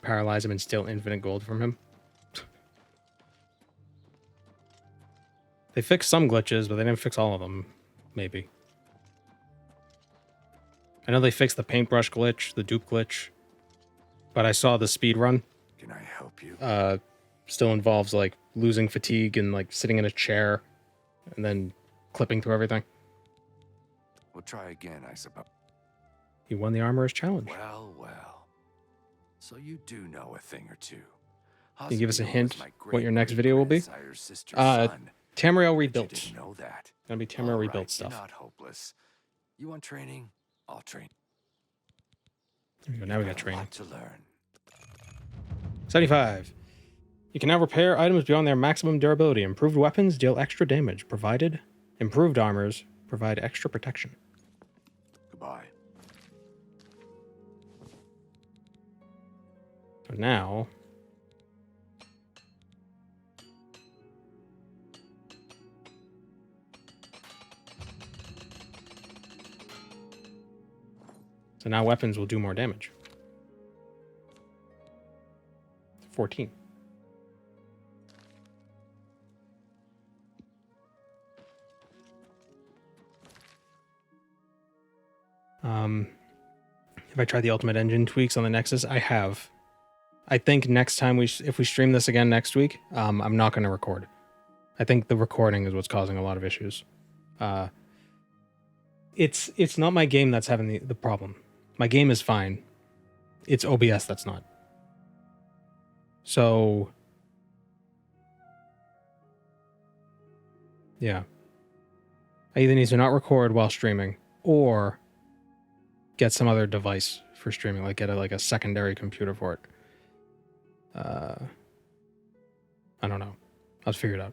Paralyze him and steal infinite gold from him. They fixed some glitches, but they didn't fix all of them. Maybe. I know they fixed the paintbrush glitch, the dupe glitch. But I saw the speed run. Can I help you? Still involves like losing fatigue and like sitting in a chair and then clipping through everything. We'll try again, I suppose. You won the Armorer's Challenge. Well, well. So you do know a thing or two. Can you give us a hint what your next video will be? Tamriel Rebuilt. Know that. Gonna be Tamriel Rebuilt You're stuff. not hopeless. You want training? I'll train. There we go. Now we got training. To learn. 75. You can now repair items beyond their maximum durability. Improved weapons deal extra damage, provided improved armors provide extra protection. Goodbye. So now... So now weapons will do more damage. 14. Have I tried the ultimate engine tweaks on the Nexus? I have. I think next time if we stream this again next week, I'm not going to record. I think the recording is what's causing a lot of issues. It's not my game that's having the problem. My game is fine. It's OBS that's not. So, yeah. I either need to not record while streaming or get some other device for streaming, like get a secondary computer for it. I don't know. I'll figure it out.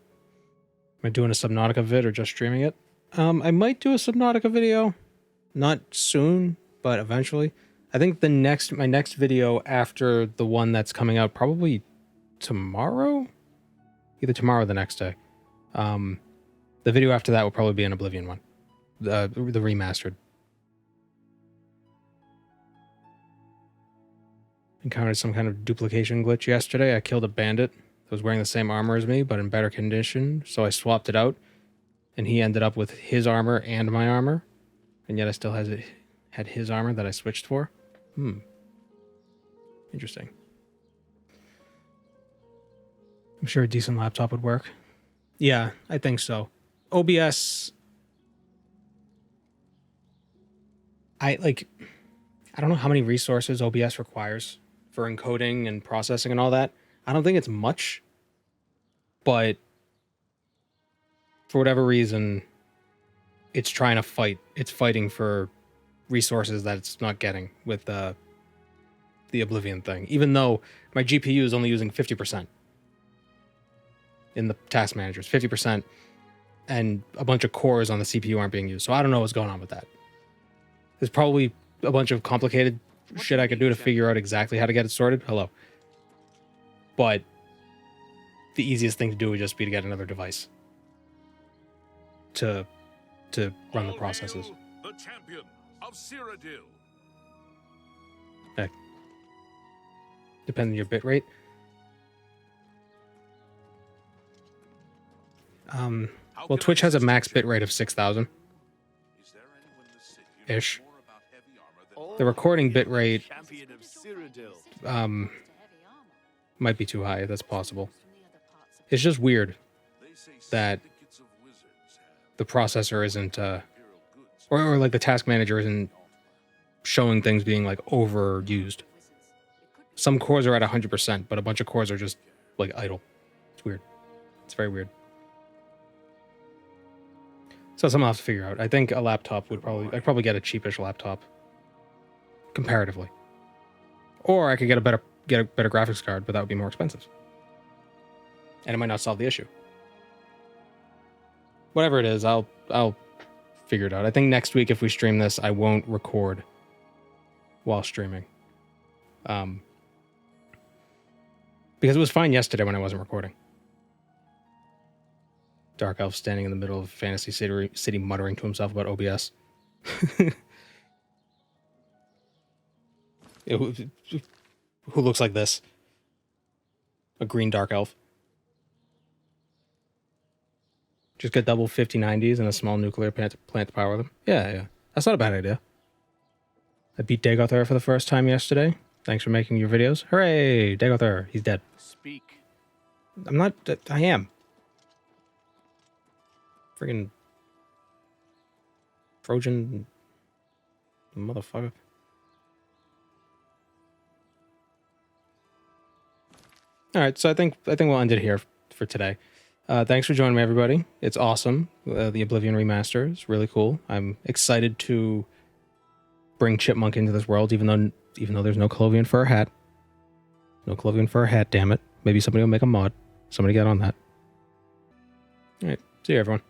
Am I doing a Subnautica vid or just streaming it? I might do a Subnautica video. Not soon, but eventually. I think my next video after the one that's coming out probably tomorrow? Either tomorrow or the next day. The video after that will probably be an Oblivion one. The remastered. Encountered some kind of duplication glitch yesterday. I killed a bandit that was wearing the same armor as me, but in better condition, so I swapped it out, and he ended up with his armor and my armor, and yet I still had his armor that I switched for. Interesting. I'm sure a decent laptop would work. Yeah, I think so. OBS... I don't know how many resources OBS requires for encoding and processing and all that. I don't think it's much, but for whatever reason, it's trying to fight. It's fighting for resources that it's not getting with the Oblivion thing, even though my GPU is only using 50% in the task managers, 50%, and a bunch of cores on the CPU aren't being used. So I don't know what's going on with that. There's probably a bunch of complicated shit I could do to figure out exactly how to get it sorted. Hello. But the easiest thing to do would just be to get another device to run the processes. The champions. of Cyrodiil. Depending on your bit rate. Well, Twitch has a max bit rate of 6,000 ish. The recording bit rate might be too high. That's possible. It's just weird that the processor isn't, or like the task manager isn't showing things being like overused. Some cores are at 100%, but a bunch of cores are just like idle. It's weird. It's very weird. So something I'll have to figure out. I think a laptop would I'd probably get a cheapish laptop comparatively. Or I could get a better graphics card, but that would be more expensive. And it might not solve the issue. Whatever it is, I'll figure it out. I think next week if we stream this, I won't record while streaming. Because it was fine yesterday when I wasn't recording. Dark Elf standing in the middle of Fantasy City muttering to himself about OBS. Who looks like this? A green Dark Elf. Just get double 5090s and a small nuclear plant to power them. Yeah. That's not a bad idea. I beat Dagothar for the first time yesterday. Thanks for making your videos. Hooray! Dagothar, he's dead. Speak. I'm not... I am. Friggin' Trojan motherfucker. All right, so I think we'll end it here for today. Thanks for joining me, everybody. It's awesome. The Oblivion Remaster is really cool. I'm excited to bring Chipmunk into this world, even though there's no Clovian fur hat. No Clovian fur hat, damn it. Maybe somebody will make a mod. Somebody get on that. All right, see you, everyone.